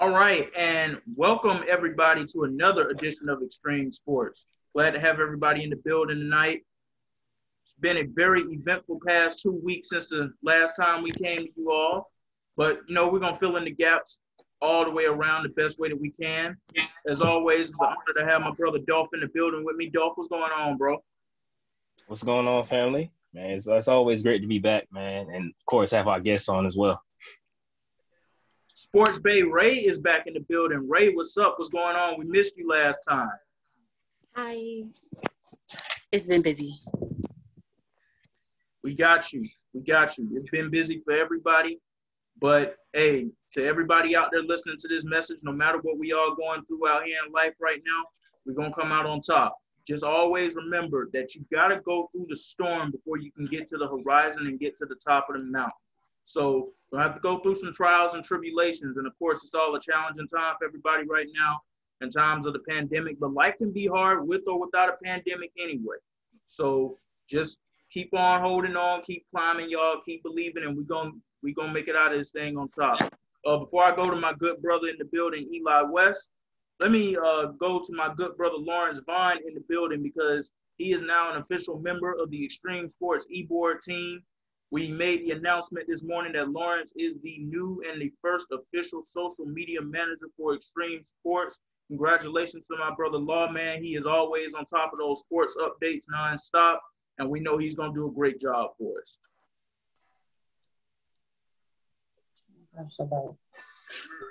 All right, and welcome everybody to another edition of Extreme Sports. Glad to have everybody in the building tonight. It's been a very eventful past 2 weeks since the last time we came to you all, but we're gonna fill in the gaps all the way around the best way that we can. As always, it's an honor to have my brother Dolph in the building with me. Dolph, what's going on, bro? What's going on, family? Man, it's always great to be back, man. And, of course, have our guests on as well. Sports Bay Ray is back in the building. Ray, what's up? What's going on? We missed you last time. Hi. It's been busy. We got you. It's been busy for everybody. But, hey, to everybody out there listening to this message, no matter what we all going through out here in life right now, we're going to come out on top. Just always remember that you got to go through the storm before you can get to the horizon and get to the top of the mountain. So we'll have to go through some trials and tribulations. And, of course, it's all a challenging time for everybody right now in times of the pandemic. But life can be hard with or without a pandemic anyway. So just keep on holding on, keep climbing, y'all, keep believing, and we're gonna make it out of this thing on top. Before I go to my good brother in the building, Eli West, let me go to my good brother Lawrence Vaughn in the building because he is now an official member of the Extreme Sports e-board team. We made the announcement this morning that Lawrence is the new and the first official social media manager for Extreme Sports. Congratulations to my brother Law, man. He is always on top of those sports updates nonstop, and we know he's going to do a great job for us.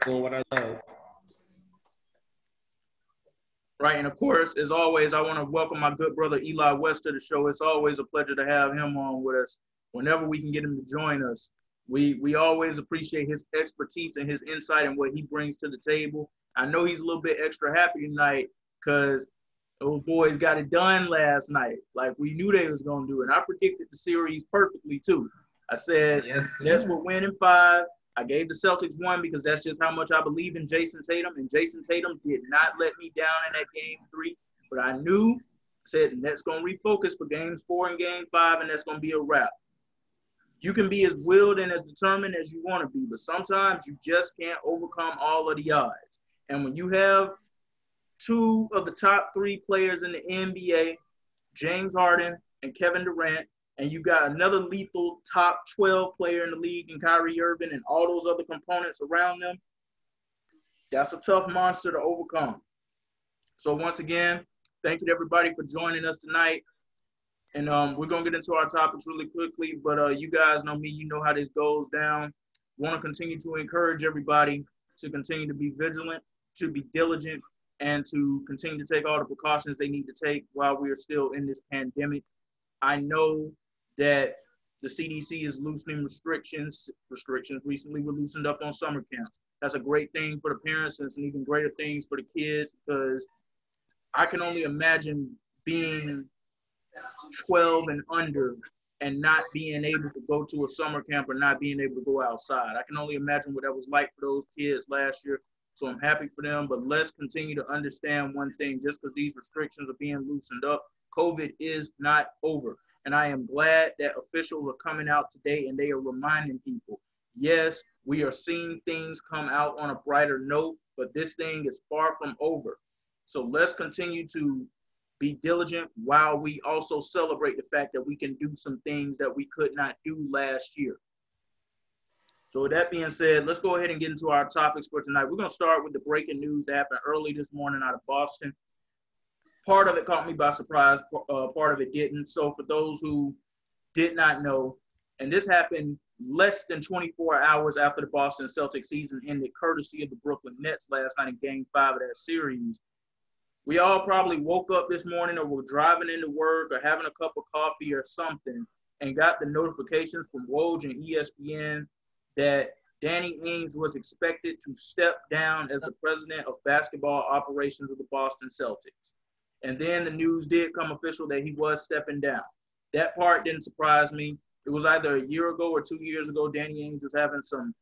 Doing what I love. Right, and of course, as always, I want to welcome my good brother Eli West to the show. It's always a pleasure to have him on with us. Whenever we can get him to join us, we always appreciate his expertise and his insight and what he brings to the table. I know he's a little bit extra happy tonight because those boys got it done last night. Like we knew they was going to do it. And I predicted the series perfectly, too. I said, Nets will win in 5. I gave the Celtics 1 because that's just how much I believe in Jason Tatum. And Jason Tatum did not let me down in that game 3. But I knew, said, Nets going to refocus for games 4 and game 5, and that's going to be a wrap. You can be as willed and as determined as you want to be, but sometimes you just can't overcome all of the odds. And when you have 2 of the top 3 players in the NBA, James Harden and Kevin Durant, and you got another lethal top 12 player in the league in Kyrie Irving and all those other components around them, that's a tough monster to overcome. So once again, thank you to everybody for joining us tonight. And we're going to get into our topics really quickly, but you guys know me. You know how this goes down. Want to continue to encourage everybody to continue to be vigilant, to be diligent, and to continue to take all the precautions they need to take while we are still in this pandemic. I know that the CDC is loosening restrictions. Recently were loosened up on summer camps. That's a great thing for the parents, and it's an even greater thing for the kids because I can only imagine being 12 and under and not being able to go to a summer camp or not being able to go outside. I can only imagine what that was like for those kids last year. So I'm happy for them, but let's continue to understand one thing. Just because these restrictions are being loosened up, COVID is not over. And I am glad that officials are coming out today and they are reminding people, yes, we are seeing things come out on a brighter note, but this thing is far from over. So let's continue to be diligent while we also celebrate the fact that we can do some things that we could not do last year. So with that being said, let's go ahead and get into our topics for tonight. We're going to start with the breaking news that happened early this morning out of Boston. Part of it caught me by surprise. Part of it didn't. So for those who did not know, and this happened less than 24 hours after the Boston Celtics season ended, courtesy of the Brooklyn Nets last night in Game 5 of that series. We all probably woke up this morning or were driving into work or having a cup of coffee or something and got the notifications from Woj and ESPN that Danny Ainge was expected to step down as the president of basketball operations of the Boston Celtics. And then the news did come official that he was stepping down. That part didn't surprise me. It was either a year ago or 2 years ago, Danny Ainge was having some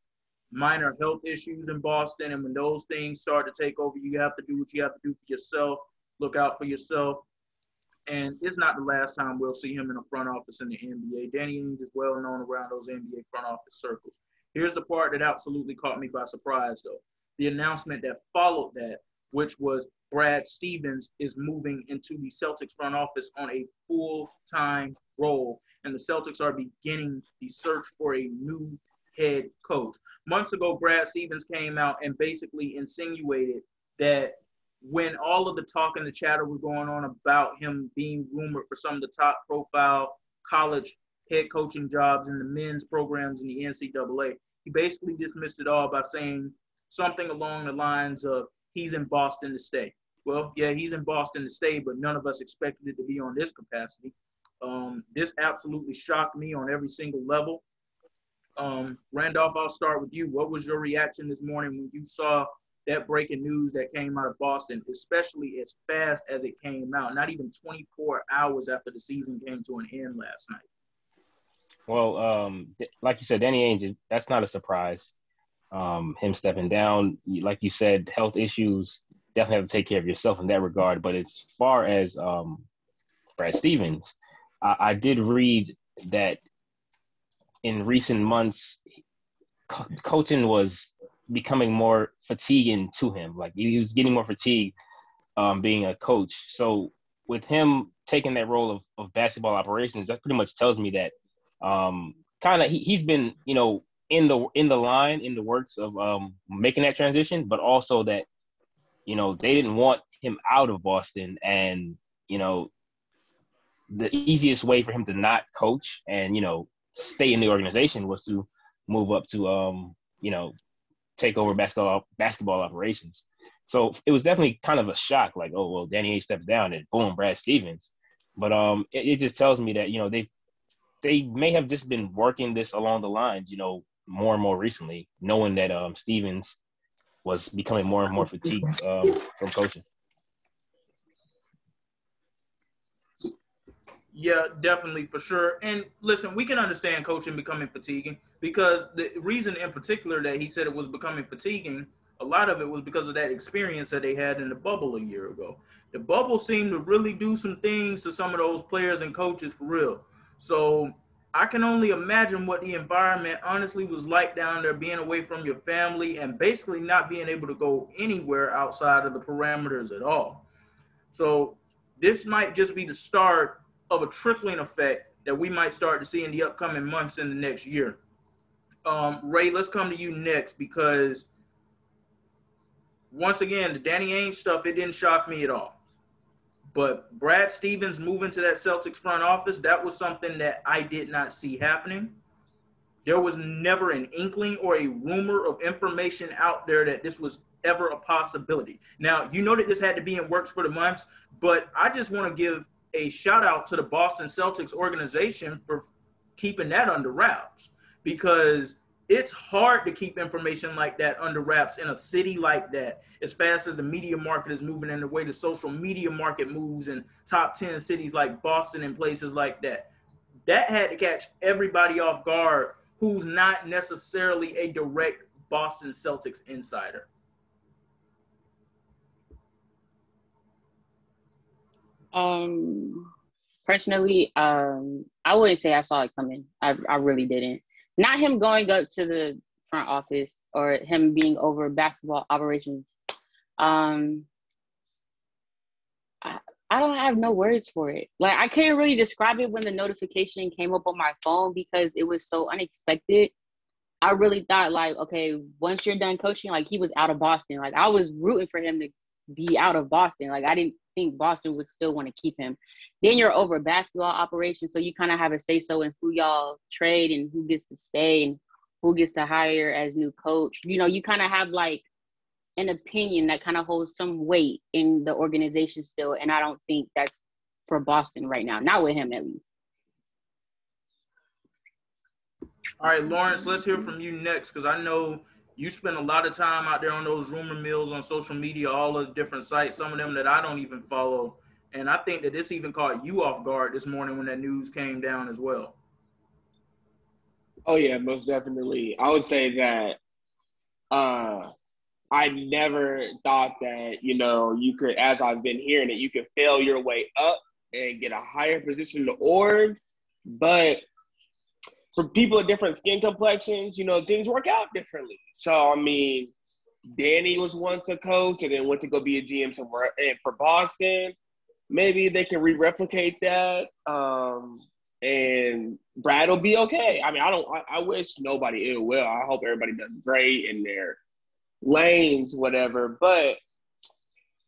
minor health issues in Boston. And when those things start to take over, you have to do what you have to do for yourself, look out for yourself. And it's not the last time we'll see him in a front office in the NBA. Danny Ainge is well known around those NBA front office circles. Here's the part that absolutely caught me by surprise, though. the announcement that followed that, which was Brad Stevens is moving into the Celtics front office on a full-time role, and the Celtics are beginning the search for a new head coach. Months ago, Brad Stevens came out and basically insinuated that when all of the talk and the chatter was going on about him being rumored for some of the top profile college head coaching jobs in the men's programs in the NCAA, he basically dismissed it all by saying something along the lines of, he's in Boston to stay. Well, yeah, he's in Boston to stay, but none of us expected it to be on this capacity. This absolutely shocked me on every single level. Randolph, I'll start with you. What was your reaction this morning when you saw that breaking news that came out of Boston, especially as fast as it came out, not even 24 hours after the season came to an end last night? Well, like you said, Danny Ainge, that's not a surprise. Him stepping down, like you said, health issues, definitely have to take care of yourself in that regard. But as far as Brad Stevens, I did read that in recent months, coaching was becoming more fatiguing to him. Like he was getting more fatigued being a coach. So with him taking that role of basketball operations, that pretty much tells me that kind of he's been, you know, in the works of making that transition, but also that, you know, they didn't want him out of Boston, and, you know, the easiest way for him to not coach and, you know, stay in the organization was to move up to, you know, take over basketball operations. So it was definitely kind of a shock, like, oh, well, Danny Ainge steps down and boom, Brad Stevens. But it just tells me that, you know, they may have just been working this along the lines, you know, more and more recently, knowing that Stevens was becoming more and more fatigued from coaching. Yeah, definitely, for sure. And listen, we can understand coaching becoming fatiguing, because the reason in particular that he said it was becoming fatiguing, a lot of it was because of that experience that they had in the bubble a year ago. The bubble seemed to really do some things to some of those players and coaches for real. So I can only imagine what the environment honestly was like down there, being away from your family and basically not being able to go anywhere outside of the parameters at all. So this might just be the start of a trickling effect that we might start to see in the upcoming months in the next year. Ray, let's come to you next, because once again, the Danny Ainge stuff, it didn't shock me at all. But Brad Stevens moving to that Celtics front office, that was something that I did not see happening. There was never an inkling or a rumor of information out there that this was ever a possibility. Now, you know that this had to be in works for the months, but I just want to give a shout out to the Boston Celtics organization for keeping that under wraps, because it's hard to keep information like that under wraps in a city like that, as fast as the media market is moving and the way the social media market moves in top 10 cities like Boston and places like that. That had to catch everybody off guard who's not necessarily a direct Boston Celtics insider. Personally, I wouldn't say I saw it coming. I really didn't. Not him going up to the front office or him being over basketball operations. I don't have no words for it. Like, I can't really describe it when the notification came up on my phone because it was so unexpected. I really thought, like, okay, once you're done coaching, like, he was out of Boston. Like, I was rooting for him to be out of Boston. Like, I didn't think Boston would still want to keep him. Then you're over basketball operations, so you kind of have a say-so in who y'all trade and who gets to stay and who gets to hire as new coach. You know, you kind of have, like, an opinion that kind of holds some weight in the organization still, and I don't think that's for Boston right now. Not with him, at least. All right, Lawrence, let's hear from you next, because I know you spend a lot of time out there on those rumor mills on social media, all the different sites, some of them that I don't even follow. And I think that this even caught you off guard this morning when that news came down as well. Oh, yeah, most definitely. I would say that I never thought that, you know, you could, as I've been hearing it, you could fail your way up and get a higher position in the org. But for people of different skin complexions, you know, things work out differently. So, I mean, Danny was once a coach and then went to go be a GM somewhere. And for Boston, maybe they can replicate that. And Brad will be okay. I mean, I wish nobody ill will. I hope everybody does great in their lanes, whatever. But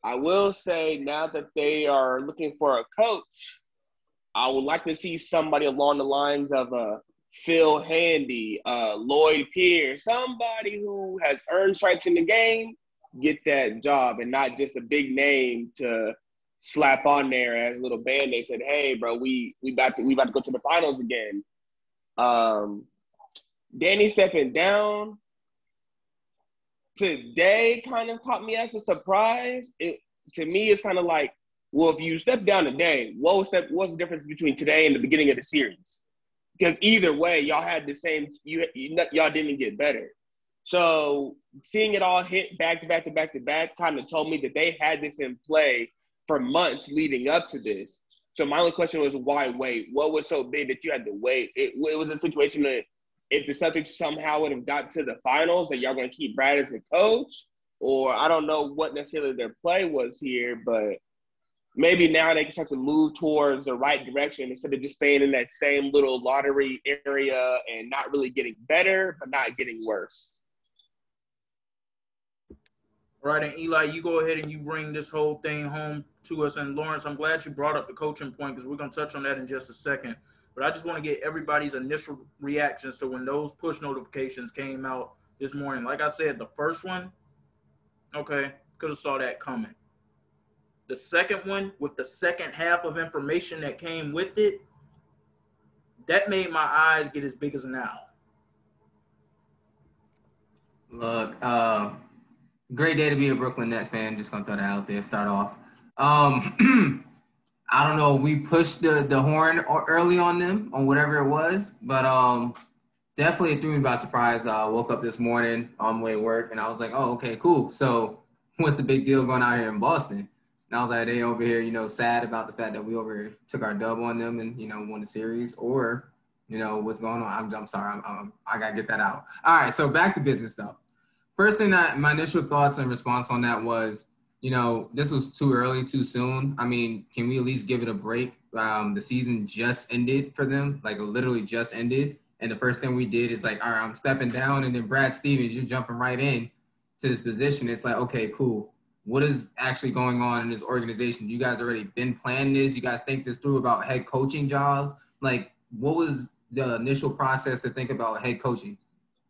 I will say now that they are looking for a coach, I would like to see somebody along the lines of Phil Handy, Lloyd Pierce, somebody who has earned stripes in the game, get that job, and not just a big name to slap on there as a little band-aid. Said, "Hey, bro, we about to go to the finals again." Danny stepping down today kind of caught me as a surprise. To me, it's kind of like, well, if you step down today, what's the difference between today and the beginning of the series? Because either way, y'all had the same. Y'all didn't get better. So seeing it all hit back to back to back to back kind of told me that they had this in play for months leading up to this. So my only question was, why wait? What was so big that you had to wait? It was a situation that if the Celtics somehow would have got to the finals, that y'all going to keep Brad as a coach, or I don't know what necessarily their play was here, but maybe now they can start to move towards the right direction instead of just staying in that same little lottery area and not really getting better, but not getting worse. All right, and Eli, you go ahead and you bring this whole thing home to us. And Lawrence, I'm glad you brought up the coaching point because we're going to touch on that in just a second. But I just want to get everybody's initial reactions to when those push notifications came out this morning. Like I said, the first one, okay, could have saw that coming. The second one, with the second half of information that came with it, that made my eyes get as big as an owl. Look, great day to be a Brooklyn Nets fan. Just gonna throw that out there. Start off. I don't know if we pushed the horn early on them on whatever it was, but definitely it threw me by surprise. I woke up this morning on my way to work and I was like, oh, okay, cool. So what's the big deal going out here in Boston? And I was like, they over here, sad about the fact that we over here took our dub on them and, won the series, or, what's going on? I'm sorry. I got to get that out. All right. So back to business stuff. First thing my initial thoughts and response on that was, this was too early, too soon. I mean, can we at least give it a break? The season just ended for them, like literally just ended. And the first thing we did is like, all right, I'm stepping down. And then Brad Stevens, you're jumping right in to this position. It's like, okay, cool. What is actually going on in this organization? You guys already been planning this? You guys think this through about head coaching jobs? Like, what was the initial process to think about head coaching?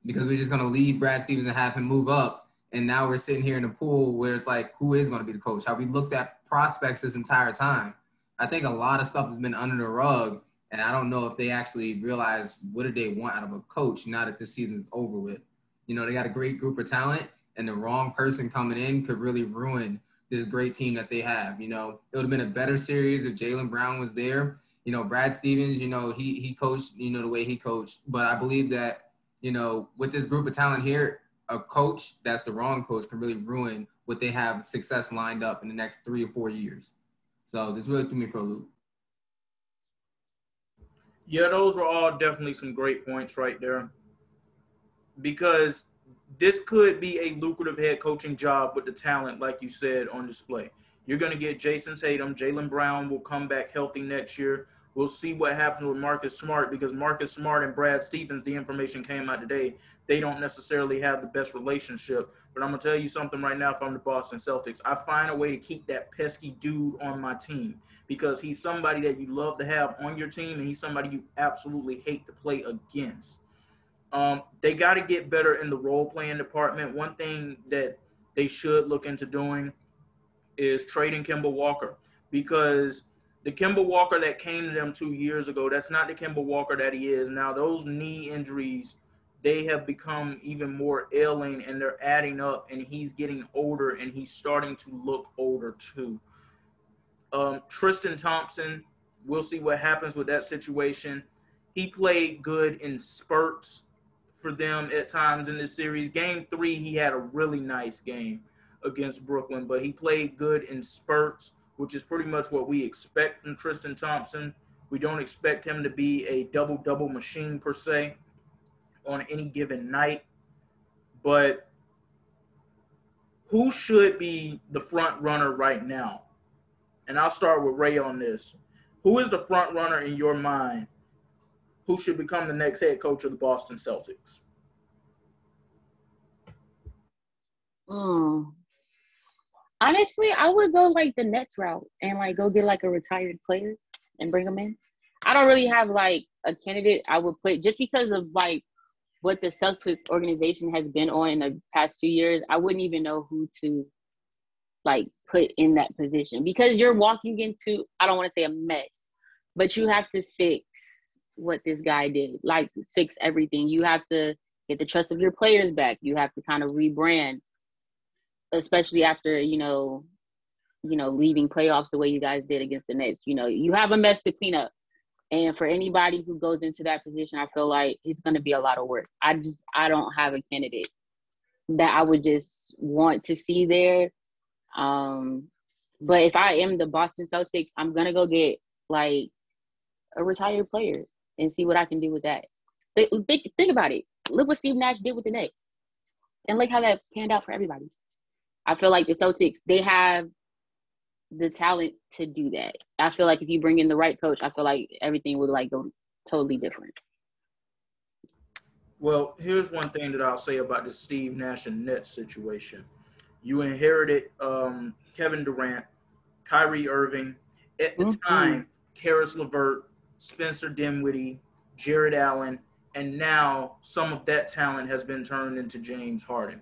Because we're just going to leave Brad Stevens and have him move up. And now we're sitting here in the pool where it's like, who is going to be the coach? How we looked at prospects this entire time. I think a lot of stuff has been under the rug. And I don't know if they actually realize what do they want out of a coach now that this season is over with. They got a great group of talent, and the wrong person coming in could really ruin this great team that they have. It would have been a better series if Jaylen Brown was there. Brad Stevens, he coached, the way he coached. But I believe that, with this group of talent here, a coach that's the wrong coach can really ruin what they have success lined up in the next 3 or 4 years. So this really threw me for a loop. Yeah, those were all definitely some great points right there. Because this could be a lucrative head coaching job with the talent, like you said, on display. You're going to get Jason Tatum. Jaylen Brown will come back healthy next year. We'll see what happens with Marcus Smart, because Marcus Smart and Brad Stevens, the information came out today, they don't necessarily have the best relationship. But I'm going to tell you something right now, if I'm the Boston Celtics, I find a way to keep that pesky dude on my team, because he's somebody that you love to have on your team, and he's somebody you absolutely hate to play against. They got to get better in the role-playing department. One thing that they should look into doing is trading Kemba Walker, because the Kemba Walker that came to them 2 years ago, that's not the Kemba Walker that he is now. Those knee injuries, they have become even more ailing, and they're adding up, and he's getting older, and he's starting to look older too. Tristan Thompson, we'll see what happens with that situation. He played good in spurts for them at times in this series. Game 3, he had a really nice game against Brooklyn, but he played good in spurts, which is pretty much what we expect from Tristan Thompson. We don't expect him to be a double-double machine per se on any given night, but who should be the front runner right now? And I'll start with Ray on this. Who is the front runner in your mind who should become the next head coach of the Boston Celtics? Honestly, I would go like the Nets route and like go get like a retired player and bring them in. I don't really have like a candidate I would put just because of like what the Celtics organization has been on in the past 2 years. I wouldn't even know who to like put in that position because you're walking into, I don't want to say a mess, but you have to fix what this guy did, like fix everything. You have to get the trust of your players back. You have to kind of rebrand, especially after, leaving playoffs the way you guys did against the Nets. You have a mess to clean up. And for anybody who goes into that position, I feel like it's going to be a lot of work. I don't have a candidate that I would just want to see there. But if I am the Boston Celtics, I'm going to go get like a retired player and see what I can do with that. Think about it. Look what Steve Nash did with the Knicks. And look how that panned out for everybody. I feel like the Celtics, they have the talent to do that. I feel like if you bring in the right coach, I feel like everything would like go totally different. Well, here's one thing that I'll say about the Steve Nash and Nets situation. You inherited Kevin Durant, Kyrie Irving, at the time, Karis LeVert, Spencer Dinwiddie, Jared Allen, and now some of that talent has been turned into James Harden.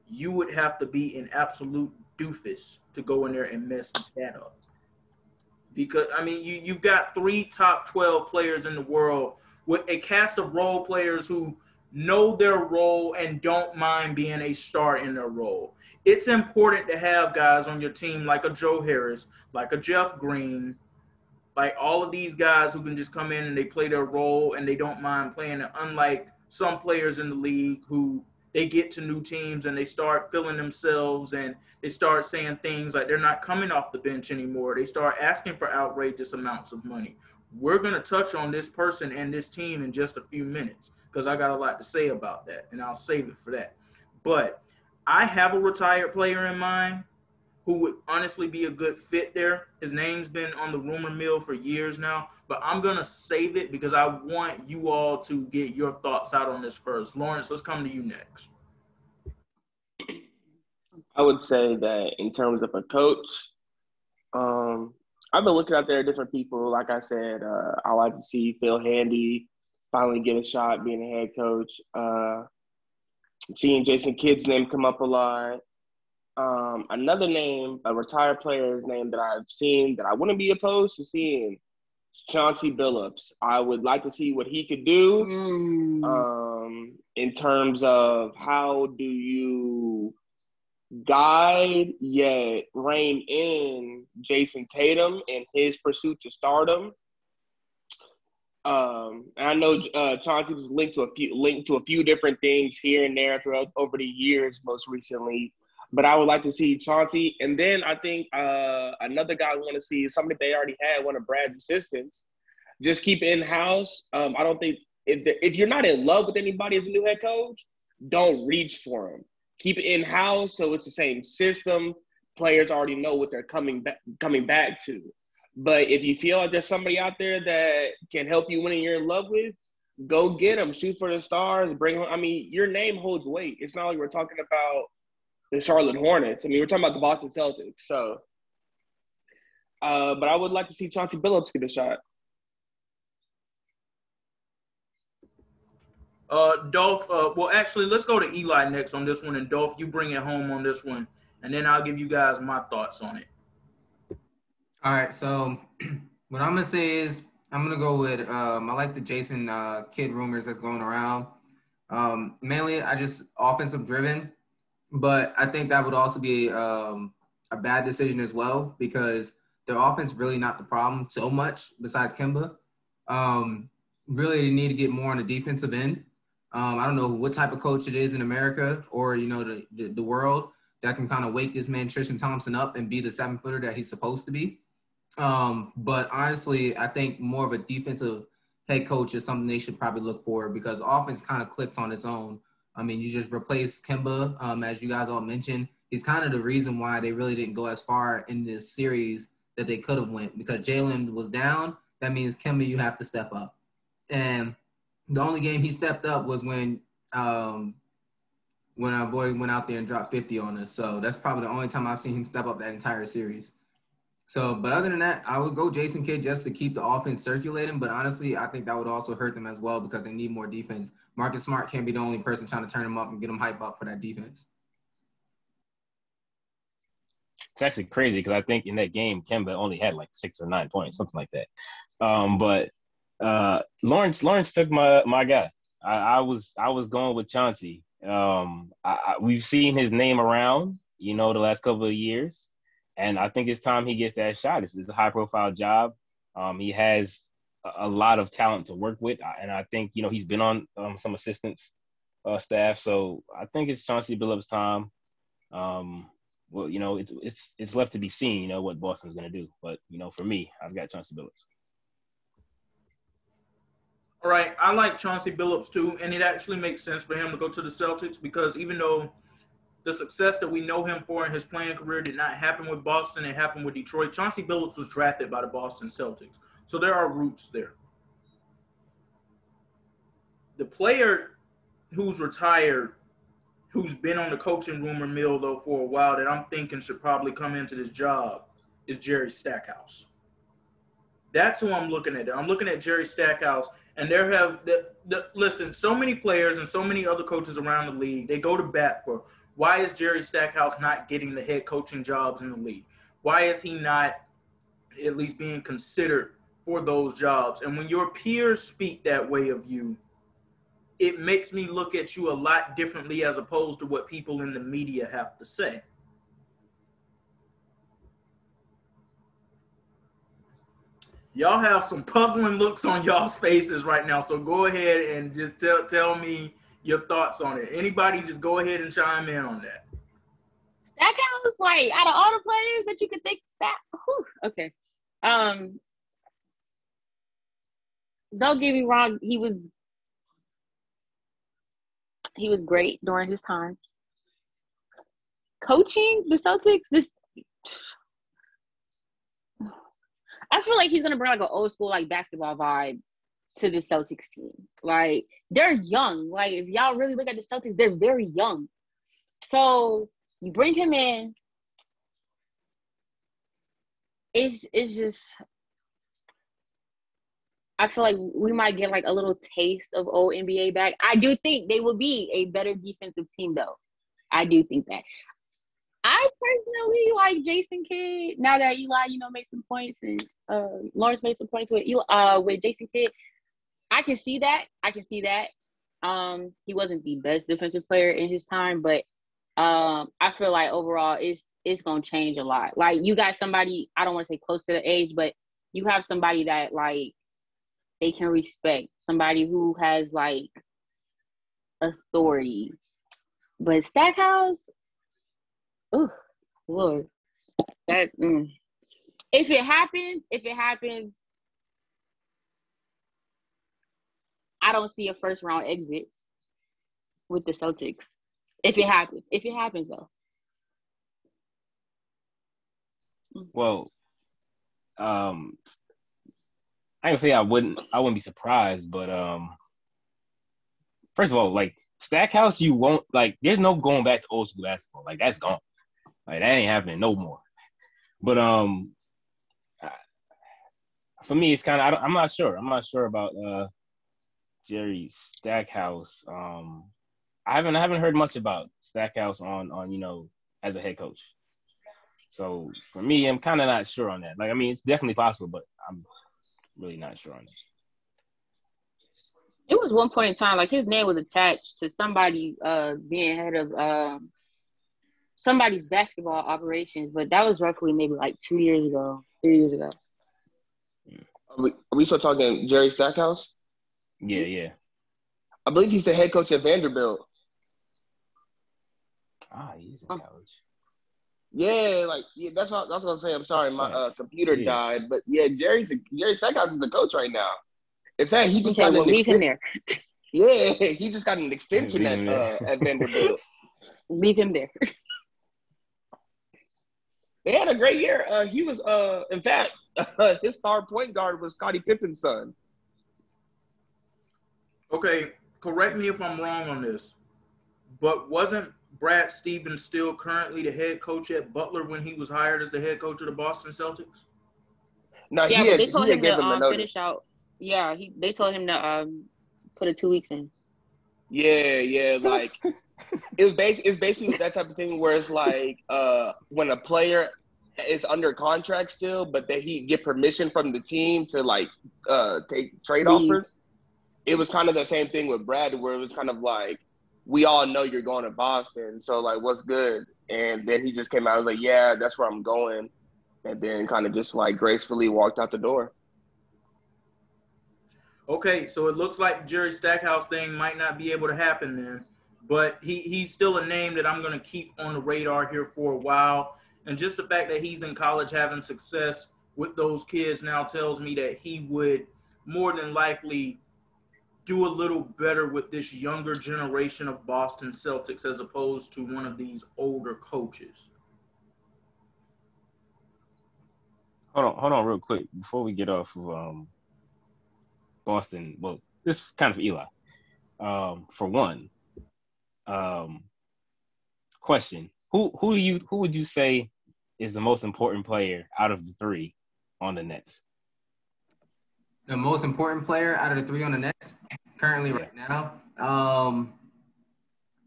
You would have to be an absolute doofus to go in there and mess that up. Because, I mean, you've got 3 top 12 players in the world with a cast of role players who know their role and don't mind being a star in their role. It's important to have guys on your team like a Joe Harris, like a Jeff Green, like all of these guys who can just come in and they play their role and they don't mind playing it, unlike some players in the league who they get to new teams and they start feeling themselves and they start saying things like they're not coming off the bench anymore. They start asking for outrageous amounts of money. We're going to touch on this person and this team in just a few minutes because I got a lot to say about that, and I'll save it for that. But I have a retired player in mind who would honestly be a good fit there. His name's been on the rumor mill for years now, but I'm going to save it because I want you all to get your thoughts out on this first. Lawrence, let's come to you next. I would say that in terms of a coach, I've been looking out there at different people. Like I said, I like to see Phil Handy finally get a shot being a head coach. Seeing Jason Kidd's name come up a lot. Another name, a retired player's name that I've seen that I wouldn't be opposed to seeing, Chauncey Billups. I would like to see what he could do in terms of how do you guide yet rein in Jason Tatum in his pursuit to stardom. And I know Chauncey was linked to a few different things here and there throughout over the years, most recently. But I would like to see Chauncey. And then I think another guy I want to see is somebody they already had, one of Brad's assistants. Just keep it in-house. I don't think if you're not in love with anybody as a new head coach, don't reach for him. Keep it in-house so it's the same system. Players already know what they're coming back to. But if you feel like there's somebody out there that can help you when you're in love with, go get them. Shoot for the stars. Bring them. I mean, your name holds weight. It's not like we're talking about the Charlotte Hornets. I mean, we're talking about the Boston Celtics. So, but I would like to see Chauncey Billups get a shot. Dolph, well, actually, let's go to Eli next on this one. And Dolph, you bring it home on this one. And then I'll give you guys my thoughts on it. All right, so what I'm going to say is I'm going to go with I like the Jason Kidd rumors that's going around. Mainly, I just offensive driven. But I think that would also be a bad decision as well because their offense really not the problem so much besides Kemba. Really, they need to get more on the defensive end. I don't know what type of coach it is in America or, the world that can kind of wake this man Tristan Thompson up and be the 7-footer that he's supposed to be. But honestly, I think more of a defensive head coach is something they should probably look for because offense kind of clicks on its own. I mean, you just replace Kemba, as you guys all mentioned. he's kind of the reason why they really didn't go as far in this series that they could have went, because Jalen was down. That means, Kemba, you have to step up. And the only game he stepped up was when our boy went out there and dropped 50 on us. So that's probably the only time I've seen him step up that entire series. So, but other than that, I would go Jason Kidd just to keep the offense circulating. But honestly, I think that would also hurt them as well because they need more defense. Marcus Smart can't be the only person trying to turn him up and get him hype up for that defense. It's actually crazy because I think in that game, Kemba only had like 6 or 9 points, something like that. But Lawrence took my guy. I was going with Chauncey. We've seen his name around, the last couple of years. And I think it's time he gets that shot. It's a high-profile job. He has a lot of talent to work with. And I think, he's been on some assistants staff. So I think it's Chauncey Billups' time. Well, it's left to be seen, what Boston's going to do. But, for me, I've got Chauncey Billups. All right. I like Chauncey Billups, too. And it actually makes sense for him to go to the Celtics because even though the success that we know him for in his playing career did not happen with Boston. It happened with Detroit. Chauncey Billups was drafted by the Boston Celtics. So there are roots there. The player who's retired, who's been on the coaching rumor mill, though, for a while that I'm thinking should probably come into this job is Jerry Stackhouse. That's who I'm looking at. I'm looking at Jerry Stackhouse. And there have listen, so many players and so many other coaches around the league, they go to bat for – why is Jerry Stackhouse not getting the head coaching jobs in the league? Why is he not at least being considered for those jobs? And when your peers speak that way of you, it makes me look at you a lot differently as opposed to what people in the media have to say. Y'all have some puzzling looks on y'all's faces right now, so go ahead and just tell me your thoughts on it. Anybody just go ahead and chime in on that. Stackhouse, like, out of all the players that you could think, okay. Don't get me wrong, he was great during his time. Coaching the Celtics, I feel like he's gonna bring like an old school like basketball vibe to the Celtics team. Like, they're young. Like, if y'all really look at the Celtics, they're very young. So you bring him in. It's just, I feel like we might get like a little taste of old NBA back. I do think they will be a better defensive team, though. I do think that. I personally like Jason Kidd. Now that Eli, made some points and Lawrence made some points with Jason Kidd. I can see that. He wasn't the best defensive player in his time, but I feel like overall it's gonna change a lot. Like, you got somebody, I don't want to say close to the age, but you have somebody that like they can respect, somebody who has like authority. But Stackhouse, oh Lord, that if it happens. I don't see a first round exit with the Celtics. If it happens though. Well, I can say I wouldn't be surprised, but first of all, like, Stackhouse, you won't, like, there's no going back to old school basketball. Like, that's gone. Like, that ain't happening no more. But for me, it's kind of, I'm not sure. I'm not sure about Jerry Stackhouse. I haven't heard much about Stackhouse on as a head coach. So for me, I'm kind of not sure on that. Like, I mean, it's definitely possible, but I'm really not sure on that. It was one point in time, like, his name was attached to somebody being head of somebody's basketball operations, but that was roughly maybe like 3 years ago. Are we still talking Jerry Stackhouse? Yeah. I believe he's the head coach at Vanderbilt. He's in college. Yeah, that's what I was gonna say. I'm sorry, my computer died, but yeah, Jerry Stackhouse is the coach right now. In fact, he just got an extension there. Yeah, he just got an extension at Vanderbilt. Leave him there. They had a great year. He was, in fact, his star point guard was Scottie Pippen's son. Okay, correct me if I'm wrong on this, but wasn't Brad Stevens still currently the head coach at Butler when he was hired as the head coach of the Boston Celtics? No, Yeah, but they told he him had gave him a to notice. finish out. Yeah, they told him to put a 2 weeks in. Yeah, like it's basically that type of thing where it's like when a player is under contract still, but that he get permission from the team to like take trade Leave. offers. It was kind of the same thing with Brad, where it was kind of like, we all know you're going to Boston, so like, what's good? And then he just came out and was like, yeah, that's where I'm going, and then kind of just like gracefully walked out the door. Okay, so it looks like Jerry Stackhouse thing might not be able to happen then, but he's still a name that I'm going to keep on the radar here for a while. And just the fact that he's in college having success with those kids now tells me that he would more than likely do a little better with this younger generation of Boston Celtics as opposed to one of these older coaches. Hold on real quick before we get off of Boston. Well, this is kind of Eli. For one, question: Who would you say is the most important player out of the three on the Nets? The most important player out of the three on the Nets currently right now,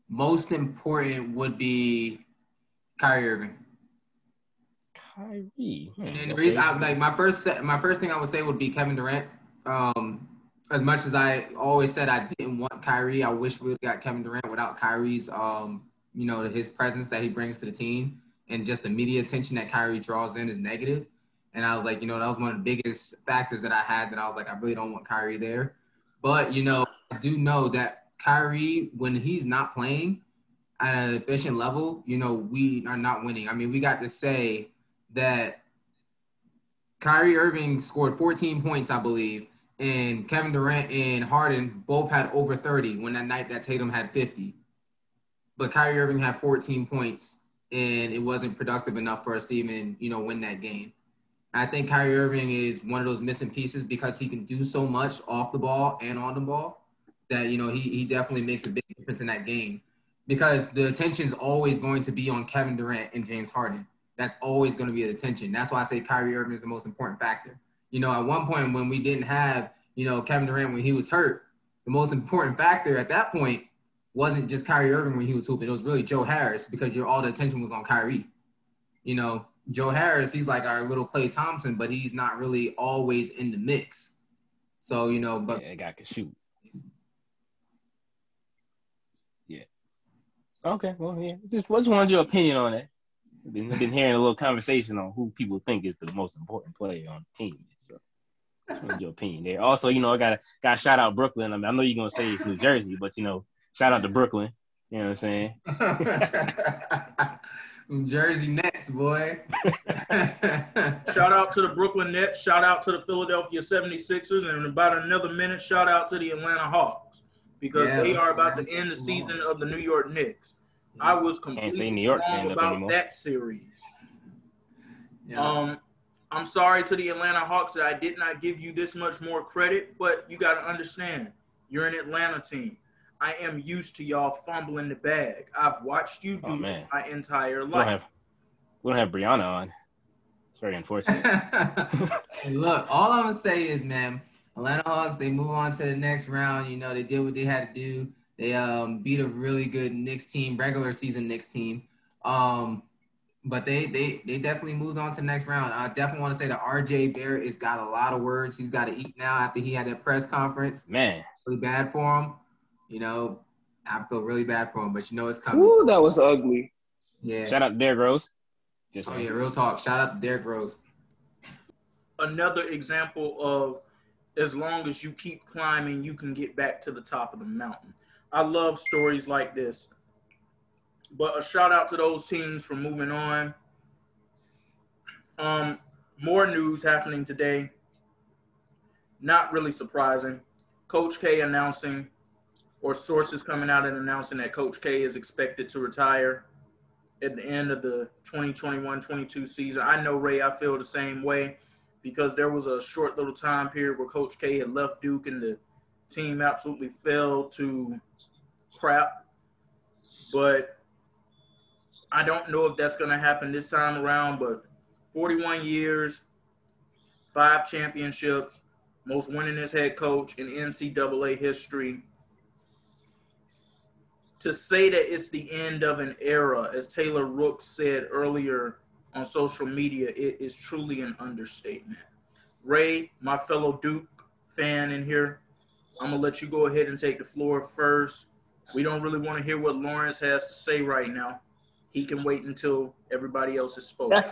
most important would be Kyrie Irving. Kyrie. And then the reason, my first thing I would say would be Kevin Durant. As much as I always said I didn't want Kyrie, I wish we would have got Kevin Durant without Kyrie's, his presence that he brings to the team, and just the media attention that Kyrie draws in is negative. And I was like, that was one of the biggest factors that I had, that I was like, I really don't want Kyrie there. But, I do know that Kyrie, when he's not playing at an efficient level, we are not winning. I mean, we got to say that Kyrie Irving scored 14 points, I believe, and Kevin Durant and Harden both had over 30 when that night that Tatum had 50. But Kyrie Irving had 14 points, and it wasn't productive enough for us to even, win that game. I think Kyrie Irving is one of those missing pieces because he can do so much off the ball and on the ball that, he definitely makes a big difference in that game, because the attention is always going to be on Kevin Durant and James Harden. That's always going to be the attention. That's why I say Kyrie Irving is the most important factor. At one point when we didn't have, Kevin Durant when he was hurt, the most important factor at that point wasn't just Kyrie Irving when he was hooping. It was really Joe Harris, because all the attention was on Kyrie. Joe Harris, he's like our little Klay Thompson, but he's not really always in the mix. So, but that guy can shoot. Yeah. Okay. Well, yeah. Just wanted your opinion on that. I've been hearing a little conversation on who people think is the most important player on the team. So, just wanted your opinion there. Also, I got to shout out Brooklyn. I mean, I know you're gonna say it's New Jersey, but shout out to Brooklyn. You know what I'm saying? New Jersey Nets, boy. Shout out to the Brooklyn Nets. Shout out to the Philadelphia 76ers. And in about another minute, shout out to the Atlanta Hawks, because they are about to end the season of the New York Knicks. I was completely wrong about that series. Yeah. I'm sorry to the Atlanta Hawks that I did not give you this much more credit, but you got to understand, you're an Atlanta team. I am used to y'all fumbling the bag. I've watched you do it my entire life. We don't have Brianna on. It's very unfortunate. Look, all I'm going to say is, man, Atlanta Hawks, they move on to the next round. They did what they had to do. They beat a really good Knicks team, regular season Knicks team. But they definitely moved on to the next round. I definitely want to say that RJ Barrett has got a lot of words he's got to eat now after he had that press conference. Man. Really bad for him. I feel really bad for him, but it's coming. Ooh, that was ugly. Yeah. Shout out to Derrick Rose. Real talk. Shout out to Derrick Rose. Another example of, as long as you keep climbing, you can get back to the top of the mountain. I love stories like this. But a shout out to those teams for moving on. More news happening today. Not really surprising. Coach K announcing, or sources coming out and announcing, that Coach K is expected to retire. at the end of the 2021-22 season. I know, Ray, I feel the same way because there was a short little time period where Coach K had left Duke and the team absolutely fell to crap. But I don't know if that's going to happen this time around, but 41 years, 5 championships, most winningest head coach in NCAA history. To say that it's the end of an era, as Taylor Rooks said earlier on social media, it is truly an understatement. Ray, my fellow Duke fan in here, I'm going to let you go ahead and take the floor first. We don't really want to hear what Lawrence has to say right now. He can wait until everybody else has spoken.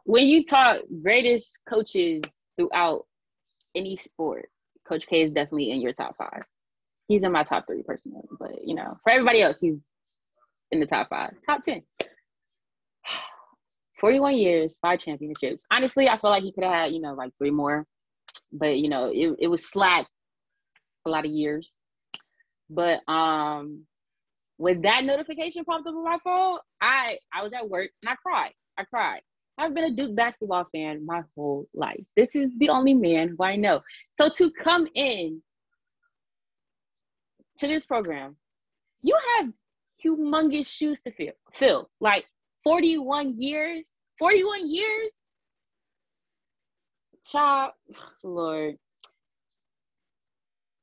When you talk greatest coaches throughout any sport, Coach K is definitely in your top 5. He's in my top 3 personally, but for everybody else, he's in the top 5, top 10. 41 years, 5 championships. Honestly, I feel like he could have had, like 3 more, but it was slack a lot of years. But when that notification popped up on my phone, I was at work and I cried. I've been a Duke basketball fan my whole life. This is the only man who I know. So to come in to this program, you have humongous shoes to fill. Like 41 years, child, Lord.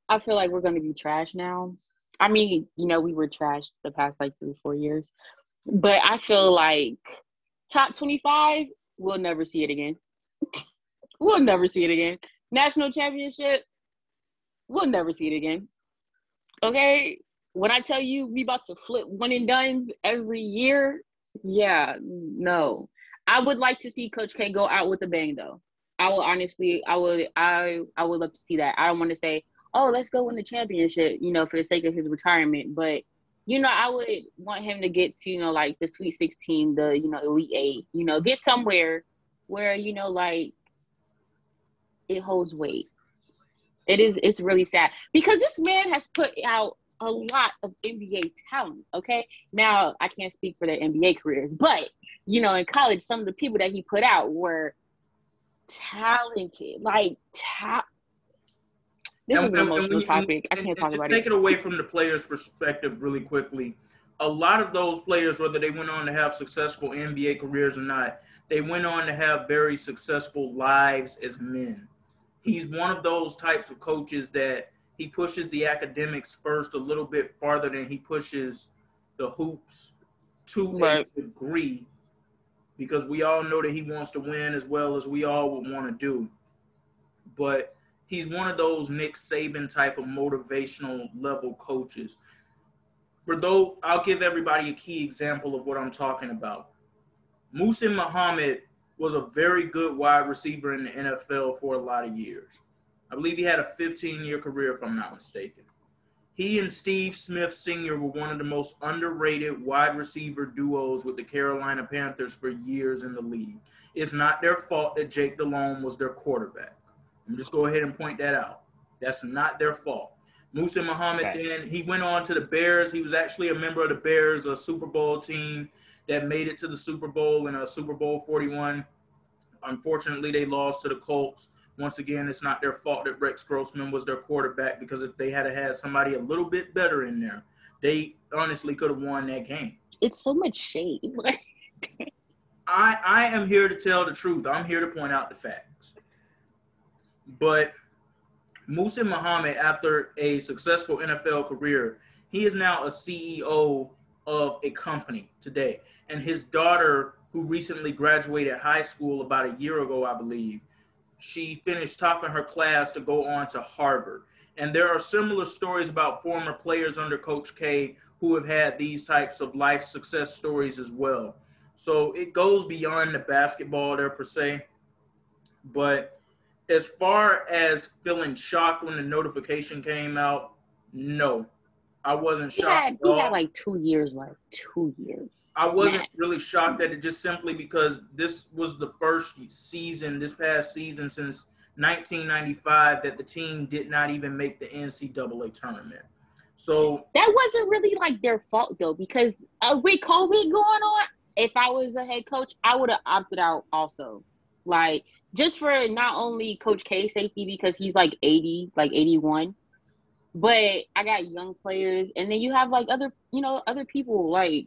I feel like we're going to be trash now. I mean, we were trash the past like 3-4 years, but I feel like top 25, we'll never see it again. We'll never see it again. National championship, we'll never see it again. Okay? When I tell you we about to flip one and dones every year, yeah, no. I would like to see Coach K go out with a bang, though. I would love to see that. I don't want to say, oh, let's go win the championship, for the sake of his retirement. But, I would want him to get to, like the Sweet 16, the, Elite 8, get somewhere where, like it holds weight. It's really sad because this man has put out a lot of NBA talent, okay? Now, I can't speak for their NBA careers, but, in college, some of the people that he put out were talented, This is an emotional topic. I can't talk about it. Take it away from the player's perspective really quickly. A lot of those players, whether they went on to have successful NBA careers or not, they went on to have very successful lives as men. He's one of those types of coaches that he pushes the academics first a little bit farther than he pushes the hoops to a degree, because we all know that he wants to win as well as we all would want to do. But he's one of those Nick Saban type of motivational level coaches. I'll give everybody a key example of what I'm talking about. Musa Muhammad was a very good wide receiver in the NFL for a lot of years. I believe he had a 15-year career, if I'm not mistaken. He and Steve Smith Sr. were one of the most underrated wide receiver duos with the Carolina Panthers for years in the league. It's not their fault that Jake Delhomme was their quarterback. I'm just go ahead and point that out. That's not their fault. Musa Muhammad, then he went on to the Bears. He was actually a member of the Bears, a Super Bowl team that made it to the Super Bowl in a Super Bowl 41. Unfortunately, they lost to the Colts. Once again, it's not their fault that Rex Grossman was their quarterback, because if they had had somebody a little bit better in there, they honestly could have won that game. It's so much shade. I am here to tell the truth. I'm here to point out the facts. But Musa Muhammad, after a successful NFL career, he is now a CEO of a company today. And his daughter, who recently graduated high school about a year ago, I believe, she finished top in her class to go on to Harvard. And there are similar stories about former players under Coach K who have had these types of life success stories as well. So it goes beyond the basketball there per se. But as far as feeling shocked when the notification came out, no, I wasn't shocked at all. He had like 2 years left. 2 years. I wasn't really shocked at it, just simply because this was the first season, this past season since 1995, that the team did not even make the NCAA tournament. So that wasn't really like their fault though, because with COVID going on, if I was a head coach, I would have opted out also. Like, just for not only Coach K's safety, because he's like 80, like 81, but I got young players, and then you have like other people. Like,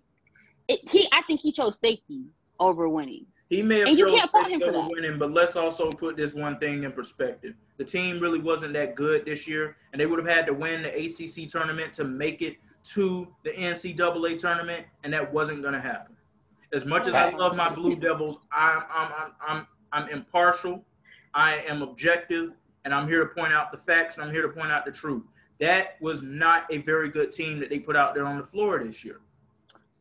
I think he chose safety over winning. he may have And you chose can't fault safety him for over that. winning, but let's also put this one thing in perspective. The team really wasn't that good this year, and they would have had to win the ACC tournament to make it to the NCAA tournament, and that wasn't going to happen. As much as I love my Blue Devils, I'm impartial, I am objective, and I'm here to point out the facts, and I'm here to point out the truth. That was not a very good team that they put out there on the floor this year.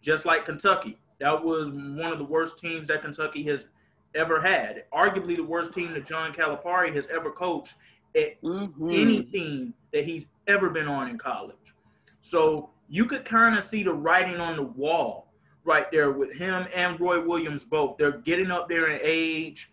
Just like Kentucky, that was one of the worst teams that Kentucky has ever had. Arguably the worst team that John Calipari has ever coached at any team that he's ever been on in college. So you could kind of see the writing on the wall right there with him and Roy Williams both. They're getting up there in age.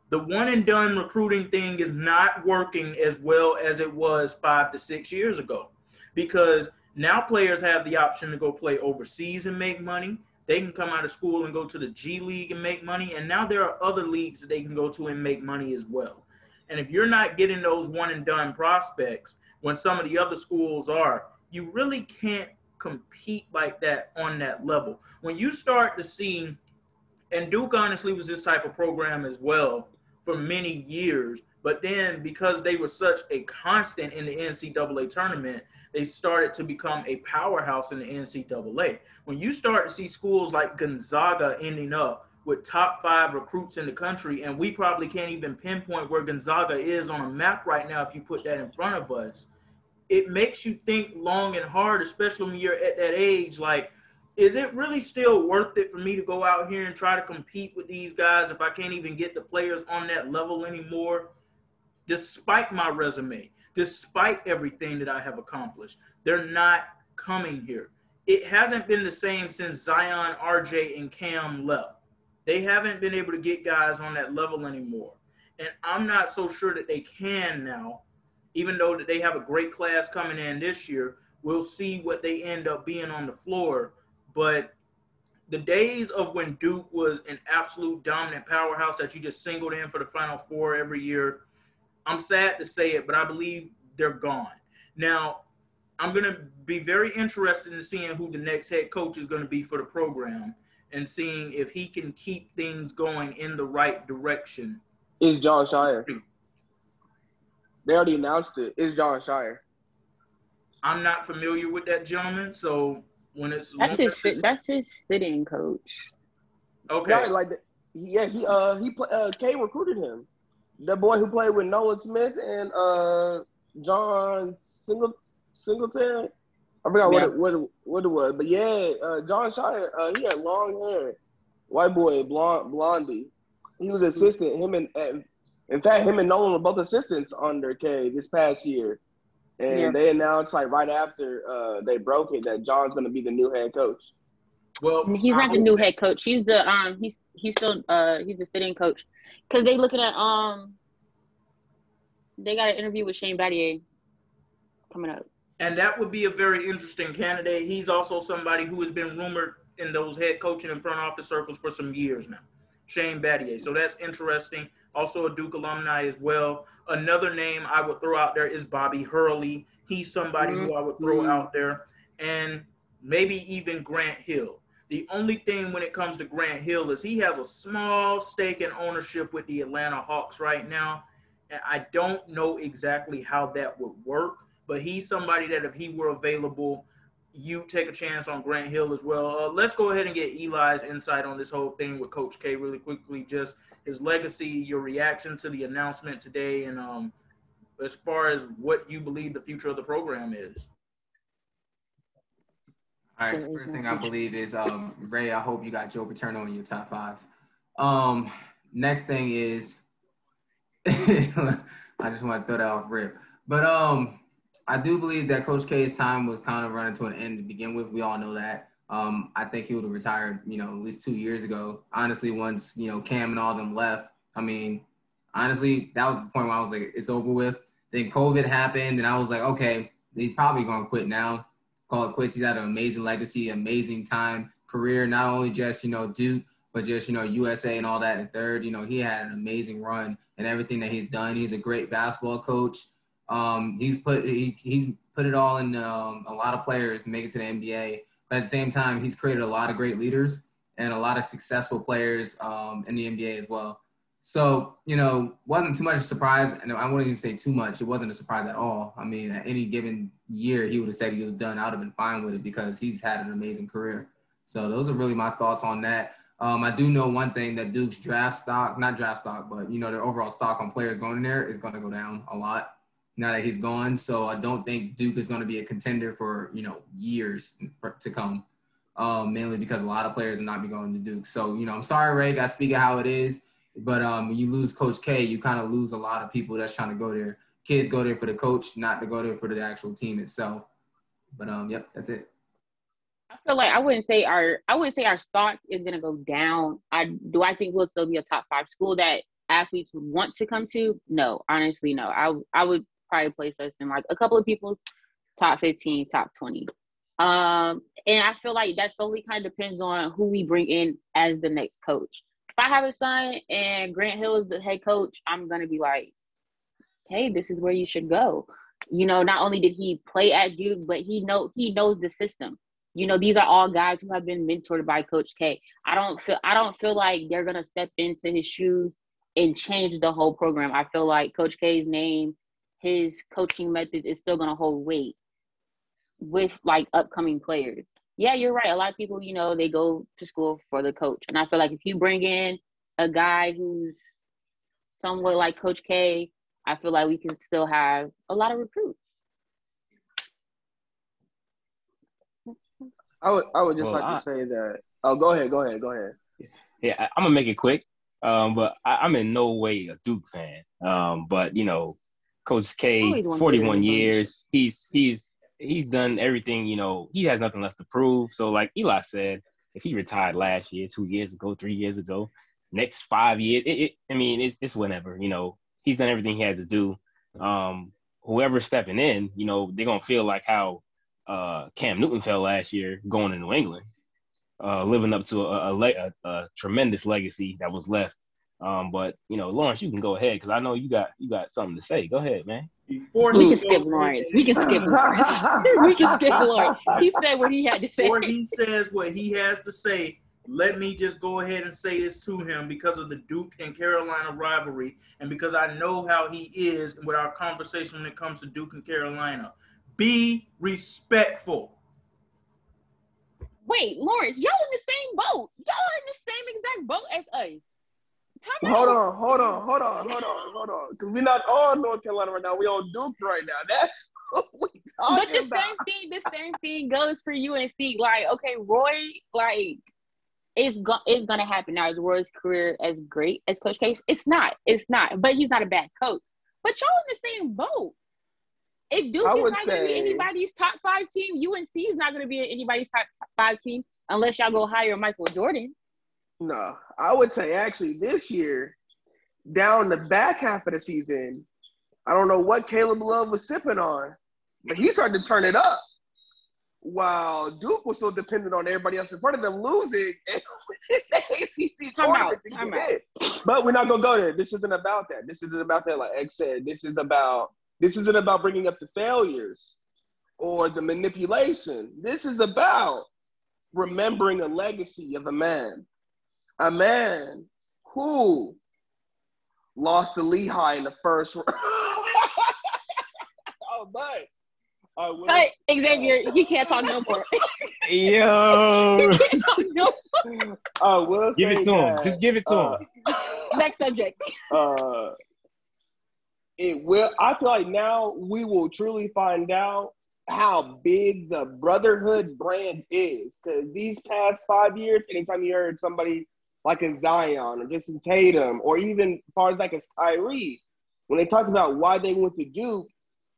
The one and done recruiting thing is not working as well as it was 5 to 6 years ago, because now players have the option to go play overseas and make money. They can come out of school and go to the G League and make money. And now there are other leagues that they can go to and make money as well. And if you're not getting those one and done prospects when some of the other schools are, you really can't compete like that on that level. When you start to see, and Duke honestly was this type of program as well for many years, but then because they were such a constant in the NCAA tournament, they started to become a powerhouse in the NCAA. When you start to see schools like Gonzaga ending up with top 5 recruits in the country, and we probably can't even pinpoint where Gonzaga is on a map right now if you put that in front of us, it makes you think long and hard, especially when you're at that age. Like, is it really still worth it for me to go out here and try to compete with these guys if I can't even get the players on that level anymore? Despite my resume, despite everything that I have accomplished, they're not coming here. It hasn't been the same since Zion, RJ, and Cam left. They haven't been able to get guys on that level anymore. And I'm not so sure that they can now, even though that they have a great class coming in this year. We'll see what they end up being on the floor. But the days of when Duke was an absolute dominant powerhouse that you just singled in for the Final Four every year, I'm sad to say it, but I believe they're gone. Now, I'm going to be very interested in seeing who the next head coach is going to be for the program and seeing if he can keep things going in the right direction. It's John Shire. They already announced it. It's John Shire. I'm not familiar with that gentleman, so when it's that's his sitting coach. Okay. Yeah, like K recruited him. The boy who played with Nolan Smith and John Singleton. I forgot what it was, but John Shire. He had long hair, white boy, blondie. He was assistant. In fact, him and Nolan were both assistants under K this past year, and they announced like right after they broke it that John's going to be the new head coach. Well, he's not the new head coach. He's the he's still he's the sitting coach, because they looking at they got an interview with Shane Battier coming up. And that would be a very interesting candidate. He's also somebody who has been rumored in those head coaching and front office circles for some years now, Shane Battier. So that's interesting. Also a Duke alumni as well. Another name I would throw out there is Bobby Hurley. He's somebody who I would throw out there. And maybe even Grant Hill. The only thing when it comes to Grant Hill is he has a small stake in ownership with the Atlanta Hawks right now. And I don't know exactly how that would work. But he's somebody that if he were available, you take a chance on Grant Hill as well. Let's go ahead and get Eli's insight on this whole thing with Coach K really quickly. Just his legacy, your reaction to the announcement today, and as far as what you believe the future of the program is. All right, so first thing I believe is, Ray, I hope you got Joe Paterno in your top 5. Next thing is, I just want to throw that off rip. But I do believe that Coach K's time was kind of running to an end to begin with. We all know that. I think he would have retired, at least 2 years ago. Honestly, once, Cam and all them left, I mean, honestly, that was the point where I was like, it's over with. Then COVID happened, and I was like, okay, he's probably going to quit now. Call it quits. He's had an amazing legacy, amazing time, career, not only just, Duke, but just, USA and all that in third. He had an amazing run and everything that he's done. He's a great basketball coach. He's put it all in a lot of players to make it to the NBA. But at the same time, he's created a lot of great leaders and a lot of successful players in the NBA as well. So, wasn't too much a surprise. And I wouldn't even say too much. It wasn't a surprise at all. I mean, at any given year, he would have said he was done. I would have been fine with it because he's had an amazing career. So those are really my thoughts on that. I do know one thing, that Duke's not draft stock, but, their overall stock on players going in there is going to go down a lot now that he's gone. So I don't think Duke is going to be a contender for, years to come, mainly because a lot of players will not be going to Duke. So, I'm sorry, Ray, got to speak of how it is. But when you lose Coach K, you kind of lose a lot of people that's trying to go there. Kids go there for the coach, not to go there for the actual team itself. But yep, that's it. I feel like I wouldn't say our stock is gonna go down. I think we'll still be a top 5 school that athletes would want to come to? No, honestly, no. I would probably place us in like a couple of people's top 15, top 20. And I feel like that solely kind of depends on who we bring in as the next coach. If I have a son and Grant Hill is the head coach, I'm going to be like, hey, this is where you should go. Not only did he play at Duke, but he knows the system. These are all guys who have been mentored by Coach K. I don't feel like they're going to step into his shoes and change the whole program. I feel like Coach K's name, his coaching methods is still going to hold weight with like upcoming players. Yeah, you're right. A lot of people, they go to school for the coach. And I feel like if you bring in a guy who's somewhat like Coach K, I feel like we can still have a lot of recruits. I would just to say that. Oh, go ahead. Yeah, I'm gonna make it quick. But I'm in no way a Duke fan. But Coach K, 41 years. He's done everything, he has nothing left to prove. So like Eli said, if he retired last year, 2 years ago, 3 years ago, next 5 years, it's whenever, he's done everything he had to do. Whoever's stepping in, they're going to feel like how Cam Newton felt last year going to New England, living up to a tremendous legacy that was left. But, Lawrence, you can go ahead because I know you got something to say. Go ahead, man. We can skip Lawrence. We can skip Lawrence. He said what he had to say. Before he says what he has to say, let me just go ahead and say this to him because of the Duke and Carolina rivalry and because I know how he is with our conversation when it comes to Duke and Carolina. Be respectful. Wait, Lawrence, y'all in the same boat. Y'all are in the same exact boat as us. Hold on. Because we're not on North Carolina right now. We're on Duke right now. That's what we talking about. The same thing goes for UNC. Like, okay, Roy, like, it's gonna happen now. Is Roy's career as great as Coach K? It's not. But he's not a bad coach. But y'all in the same boat. If Duke is not going to be anybody's top 5 team, UNC is not going to be anybody's top 5 team unless y'all go hire Michael Jordan. No, I would say actually this year, down the back half of the season, I don't know what Caleb Love was sipping on, but he started to turn it up. While Duke was so dependent on everybody else in front of them losing and the ACC tournament to get in. But we're not going to go there. This isn't about that. This isn't about that. Like X said, this isn't about bringing up the failures or the manipulation. This is about remembering a legacy of a man who lost to Lehigh in the first round. Oh, but Xavier, he can't talk no more. Yo. He can't talk no more. Give it to him. Just give it to him. Next subject. It will. I feel like now we will truly find out how big the brotherhood brand is. Because these past 5 years, anytime you heard somebody like a Zion or Jason Tatum, or even as far as like a Kyrie, when they talked about why they went to Duke,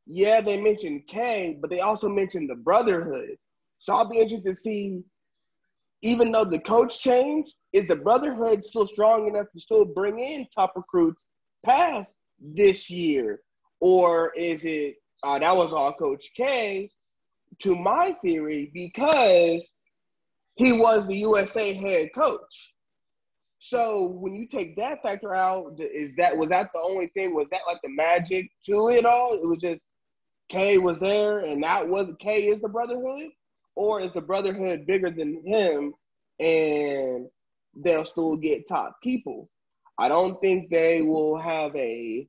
yeah, they mentioned K, but they also mentioned the brotherhood. So I'll be interested to see, even though the coach changed, is the brotherhood still strong enough to still bring in top recruits past this year? Or is it, that was all Coach K, to my theory, because he was the USA head coach. So when you take that factor out, was that the only thing? Was that like the magic to it all? It was just K was there, and K is the brotherhood, or is the brotherhood bigger than him, and they'll still get top people? I don't think they will have a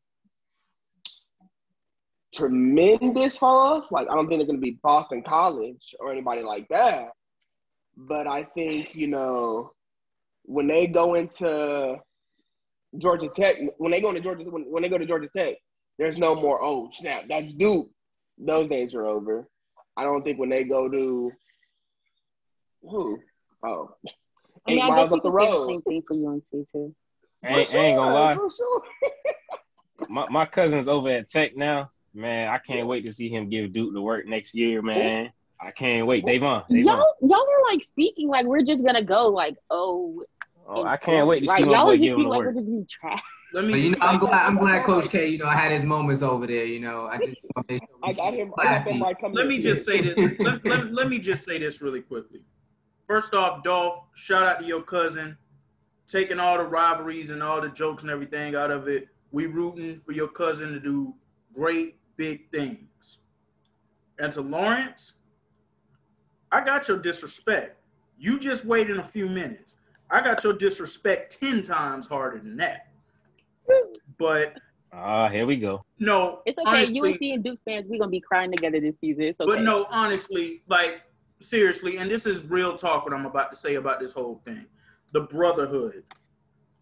tremendous fall off. Like, I don't think they're going to be Boston College or anybody like that. But I think, when they go into Georgia Tech, when they go to Georgia Tech, there's no more, oh, snap, that's Duke. Those days are over. I don't think when they go to who? Oh, I mean, 8 I miles guess you up the could say the road. same thing for UNC too. I ain't gonna lie. For sure. My cousin's over at Tech now. Man, I can't wait to see him give Duke the work next year, man. I can't wait. Davon. Y'all are like speaking like we're just gonna go like, oh, I can't wait to see my y'all boy are just give him speaking the like work. we're just being trash. Let me. But I'm glad Coach K, had his moments over there. I just want to make sure I got him. I got classy. them right coming. Let me just say this. let me just say this really quickly. First off, Dolph, shout out to your cousin, taking all the rivalries and all the jokes and everything out of it. We rooting for your cousin to do great big things. And to Lawrence, I got your disrespect. You just wait in a few minutes. I got your disrespect 10 times harder than that. But here we go. no, It's okay. honestly, UNC and Duke fans, we're gonna be crying together this season. It's okay. but no, honestly, like seriously, and this is real talk what I'm about to say about this whole thing. The brotherhood.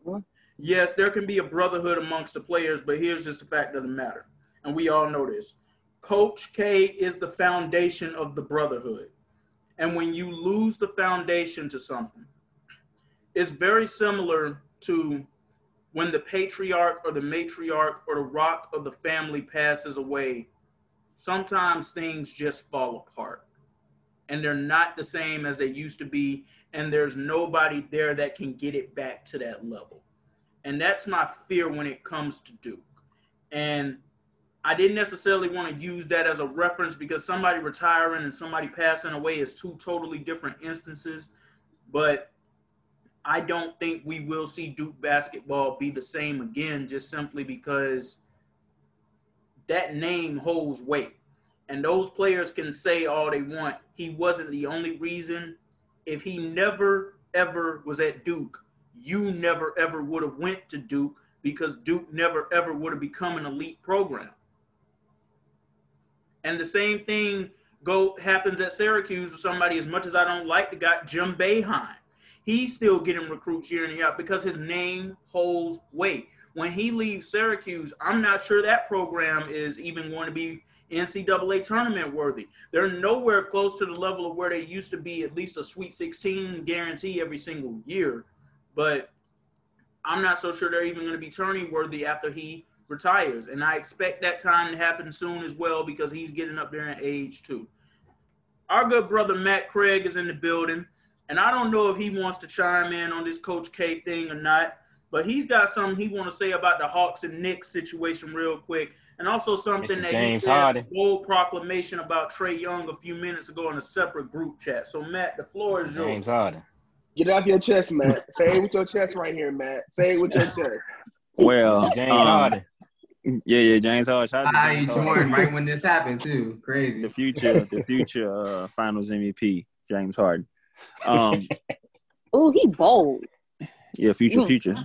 What? Yes, there can be a brotherhood amongst the players, but here's just the fact of the matter. And we all know this. Coach K is the foundation of the brotherhood. And when you lose the foundation to something, it's very similar to when the patriarch or the matriarch or the rock of the family passes away. Sometimes things just fall apart. And they're not the same as they used to be. And there's nobody there that can get it back to that level. And that's my fear when it comes to Duke. And I didn't necessarily want to use that as a reference because somebody retiring and somebody passing away is two totally different instances. But I don't think we will see Duke basketball be the same again just simply because that name holds weight. And those players can say all they want. He wasn't the only reason. If he never, ever was at Duke, you never, ever would have went to Duke because Duke never, ever would have become an elite program. And the same thing happens at Syracuse with somebody, as much as I don't like the guy, Jim Boeheim. He's still getting recruits year in and year out because his name holds weight. When he leaves Syracuse, I'm not sure that program is even going to be NCAA tournament worthy. They're nowhere close to the level of where they used to be, at least a Sweet 16 guarantee every single year. But I'm not so sure they're even going to be tourney worthy after he retires. And I expect that time to happen soon as well because he's getting up there in age too. Our good brother Matt Craig is in the building. And I don't know if he wants to chime in on this Coach K thing or not, but he's got something he wants to say about the Hawks and Knicks situation real quick. And also something Mr. that James he said, Harden. a bold proclamation about Trae Young a few minutes ago in a separate group chat. So, Matt, the floor is yours. James Harden. Get it off your chest, Matt. Say it with your chest right here, Matt. Say it with your chest. Well, James Harden. Yeah, James Harden. Shout out to I James Harden. joined right when this happened too. Crazy. The future Finals MVP, James Harden. Oh, he bold. Yeah, future.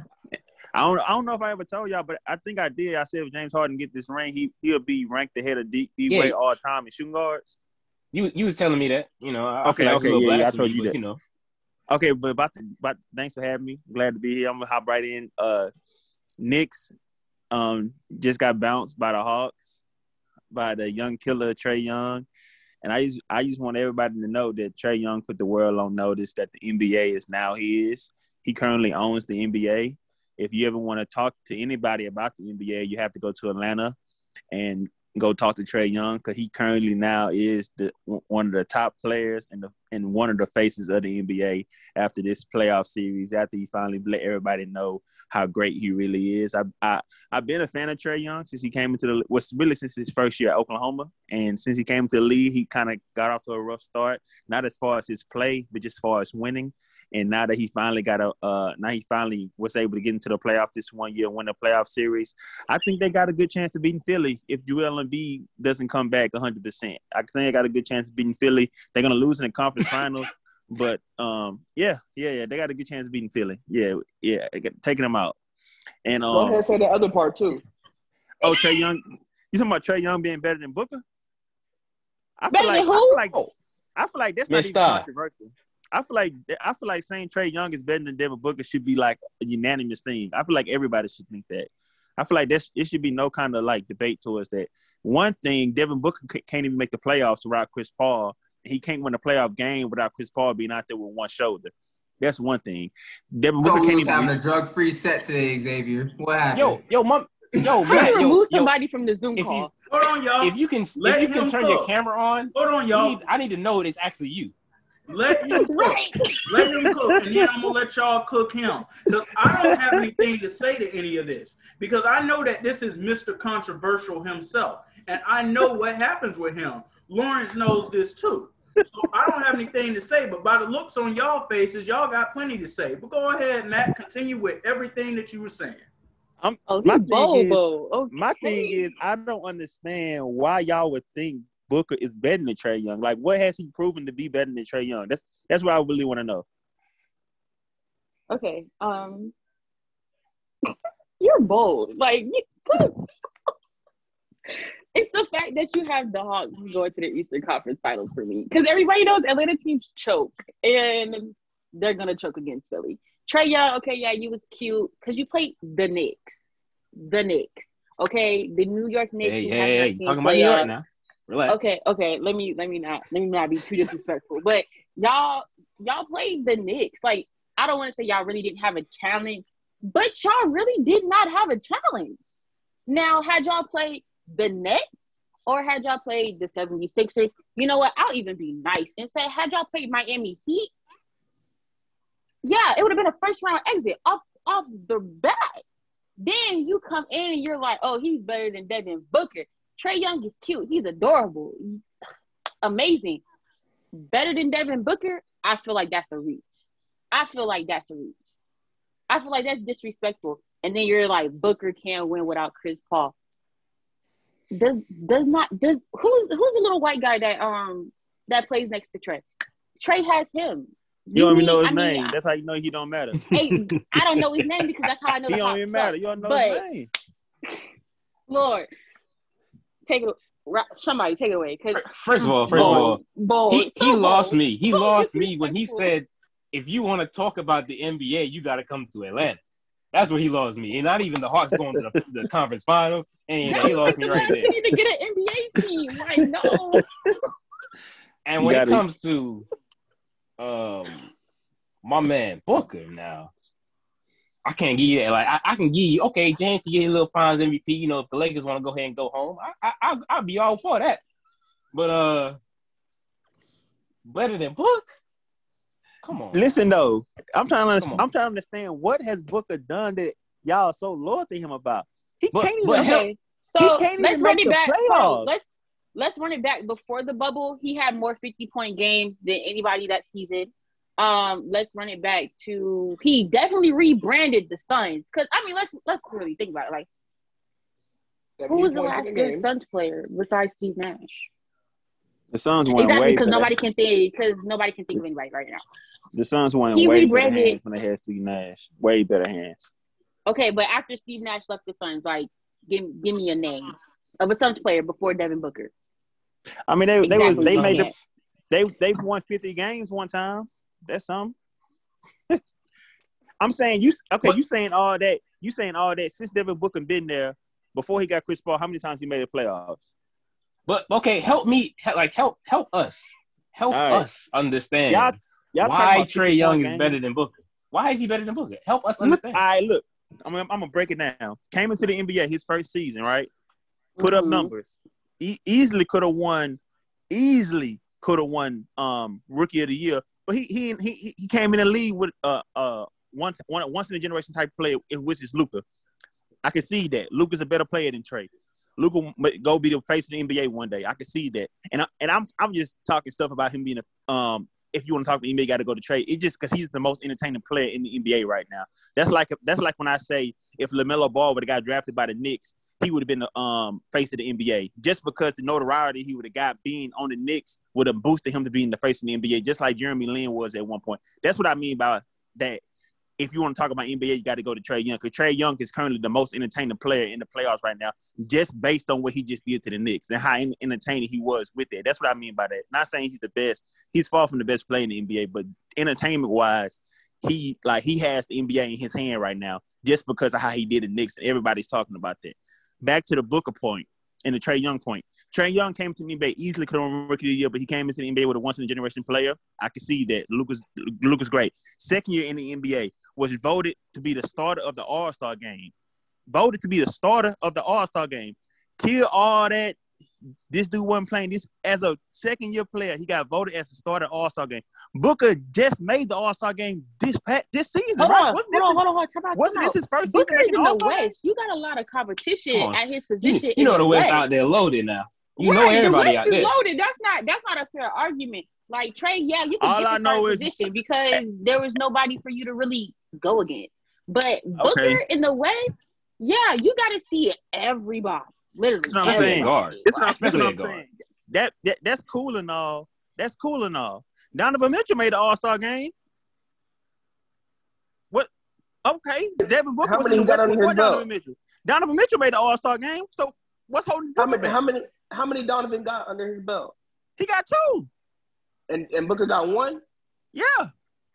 I don't know if I ever told y'all, but I think I did. I said if James Harden get this ring, he'll be ranked ahead of D-Wade all time in shooting guards. You was telling me that, I feel Okay, like it's a little I told you blasphemy, that. but, Okay, but thanks for having me. Glad to be here. I'm gonna hop right in. Knicks just got bounced by the Hawks, by the young killer Trae Young. And I just want everybody to know that Trae Young put the world on notice that the NBA is now his. He currently owns the NBA. If you ever want to talk to anybody about the NBA, you have to go to Atlanta and go talk to Trae Young because he currently now is one of the top players and one of the faces of the NBA after this playoff series. After he finally let everybody know how great he really is. I've been a fan of Trae Young since he came into really since his first year at Oklahoma, and since he came to the league, he kind of got off to a rough start. Not as far as his play, but just as far as winning. And now that he finally was able to get into the playoffs this 1 year, win the playoff series, I think they got a good chance of beating Philly if Joel Embiid doesn't come back 100%. I think they got a good chance of beating Philly. They're gonna lose in the conference finals, but they got a good chance of beating Philly. Yeah, taking them out. And go ahead and say the other part too. Oh, Trae Young, you talking about Trae Young being better than Booker? I Better than who? I feel like that's not even controversial. I feel like saying Trae Young is better than Devin Booker should be like a unanimous thing. I feel like everybody should think that. I feel like it should be no kind of like debate towards that. One thing, Devin Booker can't even make the playoffs without Chris Paul. He can't win a playoff game without Chris Paul being out there with one shoulder. That's one thing. Devin Booker can't even having a drug-free set today, Xavier. What happened? Man, remove somebody from the Zoom call. Hold on, y'all. If you can turn your camera on, hold on, y'all. I need to know it's actually you. Let him cook. Right. Let him cook, and then I'm gonna let y'all cook him. Because I don't have anything to say to any of this. Because I know that this is Mr. Controversial himself, and I know what happens with him. Lawrence knows this too. So I don't have anything to say, but by the looks on y'all faces, y'all got plenty to say. But go ahead, Matt. Continue with everything that you were saying. My thing is, I don't understand why y'all would think Booker is better than Trae Young. Like, what has he proven to be better than Trae Young? That's what I really want to know. Okay. You're bold. Like, it's the fact that you have the Hawks going to the Eastern Conference Finals for me. Because everybody knows Atlanta teams choke, and they're going to choke against Philly. Trae Young, okay, yeah, you was cute because you played the Knicks. The Knicks. Okay? The New York Knicks. Hey, you talking about New York now. Relax. Okay. Let me not be too disrespectful. But y'all played the Knicks. Like, I don't want to say y'all really didn't have a challenge, but y'all really did not have a challenge. Now, had y'all played the Nets or had y'all played the 76ers, you know what? I'll even be nice and say, had y'all played Miami Heat, yeah, it would have been a first round exit off the bat. Then you come in and you're like, oh, he's better than Devin Booker. Trae Young is cute. He's adorable. Amazing. Better than Devin Booker? I feel like that's a reach. I feel like that's disrespectful. And then you're like, Booker can't win without Chris Paul. Who's the little white guy that plays next to Trae? Trae has him. You don't even know his name. That's how you know he don't matter. Hey, I don't know his name because that's how I know he the don't even matter. You don't know his name. Lord. Somebody take it away. First of all, he lost me. He lost me when he said, if you want to talk about the NBA, you got to come to Atlanta. That's where he lost me. And not even the Hawks going to the conference finals. And he lost me right there. You need to get an NBA team. Like, no. And when it comes to my man Booker now, I can't give you that. Like, I can give you, okay, James, to get a little finals MVP. You know, if the Lakers want to go ahead and go home, I'll be all for that. But better than Book? Come on. Listen though, I'm trying to understand what has Booker done that y'all so loyal to him about. He can't even let's run it back. Playoffs. Let's run it back. Before the bubble, he had more 50-point games than anybody that season. Let's run it back to he definitely rebranded the Suns. Because I mean, let's really think about it. Like, who was the last good Suns player besides Steve Nash? The Suns won exactly because nobody can think of anybody right now. The Suns won way better hands when they had Steve Nash. Way better hands. Okay, but after Steve Nash left the Suns, like, give me a name of a Suns player before Devin Booker. I mean, they won 50 games one time. That's something. I'm saying you saying all that. You saying all that since Devin Booker been there before he got Chris Paul. How many times he made the playoffs? But okay, help us understand y'all why Trae Young is better than Booker. Why is he better than Booker? Help us understand. All right, look, I'm gonna break it down. Came into the NBA his first season, right? Put up numbers. easily could have won Rookie of the Year, but he came in the league with once in a generation type player, which is Luka. I can see that Luka's a better player than Trey. Luka go be the face of the NBA one day. I can see that, and I'm just talking stuff about him being if you want to talk to the NBA, got to go to Trey. It's just because he's the most entertaining player in the NBA right now. That's like when I say if LaMelo Ball would have got drafted by the Knicks, he would have been the face of the NBA. Just because the notoriety he would have got being on the Knicks would have boosted him to being the face of the NBA, just like Jeremy Lin was at one point. That's what I mean by that. If you want to talk about NBA, you got to go to Trey Young, because Trey Young is currently the most entertaining player in the playoffs right now, just based on what he just did to the Knicks and how entertaining he was with it. That's what I mean by that. Not saying he's the best. He's far from the best player in the NBA, but entertainment-wise, he has the NBA in his hand right now just because of how he did the Knicks, and everybody's talking about that. Back to the Booker point and the Trey Young point. Trey Young came to the NBA, easily could have won Rookie of the Year, but he came into the NBA with a once-in-a-generation player. I can see that. Luka's great. Second year in the NBA, was voted to be the starter of the All-Star game. Kill all that. This dude wasn't playing this as a second-year player. He got voted as the starter of the All-Star game. Booker just made the All-Star game this season, right? Hold on. Wasn't this his first Booker season is in the All-Star West. You got a lot of competition at his position. You know the West West out there loaded now. You know right, everybody the out West there. is loaded. That's not a fair argument. Like Trey, yeah, you can get the starting position because there was nobody for you to really go against. But Booker in the West, yeah, you got to see everybody. Literally, that's what I'm saying. That's what I'm saying. That's cool and all. Donovan Mitchell made the All-Star game. What? Okay, Devin Booker was in the West before Donovan Mitchell. Donovan Mitchell made the All-Star game. So what's holding Booker back? How many Donovan got under his belt? He got 2. And Booker got 1? Yeah.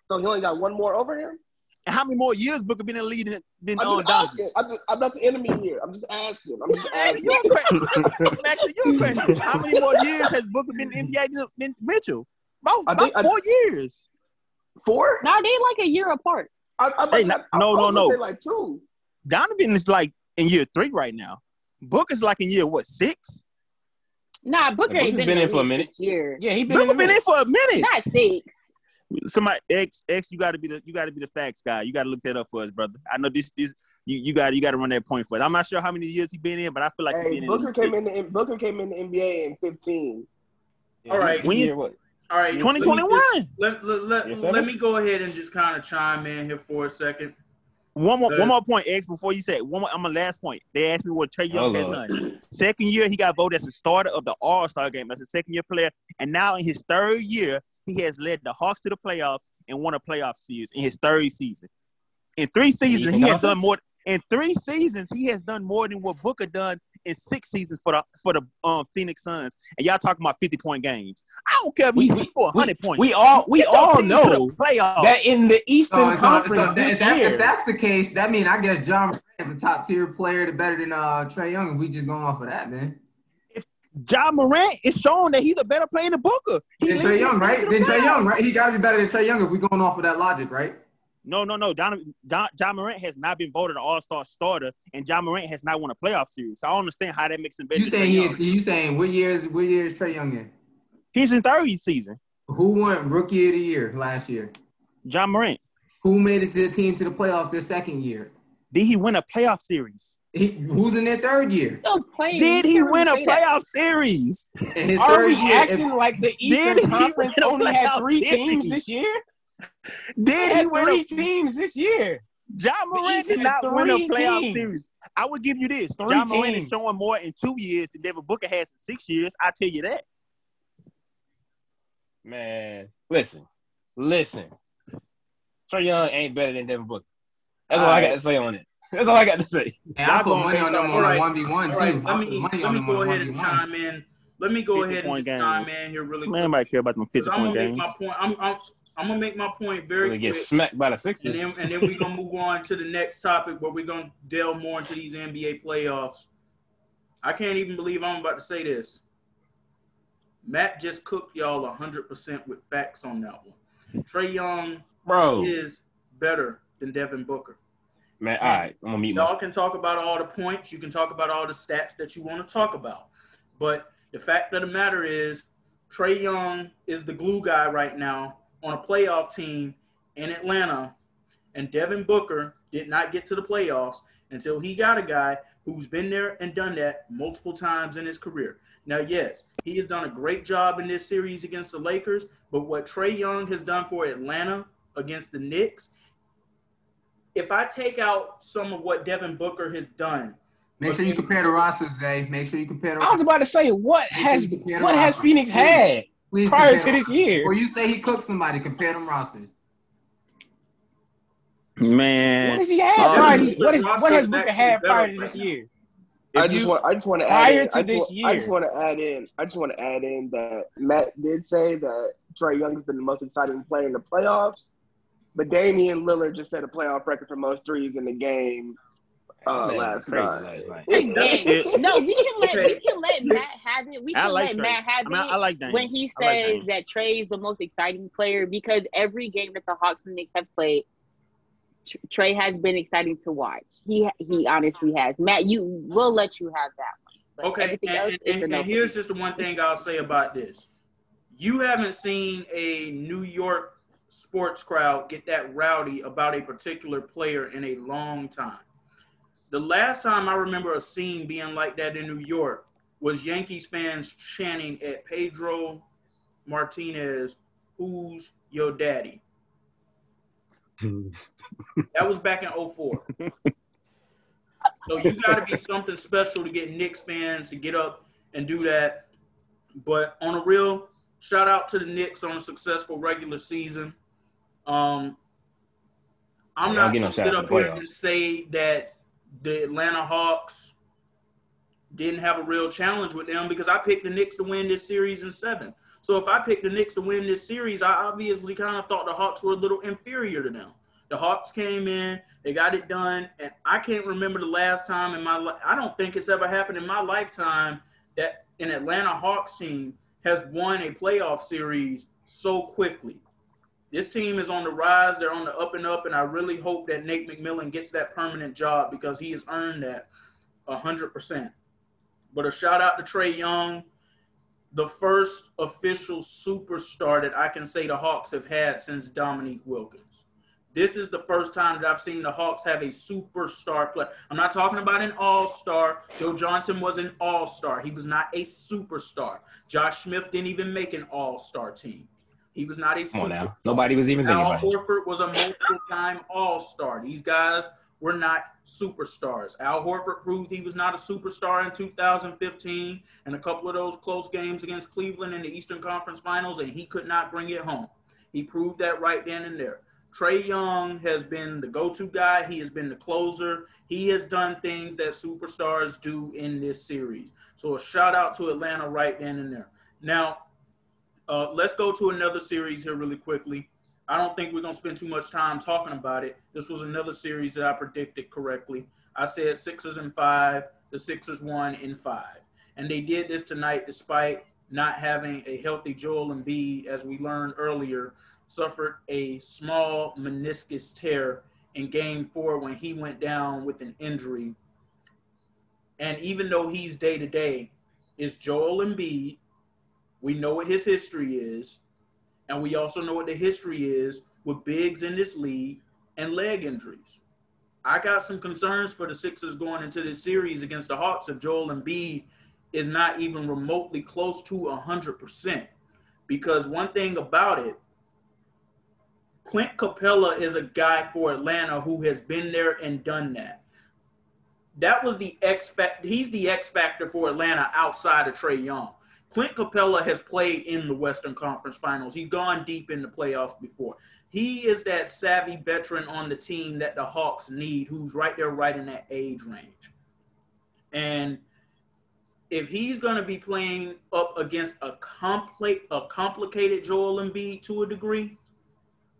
So he only got 1 more over him? And how many more years Booker been in the league than Donovan? I'm not the enemy here. I'm just asking. Back to your question. How many more years has Booker been in the NBA than Mitchell? About 4 years. 4? No, they like a year apart. No. Say like 2. Donovan is like in year 3 right now. Booker's like in year 6? Nah, Booker ain't been in for a minute. Year. Yeah, Booker been in for a minute. Not 6. Somebody X, you gotta be the facts guy. You gotta look that up for us, brother. I know this you gotta run that point for us. I'm not sure how many years he been in, but I feel like he's been Booker in. Booker came in the NBA in 15. Yeah, all right. All right. 2021. Let me go ahead and just kind of chime in here for a second. One more point, X, before you say it. I'm my last point. They asked me what Trey Young has done. Second year, he got voted as the starter of the All-Star game as a second-year player. And now in his third year, he has led the Hawks to the playoffs and won a playoff series in his third season. In 3 seasons, he has done more. In 3 seasons, he has done more than what Booker done in 6 seasons for the Phoenix Suns. And y'all talking about 50-point games. I don't care if he scored 100 points. We all know that in the Eastern Conference if that's the case, that means I guess John Morant is a top-tier player better than Trey Young. If we just going off of that, then. If John Morant is showing that he's a better player than Booker. Then Trey Young, right? He got to be better than Trey Young if we're going off of that logic, right? No. John Morant has not been voted an All-Star starter, and John Morant has not won a playoff series. So I don't understand how that makes him better. You saying what year is Trey Young in? He's in third season. Who won Rookie of the Year last year? John Morant. Who made it to the team to the playoffs their second year? Did he win a playoff series? Who's in their third year? Did he win a playoff series? Are we acting like the Eastern Conference only had 3 teams this year? Did he win 3 teams this year? John Morant did not win a playoff series. I would give you this. John Morant is showing more in 2 years than Devin Booker has in 6 years. I tell you that. Man, listen. Trey Young ain't better than Devin Booker. That's all I got to say on it. That's all I got to say. And I put money on them on 1v1 too. Let me go ahead and chime in. Let me go ahead and chime in here really quick. Man, nobody care about them 50-point games. I'm gonna make my point very quick. Get smacked by the Sixers. And then we're gonna move on to the next topic where we're gonna delve more into these NBA playoffs. I can't even believe I'm about to say this. Matt just cooked y'all 100% with facts on that one. Trey Young is better than Devin Booker. Man, all right. I'm going to mute y'all can talk about all the points. You can talk about all the stats that you want to talk about. But The fact of the matter is, Trae Young is the glue guy right now on a playoff team in Atlanta, and Devin Booker did not get to the playoffs until he got a guy who's been there and done that multiple times in his career. Now, yes, he has done a great job in this series against the Lakers, but what Trae Young has done for Atlanta against the Knicks, if I take out some of what Devin Booker has done, Make sure you compare the rosters, Zay. Make sure you compare the I was about to say, what has Phoenix had prior to this year? Or you say he cooked somebody, compare them rosters. Man, What has he had? What has Booker had prior to this year? I just want to add in that Matt did say that Trae Young has been the most exciting player in the playoffs, but Damian Lillard just set a playoff record for most threes in the game last night. No, we can let Matt have it. We can let Matt have it. I like Dame. When he says that Trae is the most exciting player, because every game that the Hawks and Knicks have played, Trae has been exciting to watch. He honestly has. Matt, we'll let you have that one. But okay, and here's just the one thing I'll say about this. You haven't seen a New York sports crowd get that rowdy about a particular player in a long time. The last time I remember a scene being like that in New York was Yankees fans chanting at Pedro Martinez, "Who's your daddy?" That was back in 2004. So you got to be something special to get Knicks fans to get up and do that. But on a real, shout out to the Knicks on a successful regular season. I'm not going to sit up here and say that the Atlanta Hawks didn't have a real challenge with them, because I picked the Knicks to win this series in 7. So if I picked the Knicks to win this series, I obviously kind of thought the Hawks were a little inferior to them. The Hawks came in, they got it done, and I can't remember the last time in my life. I don't think it's ever happened in my lifetime that an Atlanta Hawks team has won a playoff series so quickly. This team is on the rise. They're on the up and up, and I really hope that Nate McMillan gets that permanent job, because he has earned that 100%. But a shout-out to Trae Young, the first official superstar that I can say the Hawks have had since Dominique Wilkins. This is the first time that I've seen the Hawks have a superstar player. I'm not talking about an all-star. Joe Johnson was an all-star. He was not a superstar. Josh Smith didn't even make an all-star team. He was not a superstar. Come on now. Nobody was even thinking about it. Al Horford was a multiple-time all-star. These guys were not superstars. Al Horford proved he was not a superstar in 2015 and a couple of those close games against Cleveland in the Eastern Conference Finals, and he could not bring it home. He proved that right then and there. Trae Young has been the go-to guy. He has been the closer. He has done things that superstars do in this series. So a shout-out to Atlanta right then and there. Now, let's go to another series here really quickly. I don't think we're going to spend too much time talking about it. This was another series that I predicted correctly. I said Sixers in 5. The Sixers won in 5. And they did this tonight despite not having a healthy Joel Embiid, as we learned earlier, suffered a small meniscus tear in Game 4 when he went down with an injury. And even though he's day-to-day, it's Joel Embiid. We know what his history is. And we also know what the history is with bigs in this league and leg injuries. I got some concerns for the Sixers going into this series against the Hawks if Joel Embiid is not even remotely close to 100%. Because one thing about it, Clint Capella is a guy for Atlanta who has been there and done that. That was the X factor. He's the X factor for Atlanta outside of Trae Young. Clint Capella has played in the Western Conference Finals. He's gone deep in the playoffs before. He is that savvy veteran on the team that the Hawks need, who's right there right in that age range. And if he's going to be playing up against a complicated Joel Embiid to a degree,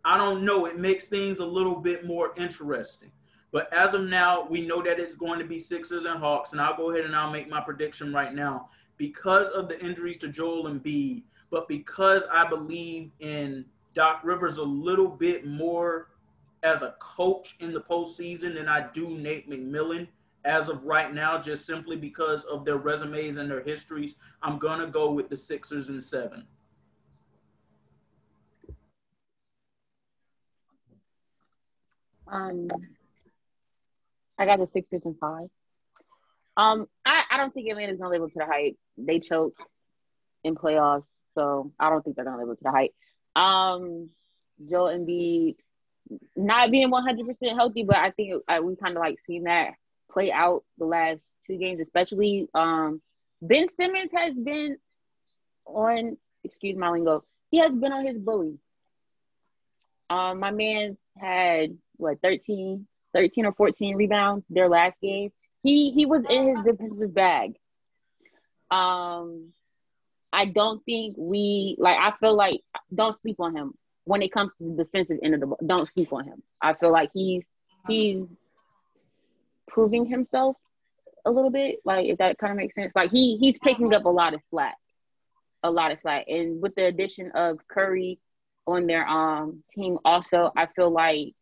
I don't know. It makes things a little bit more interesting. But as of now, we know that it's going to be Sixers and Hawks, and I'll go ahead and I'll make my prediction right now. Because of the injuries to Joel Embiid, but because I believe in Doc Rivers a little bit more as a coach in the postseason than I do Nate McMillan as of right now, just simply because of their resumes and their histories, I'm going to go with the Sixers in 7. I got the Sixers in 5. I don't think Atlanta's gonna live up to the hype. They choked in playoffs, so I don't think they're gonna live up to the hype. Joel Embiid not being 100% healthy, but I think we kind of like seen that play out the last 2 games, especially. Ben Simmons has been on. Excuse my lingo. He has been on his bully. My man's had 13 or 14 rebounds their last game. He was in his defensive bag. I don't think I feel like don't sleep on him when it comes to the defensive end of the ball. Don't sleep on him. I feel like he's proving himself a little bit, like if that kind of makes sense. Like he's picking up a lot of slack. And with the addition of Curry on their team also, I feel like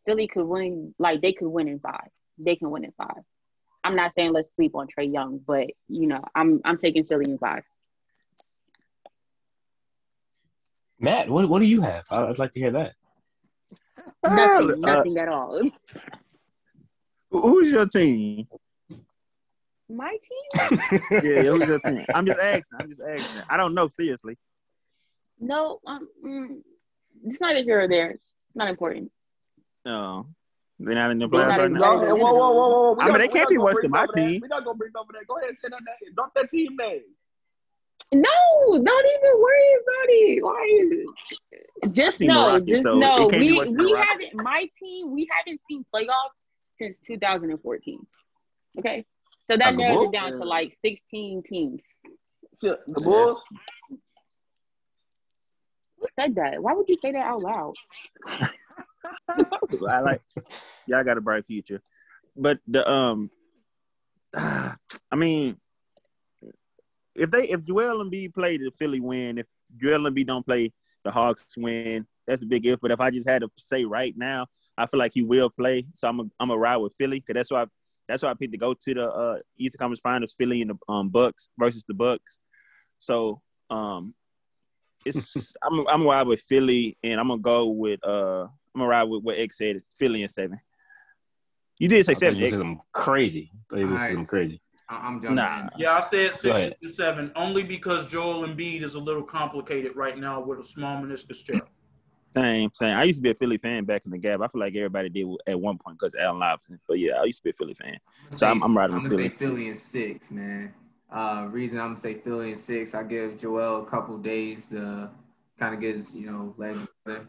Philly could win, like they could win in 5. They can win in 5. I'm not saying let's sleep on Trae Young, but I'm taking Philly in 5. Matt, what do you have? I'd like to hear that. Nothing at all. Who's your team? My team? Yeah, who's your team? I'm just asking. I don't know, seriously. No, it's not if you're there. It's not important. No. They're not in the They're playoffs not right as now. bad as Whoa. I mean, they can't be worse than my team. We're not gonna bring over that. Go ahead and say that name. Drop that team name. No, don't even worry about it. Like, just know. We haven't. My team. We haven't seen playoffs since 2014. Okay, so that narrows it down to like 16 teams. The Bulls. Who said that? Why would you say that out loud? Y'all got a bright future, but I mean, if Joel Embiid play, the Philly win. If Joel Embiid don't play, the Hawks win. That's a big if. But if I just had to say right now, I feel like he will play. So I'm a ride with Philly because that's why I picked to go to the Eastern Conference Finals. Philly and the Bucks versus the Bucks. So it's I'm a ride with Philly, and I'm gonna ride with what X said. Philly in 7. You did say 7. Something crazy. Something crazy. I'm jumping in. Yeah, I said 6 to 7 only because Joel Embiid is a little complicated right now with a small meniscus tear. Same. I used to be a Philly fan back in the Gap. I feel like everybody did at one point because Allen Iverson. But yeah, I used to be a Philly fan. So I'm riding with Philly. I'm gonna say Philly in 6, man. Reason I'm gonna say Philly in 6, I give Joel a couple days to kind of get his leg together.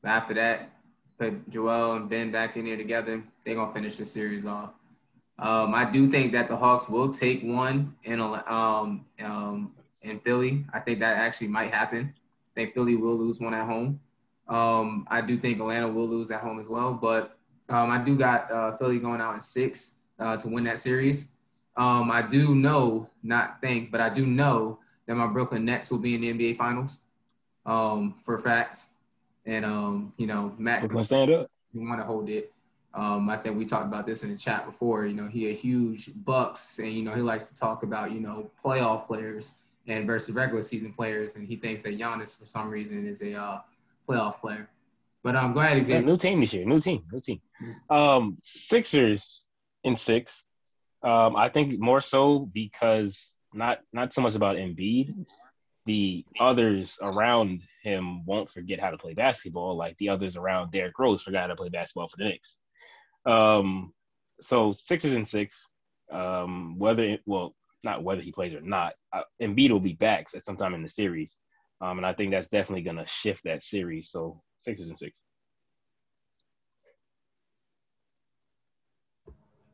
But after that, put Joel and Ben back in there together. They're gonna finish the series off. I do think that the Hawks will take one in Philly. I think that actually might happen. I think Philly will lose one at home. I do think Atlanta will lose at home as well. But I do got Philly going out in 6 to win that series. I do know that my Brooklyn Nets will be in the NBA Finals for facts. And, Matt, Brooklyn stand up. You want to hold it. I think we talked about this in the chat before. He a huge Bucks, and he likes to talk about playoff players and versus regular season players, and he thinks that Giannis for some reason is a playoff player. But go ahead, Xavier. New team this year. New team. Sixers in 6. I think more so because not so much about Embiid. The others around him won't forget how to play basketball, like the others around Derrick Rose forgot how to play basketball for the Knicks. So Sixers in 6. Not whether he plays or not, Embiid will be back at some time in the series, and I think that's definitely going to shift that series. So Sixers in 6.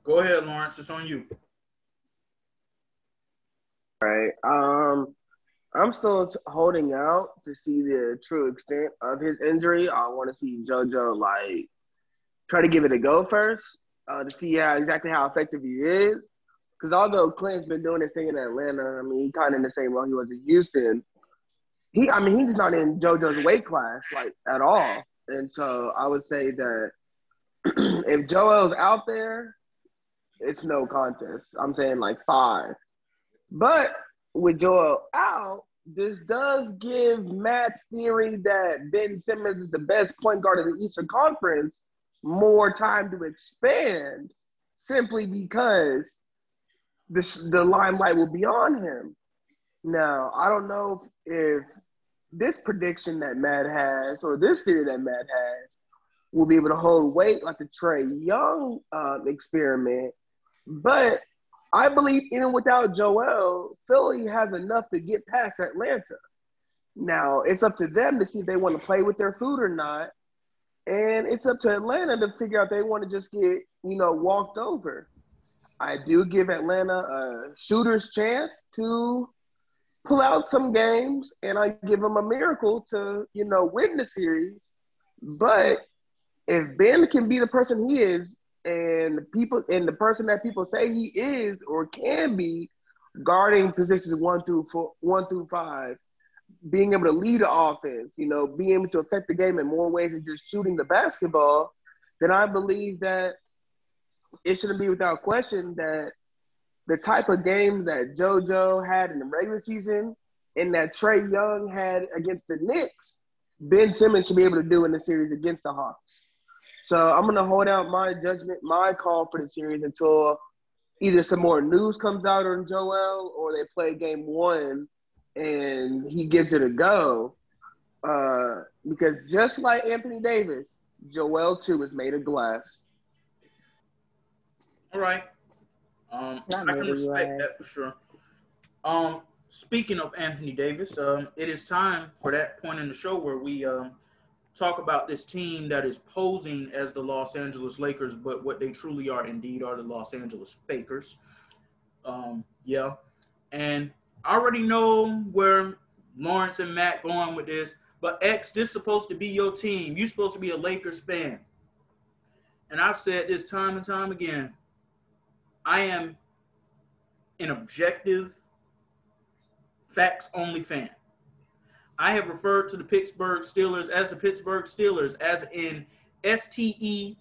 Go ahead, Lawrence. It's on you. All right. I'm still holding out to see the true extent of his injury. I want to see JoJo try to give it a go first to see exactly how effective he is. Because although Clint's been doing his thing in Atlanta, he kind of in the same role he was in Houston. He's not in JoJo's weight class at all. And so I would say that if Joel's out there, it's no contest. I'm saying like 5. But with Joel out, this does give Matt's theory that Ben Simmons is the best point guard in the Eastern Conference more time to expand, simply because the limelight will be on him. Now, I don't know if this prediction that Matt has or this theory that Matt has will be able to hold weight like the Trae Young experiment. But I believe even without Joel, Philly has enough to get past Atlanta. Now, it's up to them to see if they want to play with their food or not. And it's up to Atlanta to figure out if they want to just get, walked over. I do give Atlanta a shooter's chance to pull out some games, and I give them a miracle to, win the series. But if Ben can be the person he is, and the person that people say he is or can be, guarding positions 1 through 5, being able to lead the offense, being able to affect the game in more ways than just shooting the basketball, then I believe that it shouldn't be without question that the type of game that JoJo had in the regular season and that Trae Young had against the Knicks, Ben Simmons should be able to do in the series against the Hawks. So I'm going to hold out my judgment, my call for the series until either some more news comes out on Joel or they play game 1 and he gives it a go. Because just like Anthony Davis, Joel too is made of glass. All right. I can respect that for sure. Speaking of Anthony Davis, it is time for that point in the show where we talk about this team that is posing as the Los Angeles Lakers, but what they truly are indeed are the Los Angeles Fakers. Yeah. And I already know where Lawrence and Matt going with this, but X, this is supposed to be your team. You're supposed to be a Lakers fan. And I've said this time and time again. I am an objective, facts-only fan. I have referred to the Pittsburgh Steelers as the Pittsburgh Steelers, as in Stealers,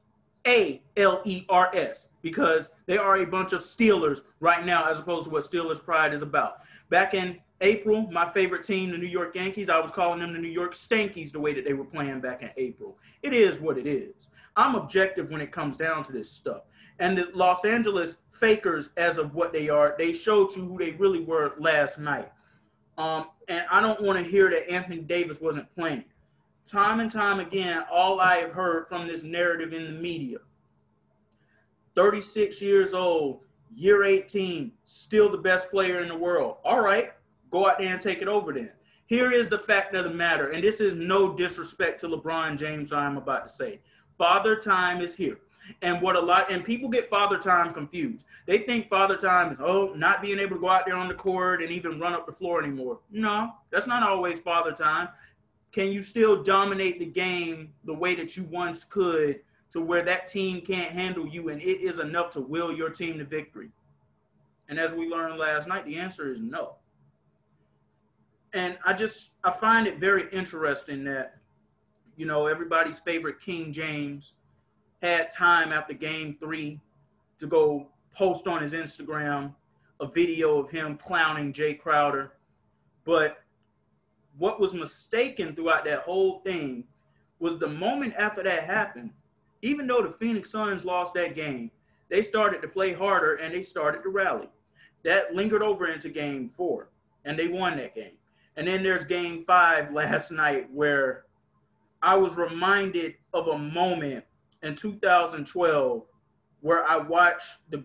because they are a bunch of Steelers right now, as opposed to what Steelers pride is about. Back in April, my favorite team, the New York Yankees, I was calling them the New York Stankies the way that they were playing back in April. It is what it is. I'm objective when it comes down to this stuff. And the Los Angeles Fakers, as of what they are, they showed you who they really were last night. And I don't want to hear that Anthony Davis wasn't playing. Time and time again, all I have heard from this narrative in the media, 36 years old, year 18, still the best player in the world. All right, go out there and take it over then. Here is the fact of the matter, and this is no disrespect to LeBron James, I'm about to say. Father Time is here. And people get Father Time confused. They think Father Time is, not being able to go out there on the court and even run up the floor anymore. No, that's not always Father Time. Can you still dominate the game the way that you once could, to where that team can't handle you and it is enough to will your team to victory? And as we learned last night, the answer is no. And I find it very interesting that, everybody's favorite King James had time after game 3 to go post on his Instagram a video of him clowning Jay Crowder. But what was mistaken throughout that whole thing was the moment after that happened, even though the Phoenix Suns lost that game, they started to play harder and they started to rally. That lingered over into game 4, and they won that game. And then there's game 5 last night where I was reminded of a moment in 2012 where I watched the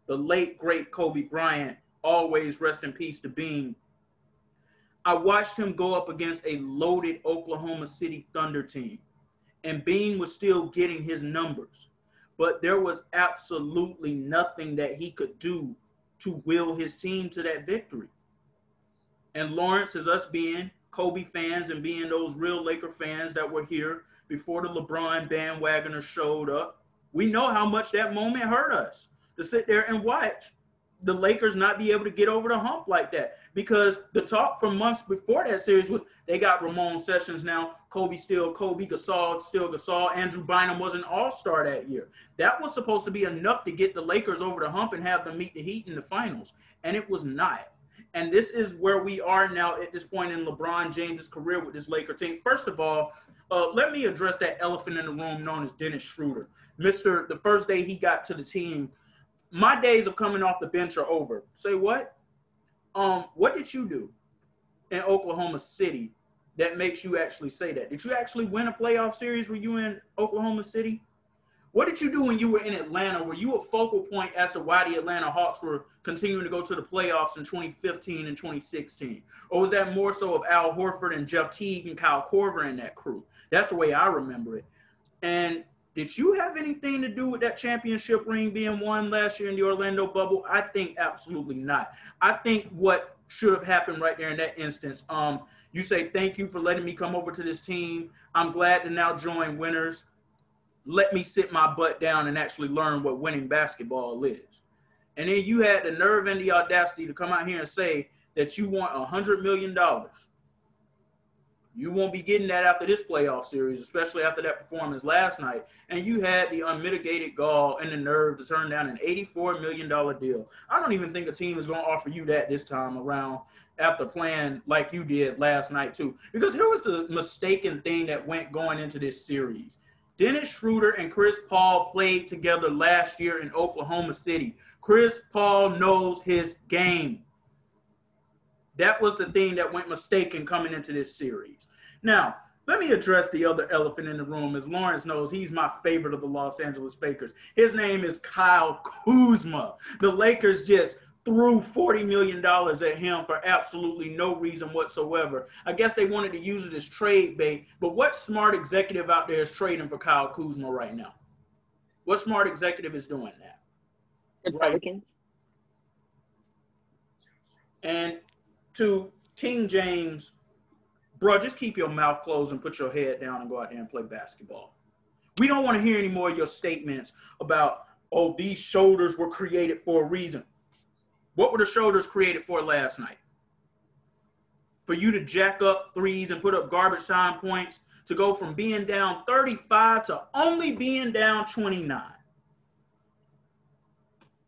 late, great Kobe Bryant, always rest in peace to Bean. I watched him go up against a loaded Oklahoma City Thunder team, and Bean was still getting his numbers, but there was absolutely nothing that he could do to will his team to that victory. And Lawrence, as us being Kobe fans and being those real Laker fans that were here before the LeBron bandwagoners showed up, we know how much that moment hurt us to sit there and watch the Lakers not be able to get over the hump like that, because the talk from months before that series was they got Ramon Sessions now, Kobe still Kobe, Gasol still Gasol, Andrew Bynum was an all-star that year. That was supposed to be enough to get the Lakers over the hump and have them meet the Heat in the finals, and it was not. And this is where we are now at this point in LeBron James' career with this Laker team. First of all, let me address that elephant in the room known as Dennis Schroeder. The first day he got to the team, my days of coming off the bench are over. Say what? What did you do in Oklahoma City that makes you actually say that? Did you actually win a playoff series? Were you in Oklahoma City? What did you do when you were in Atlanta? Were you a focal point as to why the Atlanta Hawks were continuing to go to the playoffs in 2015 and 2016? Or was that more so of Al Horford and Jeff Teague and Kyle Korver and that crew? That's the way I remember it. And did you have anything to do with that championship ring being won last year in the Orlando bubble? I think absolutely not. I think what should have happened right there in that instance, you say, thank you for letting me come over to this team. I'm glad to now join winners. Let me sit my butt down and actually learn what winning basketball is. And then you had the nerve and the audacity to come out here and say that you want $100 million. You won't be getting that after this playoff series, especially after that performance last night. And you had the unmitigated gall and the nerve to turn down an $84 million deal. I don't even think a team is going to offer you that this time around after playing like you did last night too. Because here was the mistaken thing that went going into this series. Dennis Schroeder and Chris Paul played together last year in Oklahoma City. Chris Paul knows his game. That was the thing that went mistaken coming into this series. Now, let me address the other elephant in the room. As Lawrence knows, he's my favorite of the Los Angeles Lakers. His name is Kyle Kuzma. The Lakers just threw $40 million at him for absolutely no reason whatsoever. I guess they wanted to use it as trade bait, but what smart executive out there is trading for Kyle Kuzma right now? What smart executive is doing that? The Pelicans. And to King James, bro, just keep your mouth closed and put your head down and go out there and play basketball. We don't want to hear any more of your statements about, oh, these shoulders were created for a reason. What were the shoulders created for last night? For you to jack up threes and put up garbage time points to go from being down 35 to only being down 29.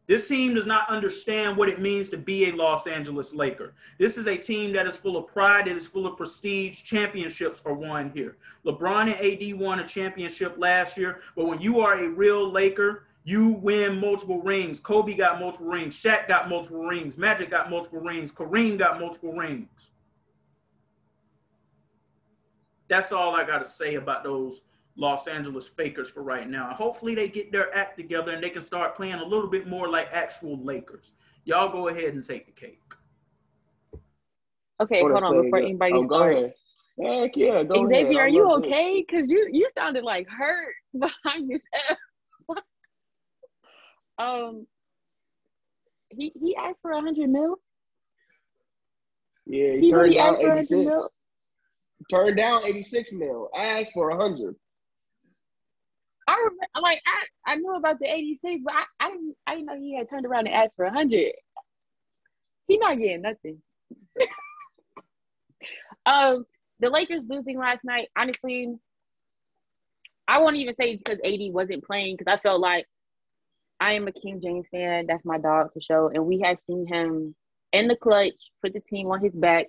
This team does not understand what it means to be a Los Angeles Laker. This is a team that is full of pride, that is full of prestige. Championships are won here. LeBron and AD won a championship last year, but when you are a real Laker, you win multiple rings. Kobe got multiple rings. Shaq got multiple rings. Magic got multiple rings. Kareem got multiple rings. That's all I got to say about those Los Angeles Fakers for right now. Hopefully they get their act together and they can start playing a little bit more like actual Lakers. Y'all go ahead and take the cake. Okay, hold on before anybody starts. Go ahead. Heck yeah, go ahead. Xavier, are you okay? Because you sounded like hurt behind this F. He asked for 100 mil. Yeah, he turned really down asked for 86. 100 mil. Turned down 86 mil. Asked for 100. I remember, like I knew about the 86, but I didn't know he had turned around and asked for 100. He not getting nothing. The Lakers losing last night, honestly, I won't even say because AD wasn't playing, because I felt like I am a King James fan. That's my dog for sure. And we have seen him in the clutch, put the team on his back,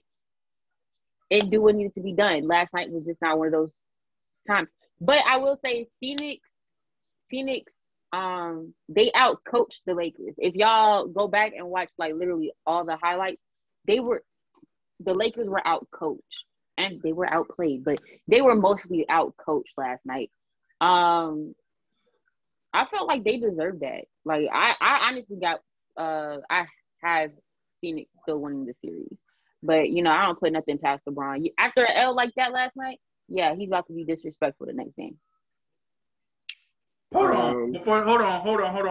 and do what needed to be done. Last night was just not one of those times. But I will say Phoenix, they out-coached the Lakers. If y'all go back and watch like literally all the highlights, the Lakers were out-coached. And they were outplayed, but they were mostly out-coached last night. I felt like they deserved that. Like I honestly I have Phoenix still winning the series, but I don't put nothing past LeBron. After an L like that last night, yeah, he's about to be disrespectful the next game. Hold on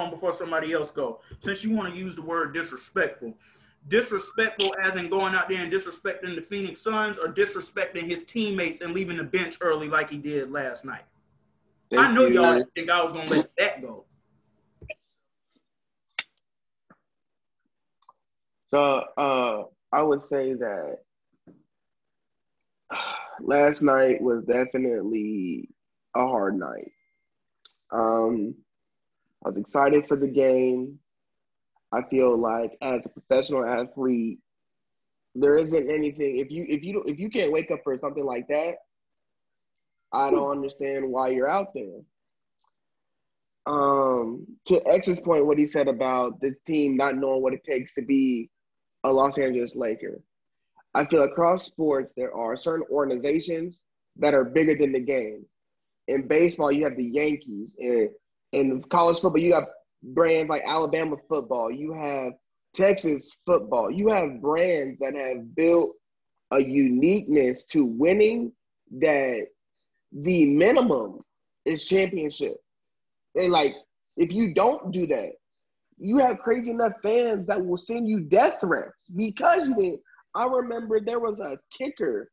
before somebody else go. Since you want to use the word disrespectful as in going out there and disrespecting the Phoenix Suns, or disrespecting his teammates and leaving the bench early like he did last night? I know y'all didn't think I was going to let that go. So I would say that last night was definitely a hard night. I was excited for the game. I feel like as a professional athlete, there isn't anything if you can't wake up for something like that, I don't understand why you're out there. To X's point, what he said about this team not knowing what it takes to be a Los Angeles Laker. I feel across sports there are certain organizations that are bigger than the game. In baseball, you have the Yankees. In college football, you have brands like Alabama football. You have Texas football. You have brands that have built a uniqueness to winning that the minimum is championship. And like, if you don't do that, you have crazy enough fans that will send you death threats because you didn't. I remember there was a kicker.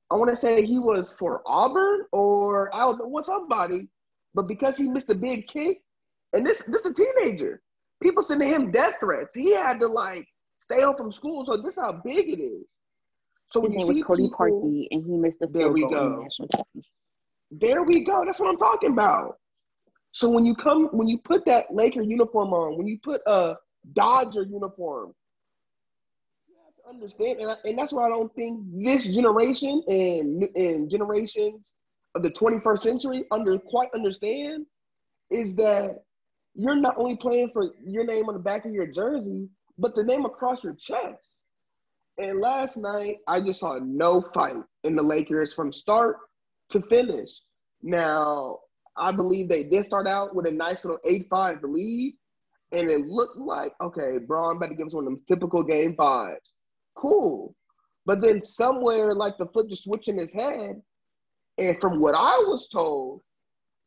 I want to say he was for Auburn or Alabama, somebody, but because he missed a big kick, and this a teenager, people sending him death threats. He had to like stay home from school. So this is how big it is. So when His you name see was Cody people, Parkey, and he missed the there field we goal in the go. national championship. There we go. That's what I'm talking about. So when you put that Laker uniform on, when you put a Dodger uniform, you have to understand, and that's why I don't think this generation and generations of the 21st century quite understand is that you're not only playing for your name on the back of your jersey, but the name across your chest. And last night, I just saw no fight in the Lakers from start to finish. Now, I believe they did start out with a nice little 8-5 lead, and it looked like, okay, Braun better give us one of them typical game fives. Cool. But then somewhere, like the foot just switched in his head, and from what I was told,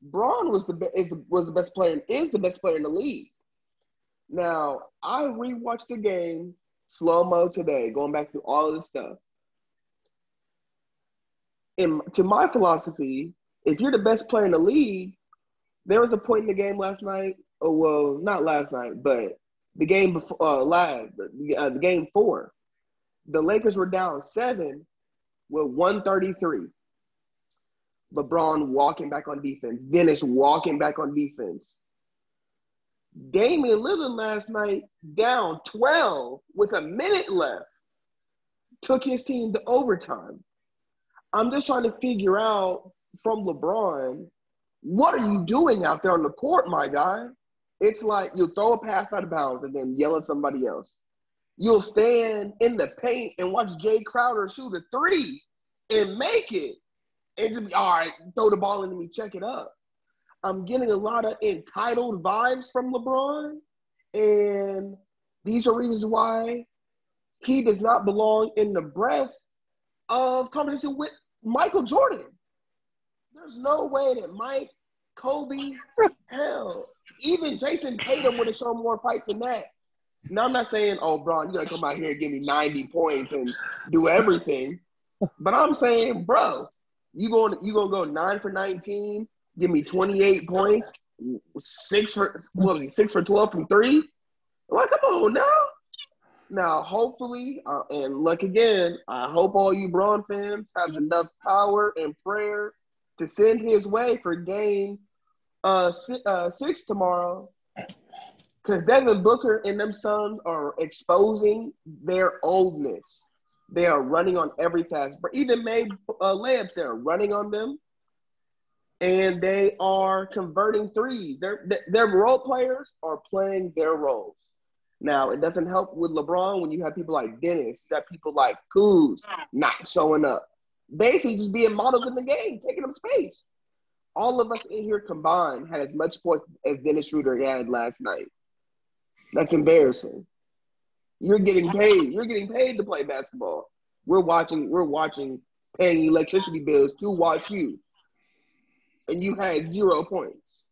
Braun was the best player and is the best player in the league. Now, I rewatched the game slow-mo today, going back through all of this stuff. And to my philosophy, if you're the best player in the league, there was a point in the game last night. Oh, well, not last night, but the game before the game 4. The Lakers were down 7 with 133. LeBron walking back on defense. Dennis walking back on defense. Damian Lillard last night down 12 with a minute left. Took his team to overtime. I'm just trying to figure out from LeBron, what are you doing out there on the court, my guy? It's like you'll throw a pass out of bounds and then yell at somebody else. You'll stand in the paint and watch Jay Crowder shoot a 3 and make it. And just be, all right, throw the ball into me, check it up. I'm getting a lot of entitled vibes from LeBron, and these are reasons why he does not belong in the breath of competition with Michael Jordan. There's no way that Mike, Kobe, hell, even Jason Tatum would have shown more fight than that. Now, I'm not saying, oh, Bron, you're going to come out here and give me 90 points and do everything. But I'm saying, bro, you going to go 9 for 19, give me 28 points, 6 for 12 from 3? Like, come on now. Now, hopefully, and look again, I hope all you Braun fans have enough power and prayer to send his way for game 6 tomorrow, because Devin Booker and them Suns are exposing their oldness. They are running on every fast break. Even made layups, they're running on them, and they are converting threes. Their role players are playing their roles. Now, it doesn't help with LeBron when you have people like Dennis, you got people like Kuz not showing up. Basically just being models in the game, taking up space. All of us in here combined had as much points as Dennis Schroeder had last night. That's embarrassing. You're getting paid. You're getting paid to play basketball. We're watching, paying electricity bills to watch you. And you had 0 points.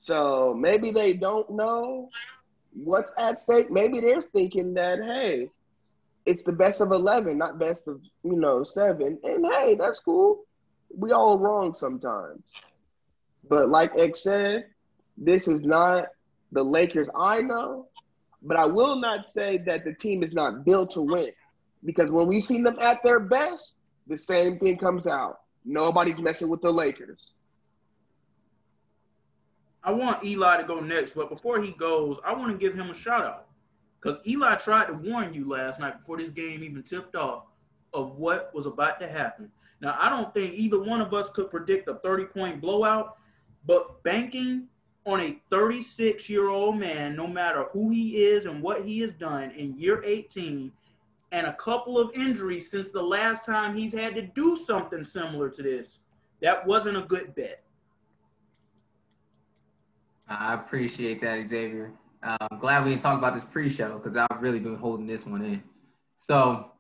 So maybe they don't know what's at stake. Maybe they're thinking that, hey, it's the best of 11, not best of, 7. And hey, that's cool. We all wrong sometimes. But like X said, this is not the Lakers I know. But I will not say that the team is not built to win. Because when we've seen them at their best, the same thing comes out. Nobody's messing with the Lakers. I want Eli to go next, but before he goes, I want to give him a shout out. Because Eli tried to warn you last night before this game even tipped off of what was about to happen. Now, I don't think either one of us could predict a 30-point blowout, but banking on a 36-year-old man, no matter who he is and what he has done in year 18, and a couple of injuries since the last time he's had to do something similar to this, that wasn't a good bet. I appreciate that, Xavier. I'm glad we didn't talk about this pre-show because I've really been holding this one in. So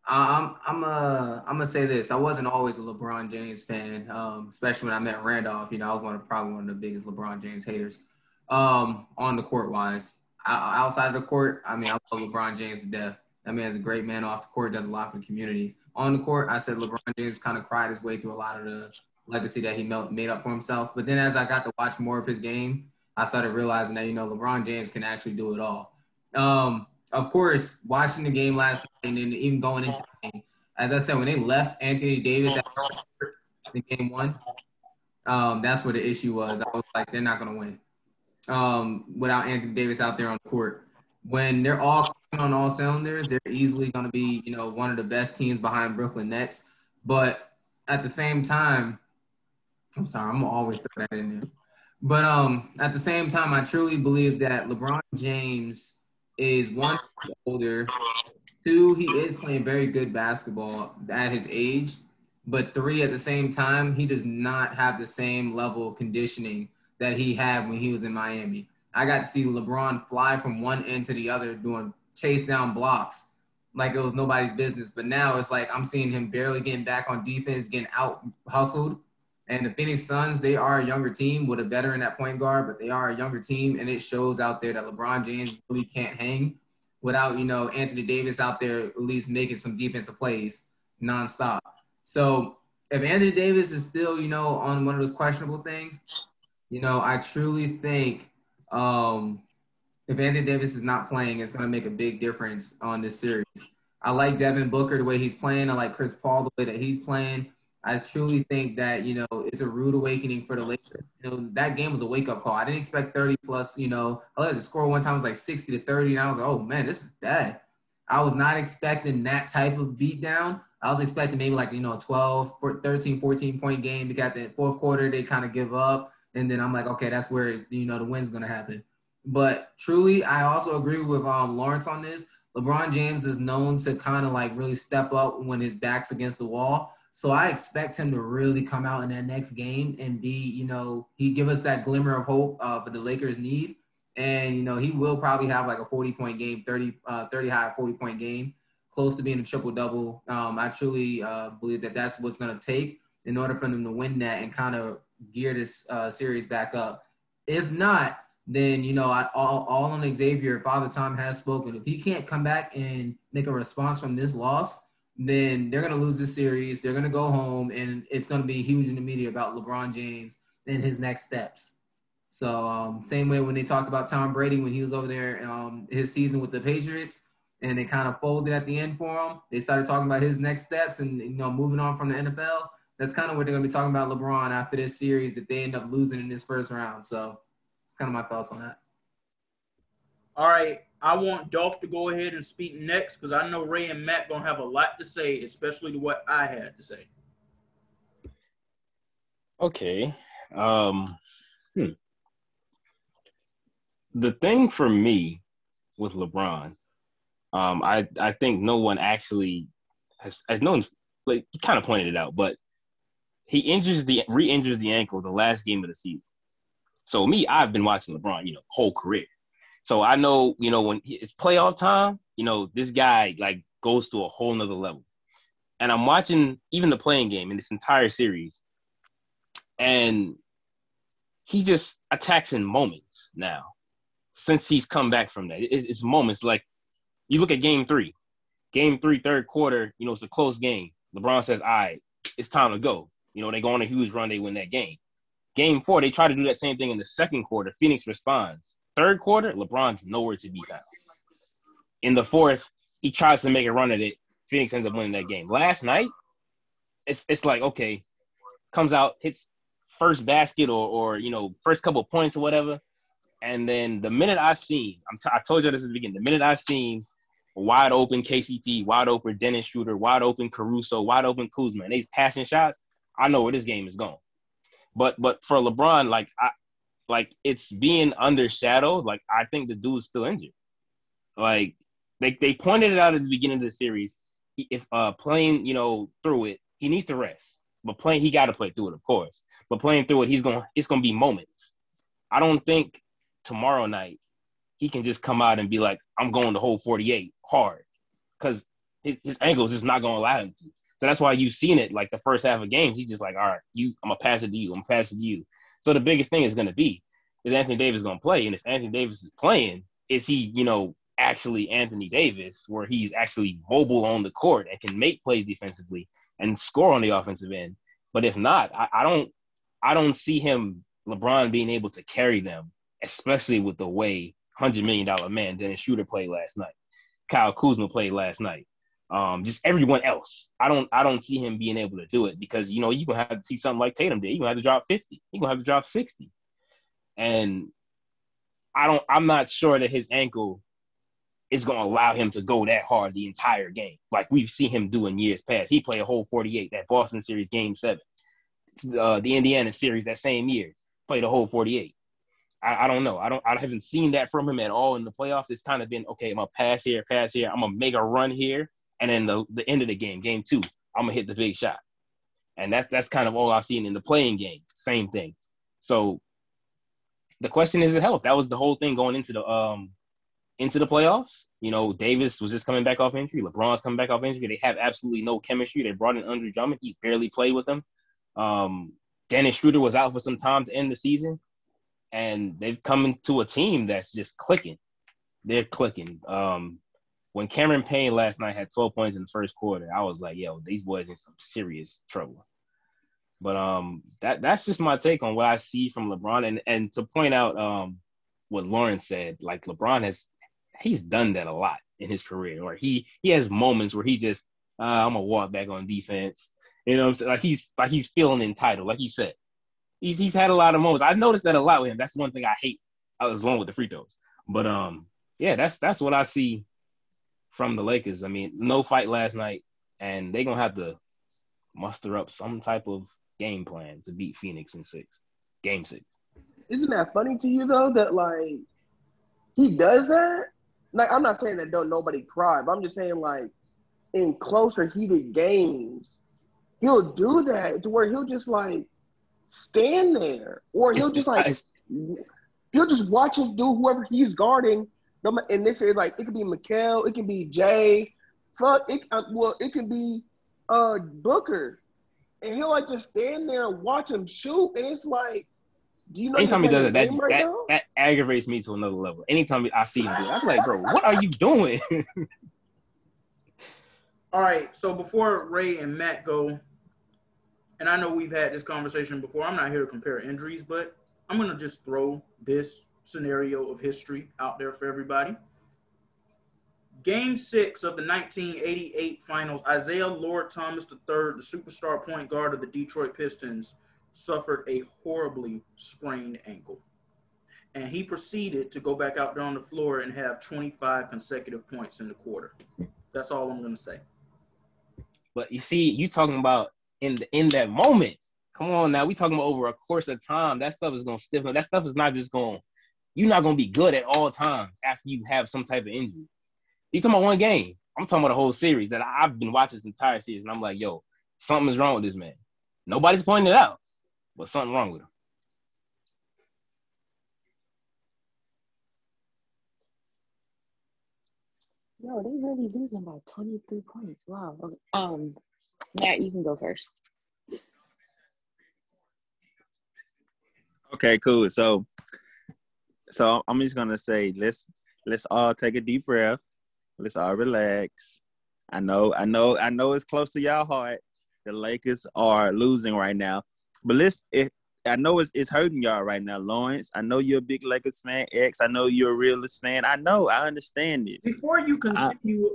I'm gonna say this. I wasn't always a LeBron James fan, especially when I met Randolph. You know, I was probably one of the biggest LeBron James haters on the court wise. Outside of the court, I mean, I love LeBron James to death. That man's a great man off the court, does a lot for communities. On the court, I said LeBron James kind of cried his way through a lot of the legacy that he made up for himself. But then as I got to watch more of his game, I started realizing that, you know, LeBron James can actually do it all. Of course, watching the game last night and then even going into the game, as I said, when they left Anthony Davis in game one, that's where the issue was. I was like, they're not going to win without Anthony Davis out there on the court. When they're all on all cylinders, they're easily going to be, you know, one of the best teams behind Brooklyn Nets. But at the same time, I'm sorry, I'm going to always throw that in there. But at the same time, I truly believe that LeBron James is one, older, two, he is playing very good basketball at his age, but three, at the same time, he does not have the same level of conditioning that he had when he was in Miami. I got to see LeBron fly from one end to the other doing chase down blocks like it was nobody's business. But now it's like I'm seeing him barely getting back on defense, getting out hustled. And the Phoenix Suns, they are a younger team with a veteran at point guard, but they are a younger team, and it shows out there that LeBron James really can't hang without, you know, Anthony Davis out there at least making some defensive plays nonstop. So if Anthony Davis is still, you know, on one of those questionable things, you know, I truly think if Anthony Davis is not playing, it's going to make a big difference on this series. I like Devin Booker the way he's playing. I like Chris Paul the way that he's playing. I truly think that, you know, it's a rude awakening for the Lakers. You know, that game was a wake-up call. I didn't expect 30 plus, you know. I let the score one time was like 60 to 30, and I was like, oh, man, this is bad. I was not expecting that type of beatdown. I was expecting maybe like, you know, a 12, 13, 14-point game. They got the fourth quarter, they kind of give up. And then I'm like, okay, that's where, you know, the win's going to happen. But truly, I also agree with Lawrence on this. LeBron James is known to kind of like really step up when his back's against the wall. So I expect him to really come out in that next game and be, you know, he give us that glimmer of hope for the Lakers need. And, you know, he will probably have like a 40-point game, 30 high 40-point game, close to being a triple-double. I truly believe that that's what's going to take in order for them to win that and kind of gear this series back up. If not, then, you know, all on Xavier, Father Time has spoken. If he can't come back and make a response from this loss, then they're going to lose this series. They're going to go home, and it's going to be huge in the media about LeBron James and his next steps. So same way when they talked about Tom Brady when he was over there his season with the Patriots, and they kind of folded at the end for him. They started talking about his next steps and, you know, moving on from the NFL. That's kind of what they're going to be talking about LeBron after this series if they end up losing in this first round. So it's kind of my thoughts on that. All right, I want Dolph to go ahead and speak next because I know Ray and Matt going to have a lot to say, especially to what I had to say. Okay. The thing for me with LeBron, I think no one actually has no one, like, you kind of pointed it out, but he re-injures the ankle the last game of the season. So me, I've been watching LeBron, you know, whole career. So I know, you know, when it's playoff time, you know, this guy like goes to a whole nother level. And I'm watching even the playing game in this entire series, and he just attacks in moments now since he's come back from that. It's moments. Like, you look at game three, third quarter, you know, it's a close game. LeBron says, all right, it's time to go. You know, they go on a huge run, they win that game. Game 4, they try to do that same thing in the second quarter. Phoenix responds. Third quarter, LeBron's nowhere to be found. In the fourth, he tries to make a run at it. Phoenix ends up winning that game. Last night, it's like, okay, comes out, hits first basket or first couple of points or whatever. And then the minute I seen, I told you this at the beginning, the minute I seen wide open KCP, wide open Dennis Schroeder, wide open Caruso, wide open Kuzma, and they passing shots, I know where this game is going. But for LeBron, like it's being undershadowed. Like I think the dude's still injured. Like they pointed it out at the beginning of the series. If playing, through it, he needs to rest. But he got to play through it, of course. But playing through it, it's gonna be moments. I don't think tomorrow night he can just come out and be like, I'm going the whole 48 hard, because his ankle is just not going to allow him to. So that's why you've seen it like the first half of games. He's just like, all right, I'm going to pass it to you. I'm passing to you. So the biggest thing is going to be, is Anthony Davis going to play? And if Anthony Davis is playing, is he, actually Anthony Davis, where he's actually mobile on the court and can make plays defensively and score on the offensive end? But if not, I don't see him, LeBron, being able to carry them, especially with the way $100 million man Dennis Schroeder played last night, Kyle Kuzma played last night, just everyone else. I don't see him being able to do it, because you're gonna have to see something like Tatum did. You're gonna have to drop 50. You're gonna have to drop 60. And I'm not sure that his ankle is gonna allow him to go that hard the entire game, like we've seen him do in years past. He played a whole 48, that Boston series game 7. The Indiana series that same year, played a whole 48. I don't know. I haven't seen that from him at all in the playoffs. It's kind of been, okay, I'm going to pass here. I'm going to make a run here. And then the end of the game 2, I'm going to hit the big shot. And that's kind of all I've seen in the playing game. Same thing. So the question is health. That was the whole thing going into the playoffs. Davis was just coming back off injury. LeBron's coming back off injury. They have absolutely no chemistry. They brought in Andre Drummond. He's barely played with them. Dennis Schroeder was out for some time to end the season. And they've come into a team that's just clicking. They're clicking. When Cameron Payne last night had 12 points in the first quarter, I was like, yo, these boys in some serious trouble. But that's just my take on what I see from LeBron. And to point out what Lauren said, like LeBron he's done that a lot in his career. Or he has moments where he just, I'm gonna walk back on defense. You know what I'm saying? Like he's feeling entitled, like you said. He's had a lot of moments. I noticed that a lot with him. That's one thing I hate. I was wrong with the free throws. But yeah, that's what I see from the Lakers. I mean, no fight last night, and they're gonna have to muster up some type of game plan to beat Phoenix in game 6. Isn't that funny to you though, that like he does that? Like, I'm not saying that don't nobody cry, but I'm just saying, like, in closer heated games, he'll do that to where he'll just like stand there, or he'll just watch us do whoever he's guarding. In this area, like, it could be Mikal, it can be Jay, it can be Booker, and he'll like just stand there and watch him shoot, and it's like, do you know? Anytime he does it, that aggravates me to another level. Anytime I see him do it, I'm like, bro, what are you doing? All right, so before Ray and Matt go, and I know we've had this conversation before, I'm not here to compare injuries, but I'm going to just throw this scenario of history out there for everybody. Game 6 of the 1988 finals, Isaiah Lord Thomas III, the superstar point guard of the Detroit Pistons, suffered a horribly sprained ankle. And he proceeded to go back out there on the floor and have 25 consecutive points in the quarter. That's all I'm going to say. But you see, you talking about in that moment. Come on now, we talking about over a course of time. That stuff is going to stiffen. That stuff is not just going – you're not going to be good at all times after you have some type of injury. You talking about one game. I'm talking about a whole series that I've been watching this entire series, and I'm like, yo, something is wrong with this man. Nobody's pointing it out, but something wrong with him. No, they really losing by 23 points. Wow. Okay. Matt, you can go first. Okay, cool. So I'm just gonna say, let's all take a deep breath. Let's all relax. I know it's close to y'all heart. The Lakers are losing right now, but I know it's hurting y'all right now, Lawrence. I know you're a big Lakers fan. X, I know you're a realist fan. I understand this. Before you continue,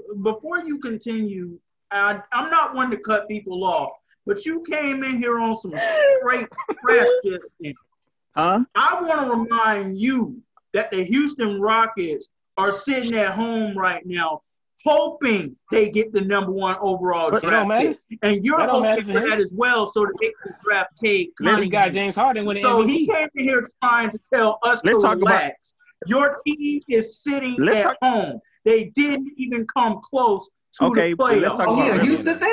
I'm not one to cut people off, but you came in here on some straight trash just. Huh? I want to remind you that the Houston Rockets are sitting at home right now, hoping they get the number 1 overall draft pick, and you're hoping for that as well, so that they can draft Cade Cunningham. This guy James Harden with So MVP. he came in here trying to tell us to relax. Your team is sitting at home. They didn't even come close to the playoffs. Let's talk about a Houston fan?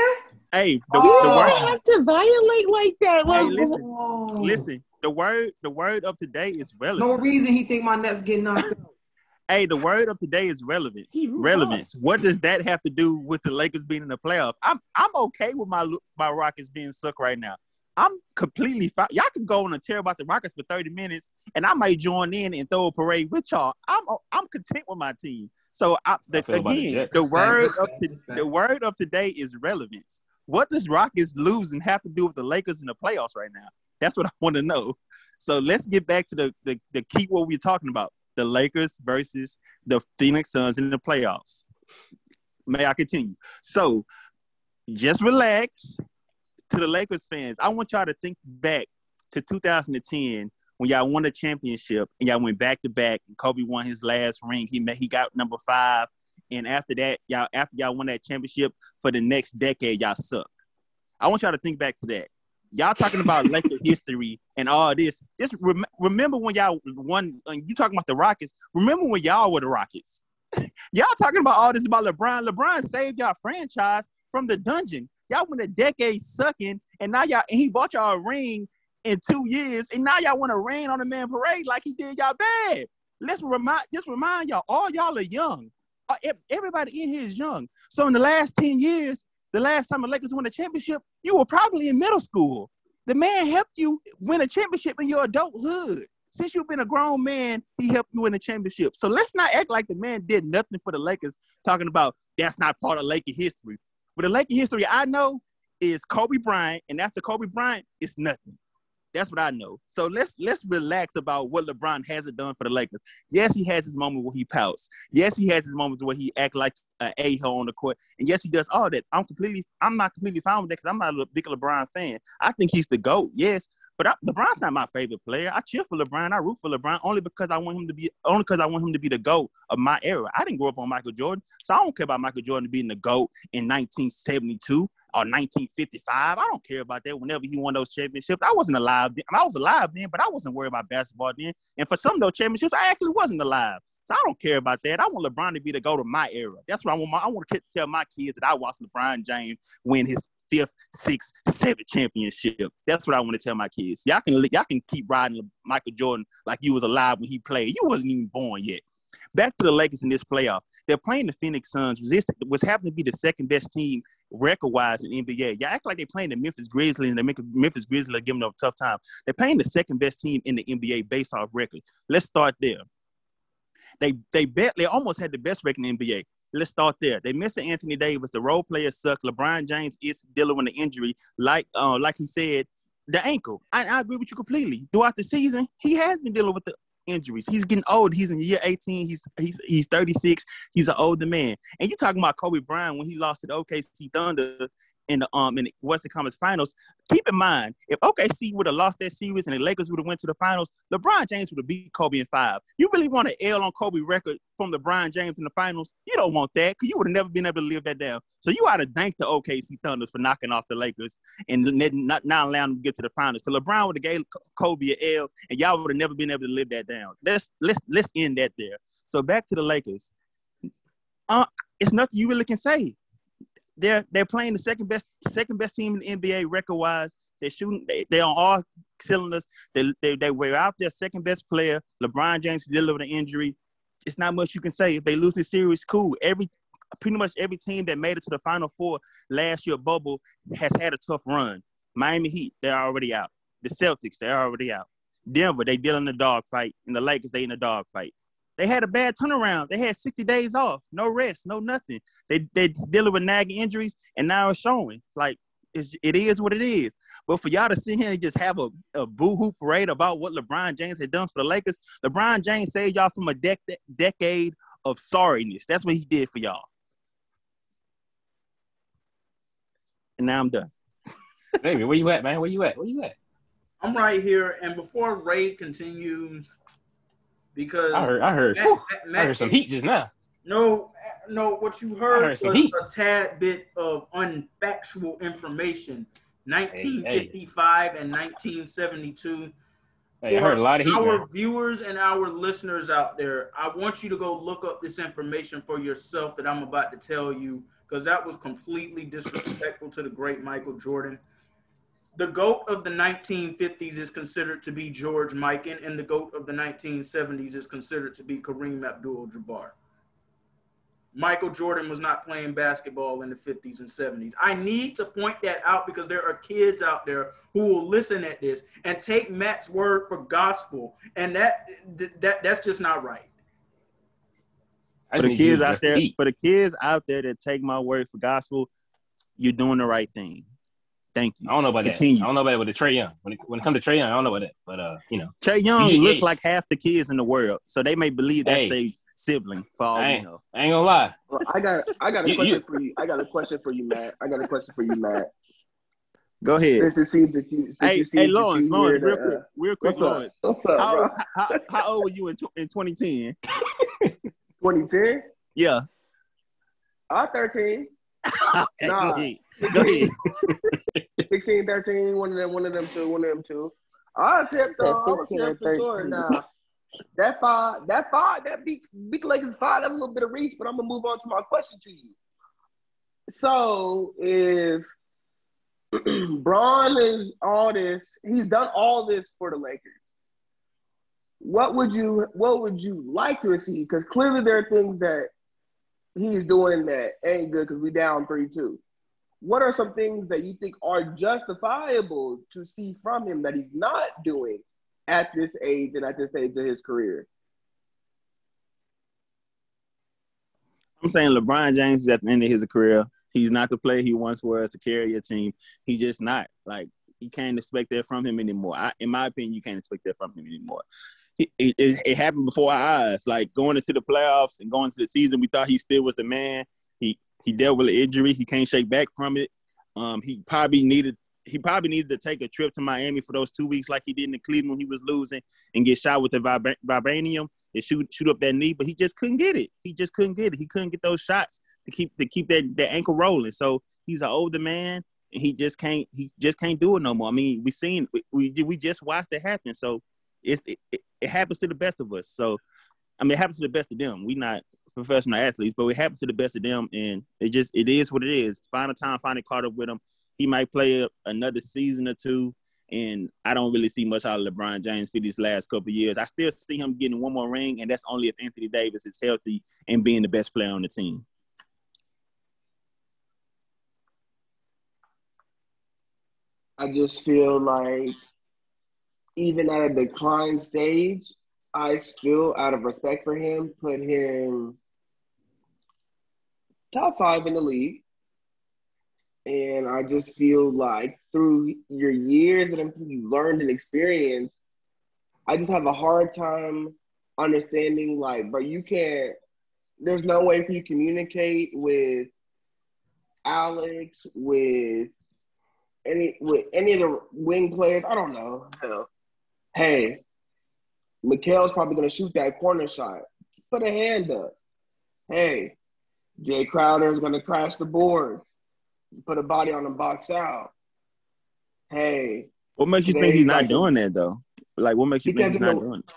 Hey, you don't have to violate like that. Hey, listen. The word of today is relevant. No reason he think my Nets getting knocked out. Hey, the word of today is relevance. Relevance. What does that have to do with the Lakers being in the playoff? I'm okay with my Rockets being sucked right now. I'm completely fine. Y'all can go on a tear about the Rockets for 30 minutes, and I might join in and throw a parade with y'all. I'm content with my team. So the word of today is relevance. What does Rockets losing have to do with the Lakers in the playoffs right now? That's what I want to know. So let's get back to the key what we're talking about. The Lakers versus the Phoenix Suns in the playoffs. May I continue? So just relax. To the Lakers fans, I want y'all to think back to 2010 when y'all won the championship and y'all went back-to-back and Kobe won his last ring. He got number 5. And after that, after y'all won that championship for the next decade, y'all sucked. I want y'all to think back to that. Y'all talking about Lakers history and all this. Just remember when y'all won. You talking about the Rockets. Remember when y'all were the Rockets. Y'all talking about all this about LeBron. LeBron saved y'all franchise from the dungeon. Y'all went a decade sucking, and now he bought y'all a ring in 2 years, and now y'all want to rain on the man parade like he did y'all bad. Just remind y'all, all y'all are young. Everybody in here is young. So in the last 10 years, the last time the Lakers won a championship, you were probably in middle school. The man helped you win a championship in your adulthood. Since you've been a grown man, he helped you win a championship. So let's not act like the man did nothing for the Lakers, talking about that's not part of Laker history. But the Laker history I know is Kobe Bryant, and after Kobe Bryant, it's nothing. That's what I know. So let's relax about what LeBron hasn't done for the Lakers. Yes, he has his moment where he pouts. Yes, he has his moments where he acts like an a-hole on the court. And yes, he does all that. I'm not completely fine with that because I'm not a big LeBron fan. I think he's the GOAT, yes. But LeBron's not my favorite player. I cheer for LeBron. I root for LeBron only because I want him to be the GOAT of my era. I didn't grow up on Michael Jordan, so I don't care about Michael Jordan being the GOAT in 1972 or 1955. I don't care about that. Whenever he won those championships, I wasn't alive then. I was alive then, but I wasn't worried about basketball then. And for some of those championships, I actually wasn't alive. So I don't care about that. I want LeBron to be the GOAT of my era. That's what I want. I want to tell my kids that I watched LeBron James win his 5th, 6th, 7th championship. That's what I want to tell my kids. Y'all can keep riding Michael Jordan like you was alive when he played. You wasn't even born yet. Back to the Lakers in this playoff. They're playing the Phoenix Suns, was happened to be the second best team record-wise in NBA. Y'all act like they're playing the Memphis Grizzlies, and the Memphis Grizzlies are giving them a tough time. They're playing the second best team in the NBA based off record. Let's start there. They almost had the best record in the NBA. Let's start there. They missing Anthony Davis. The role players suck. LeBron James is dealing with an injury, like he said, the ankle. I agree with you completely. Throughout the season, he has been dealing with the injuries. He's getting old. He's in year 18. He's 36. He's an older man. And you're talking about Kobe Bryant when he lost to the OKC Thunder in the Western Conference Finals. Keep in mind, if OKC would have lost that series and the Lakers would have went to the finals, LeBron James would have beat Kobe in 5. You really want to L on Kobe record from LeBron James in the finals? You don't want that because you would have never been able to live that down. So you ought to thank the OKC Thunders for knocking off the Lakers and not allowing them to get to the finals. Because LeBron would have gave Kobe an L and y'all would have never been able to live that down. Let's end that there. So back to the Lakers. It's nothing you really can say. They're playing the second best team in the NBA record wise. They're shooting. They're on all cylinders. They wear out their second best player. LeBron James dealing with an injury. It's not much you can say. If they lose the series, cool. Pretty much every team that made it to the Final Four last year bubble has had a tough run. Miami Heat, they're already out. The Celtics, they're already out. Denver, they dealing a dog fight. And the Lakers, they in a dog fight. They had a bad turnaround. They had 60 days off, no rest, no nothing. They dealing with nagging injuries, and now it's showing. It's like it is what it is. But for y'all to sit here and just have a boo-hoo parade about what LeBron James had done for the Lakers, LeBron James saved y'all from a decade of sorriness. That's what he did for y'all. And now I'm done. Baby, where you at, man? Where you at? I'm right here, and before Ray continues, because I heard some heat just now. No, what you heard some was heat. a tad bit of unfactual information. 1955 and 1972. Hey, I heard a lot of heat, our man. viewers and our listeners out there, I want you to go look up this information for yourself that I'm about to tell you, because that was completely disrespectful to the great Michael Jordan. The GOAT of the 1950s is considered to be George Mikan, and the GOAT of the 1970s is considered to be Kareem Abdul-Jabbar. Michael Jordan was not playing basketball in the 50s and 70s. I need to point that out because there are kids out there who will listen at this and take Matt's word for gospel, and that's just not right. For the kids out there that take my word for gospel, you're doing the right thing. Thank you. I don't know about that. I don't know about it with the Trae Young. When it comes to Trae Young, I don't know about that. But Trae Young looks like half the kids in the world, so they may believe that's their sibling. For all we know, I ain't gonna lie. Well, I got a question for you. I got a question for you, Matt. Go ahead. Since it seems that you, hey, Lawrence, real quick, Lawrence. What's up, bro? How old were you in 2010? 2010? Yeah. 13. Okay, nah. Go ahead. 16, 13, one of them two. I accept for sure. Now, that big Lakers 5, that's a little bit of reach, but I'm gonna move on to my question to you. So if Braun is all this, he's done all this for the Lakers. What would you like to see? Because clearly there are things that he's doing that ain't good because we down 3-2. What are some things that you think are justifiable to see from him that he's not doing at this age and at this stage of his career? I'm saying LeBron James is at the end of his career. He's not the player he once was to carry a team. He's just not. Like, you can't expect that from him anymore. In my opinion, you can't expect that from him anymore. It happened before our eyes. Like, going into the playoffs and going into the season, we thought he still was the man. He dealt with an injury. He can't shake back from it. He probably needed to take a trip to Miami for those 2 weeks like he did in Cleveland when he was losing and get shot with the vibranium and shoot up that knee, but he just couldn't get it. He couldn't get those shots to keep that ankle rolling. So he's an older man and he just can't do it no more. I mean, we just watched it happen. So it happens to the best of us. So I mean, it happens to the best of them. We not professional athletes, but it happens to the best of them, and it is what it is. Final time, finally caught up with him. He might play another season or two, and I don't really see much out of LeBron James for these last couple of years. I still see him getting one more ring, and that's only if Anthony Davis is healthy and being the best player on the team. I just feel like even at a decline stage, I still, out of respect for him, put him top 5 in the league. And I just feel like through your years that you've learned and experienced, I just have a hard time understanding, like, bro, there's no way for you to communicate with Alex, with any of the wing players. I don't know. Hell. Hey, Mikal's probably going to shoot that corner shot. Put a hand up. Hey, Jay Crowder is going to crash the boards. Put a body on the box out. Hey. What makes you think he's not doing that, though? Like, what makes you think he's not doing it?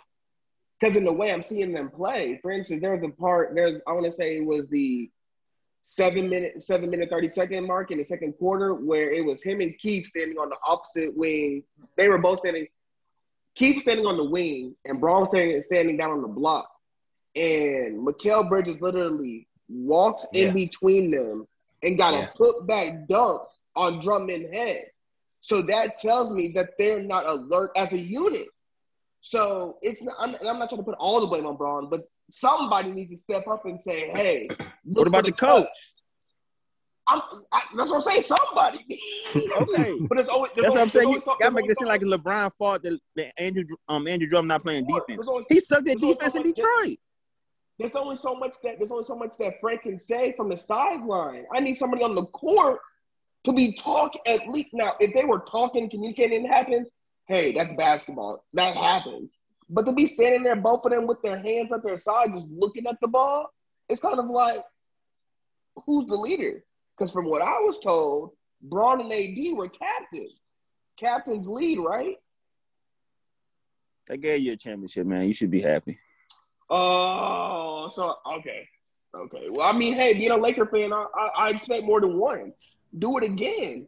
Because in the way I'm seeing them play, for instance, I want to say it was the 7 minute 30-second mark in the second quarter where it was him and Keith standing on the opposite wing. They were both standing. Keith standing on the wing and Braun standing down on the block. And Mikal Bridges literally walks in between them and got a put-back dunk on Drummond's head. So that tells me that they're not alert as a unit. So I'm not trying to put all the blame on Braun, but somebody needs to step up and say, hey. What about the coach? That's what I'm saying. Somebody. Okay. But there's always. That's what I'm saying. Y'all make it seem someone. like it's LeBron's fault that Andrew Drummond not playing Sure, defense. He sucked at defense in Detroit. There's only so much that Frank can say from the sideline. I need somebody on the court to be talking at least. Now, if they were talking, communicating, it happens. Hey, that's basketball. That happens. But to be standing there, both of them with their hands at their side, just looking at the ball, it's kind of like, who's the leader? Because from what I was told, Braun and AD were captains. Captains lead, right? They gave you a championship, man. You should be happy. Oh, so okay. Well, I mean, hey, being a Laker fan, I expect more than one. Do it again.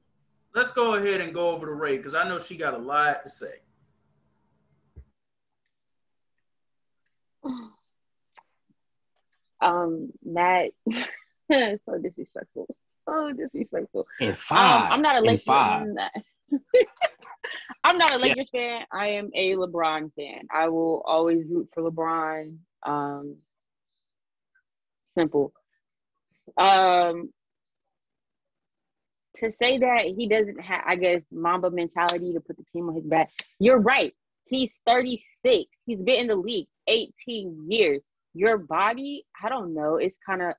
Let's go ahead and go over to Ray because I know she got a lot to say. Matt, so disrespectful. So disrespectful. In five. I'm not a Lakers fan. I'm not a Lakers fan. I am a LeBron fan. I will always root for LeBron. Simple. To say that he doesn't have, I guess, Mamba mentality to put the team on his back. You're right. He's 36. He's been in the league 18 years. Your body, I don't know, it's kind of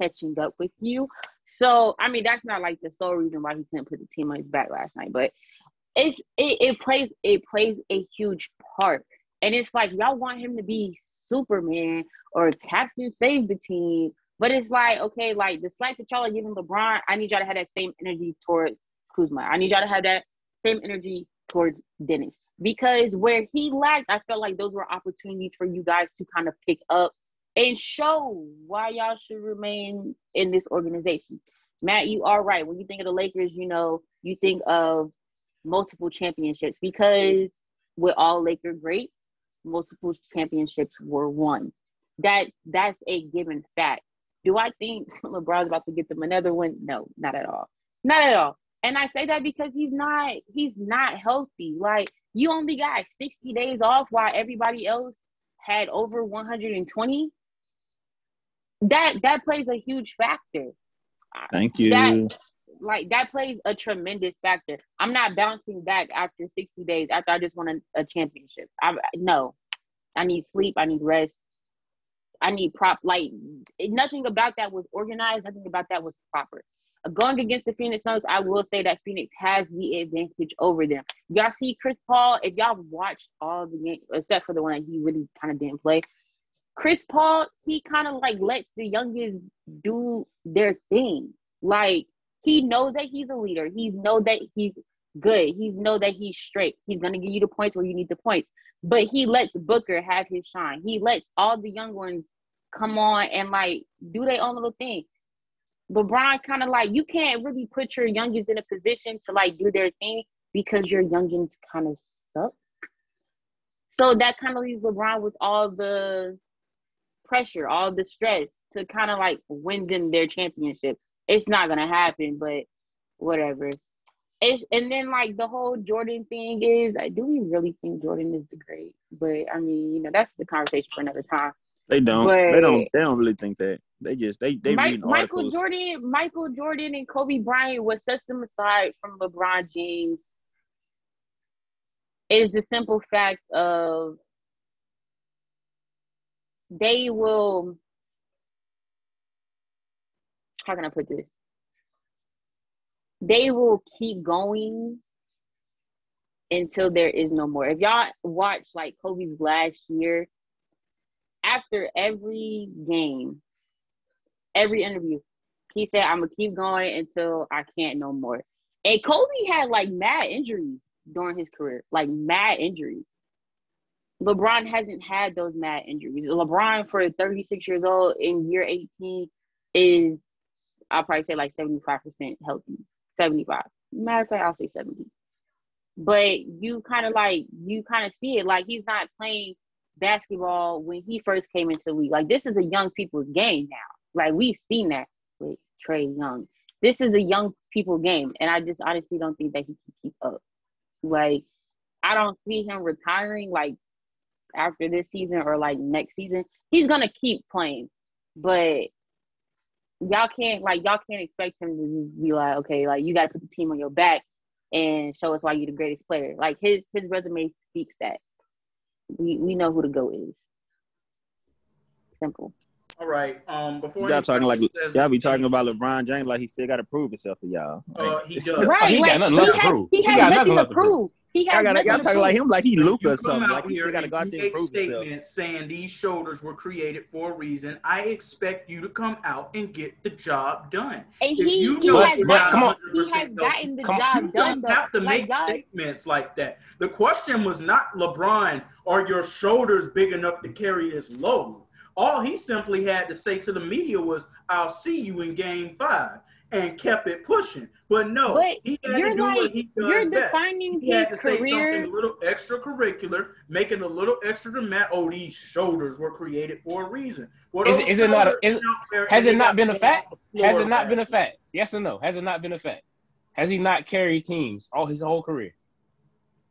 catching up with you. So, I mean, that's not like the sole reason why he couldn't put the team on his back last night, but it plays a huge part. And it's like y'all want him to be Superman or captain, save the team. But it's like, okay, like the slack that y'all are giving LeBron, I need y'all to have that same energy towards Kuzma. I need y'all to have that same energy towards Dennis. Because where he lacked, I felt like those were opportunities for you guys to kind of pick up and show why y'all should remain in this organization. Matt, you are right. When you think of the Lakers, you know, you think of multiple championships because with all Laker greats, multiple championships were won. That's a given fact. Do I think LeBron's about to get them another one? No, not at all. Not at all. And I say that because he's not healthy. Like, you only got 60 days off while everybody else had over 120. That plays a huge factor. Thank you. That plays a tremendous factor. I'm not bouncing back after 60 days after I just won a championship. No. I need sleep. I need rest. I need nothing about that was organized. Nothing about that was proper. Going against the Phoenix Suns, I will say that Phoenix has the advantage over them. Y'all see Chris Paul, if y'all watched all the games, except for the one that he really kind of didn't play, Chris Paul, he kind of like lets the youngest do their thing. Like, he knows that he's a leader. He knows that he's good. He knows that he's straight. He's going to give you the points where you need the points. But he lets Booker have his shine. He lets all the young ones come on and, like, do their own little thing. LeBron kind of, like, you can't really put your youngins in a position to, like, do their thing because your youngins kind of suck. So that kind of leaves LeBron with all the pressure, all the stress to kind of, like, win them their championship. It's not going to happen, but whatever. And then, like, the whole Jordan thing is, do we really think Jordan is the great? But, I mean, you know, that's the conversation for another time. They don't. But They don't really think that. They read articles. Michael Jordan and Kobe Bryant, what sets them aside from LeBron James is the simple fact of they will, how can I put this? They will keep going until there is no more. If y'all watch, like, Kobe's last year, after every game, every interview, he said, I'm going to keep going until I can't no more. And Kobe had, like, mad injuries during his career, like, mad injuries. LeBron hasn't had those mad injuries. LeBron, for 36 years old in year 18, is, I'll probably say, like, 75% healthy. 75. Matter of fact, I'll say 70. But you kind of see it. Like, he's not playing basketball when he first came into the league. Like, this is a young people's game now. Like, we've seen that with Trae Young. This is a young people game. And I just honestly don't think that he can keep up. Like, I don't see him retiring, like, after this season or, like, next season. He's going to keep playing. But y'all can't expect him to just be like, okay, like you got to put the team on your back and show us why you're the greatest player. Like his resume speaks that. We know who the GOAT is. Simple. All right. Before Y'all talking like y'all be talking about LeBron James like he still got to prove himself to y'all. He does. Right. He got nothing left to prove. He has nothing to prove. Y'all talking like him like he Luka or something. Come Like out he here still got to and go out you there and make prove himself. statements saying these shoulders were created for a reason. I expect you to come out and get the job done. And If he you know has you're not come on. 100% gotten the healthy, job you done. don't have to make statements like that. The question was not, LeBron, are your shoulders big enough to carry this load? All he simply had to say to the media was, I'll see you in game 5, and kept it pushing. But no, he had to do what he does best. He had to say something a little extracurricular, making a little extra dramatic. Oh, these shoulders were created for a reason. Well, has it not been a fact? Has it not been a fact? Yes or no? Has it not been a fact? Has he not carried teams all his whole career?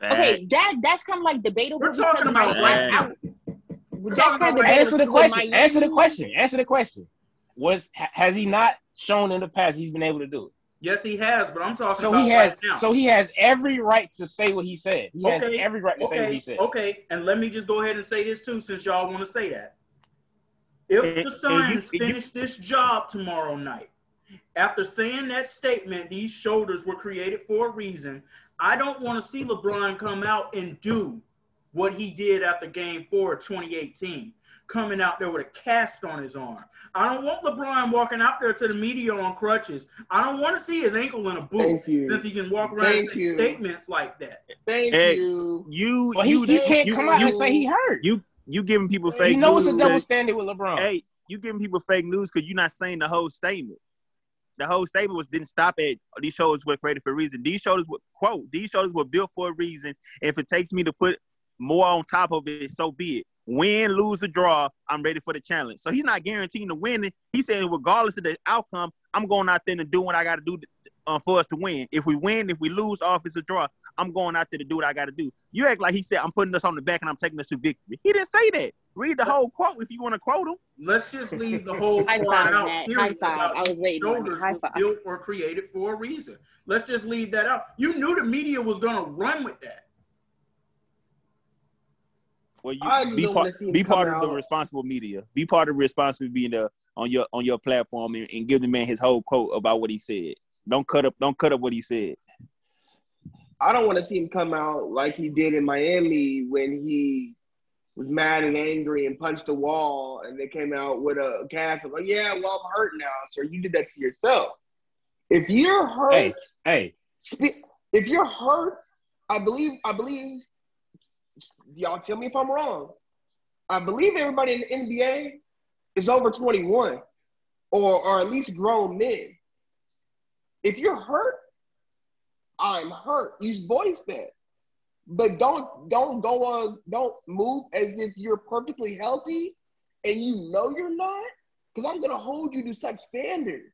Okay, that's kind of like debatable. We're talking about right now. Answer the question. Answer the question. Has he not shown in the past he's been able to do it? Yes, he has, but I'm talking about right now. So he has every right to say what he said. He has every right to say what he said. Okay, and let me just go ahead and say this too, since y'all want to say that. If the Suns finish this job tomorrow night, after saying that statement, these shoulders were created for a reason, I don't want to see LeBron come out and do what he did after Game 4 of 2018, coming out there with a cast on his arm. I don't want LeBron walking out there to the media on crutches. I don't want to see his ankle in a boot since he can walk around and say statements like that. Thank you. He can't come out and say he hurt. You giving people fake news. You know it's a double standard with LeBron. Hey, you giving people fake news because you're not saying the whole statement. The whole statement didn't stop at these shoulders were created for a reason. These shoulders were built for a reason. If it takes me to put more on top of it, so be it. Win, lose, or draw, I'm ready for the challenge. So he's not guaranteeing to win. He's saying regardless of the outcome, I'm going out there and doing what I got to do for us to win. If we win, if we lose, offense or draw, I'm going out there to do what I got to do. You act like he said, I'm putting us on the back and I'm taking us to victory. He didn't say that. Read the whole quote if you want to quote him. Let's just leave the whole part out. High five. I was waiting. Shoulders were built or created for a reason. Let's just leave that out. You knew the media was going to run with that. Well, you be part of the responsible media. Be part of responsible being on your platform and give the man his whole quote about what he said. Don't cut up what he said. I don't want to see him come out like he did in Miami when he was mad and angry and punched the wall, and they came out with a cast of like, yeah, well, I'm hurt now. So you did that to yourself. If you're hurt, if you're hurt, I believe. Y'all tell me if I'm wrong. I believe everybody in the NBA is over 21 or at least grown men. If you're hurt, I'm hurt. You voice that. But don't move as if you're perfectly healthy and you know you're not, because I'm going to hold you to such standards.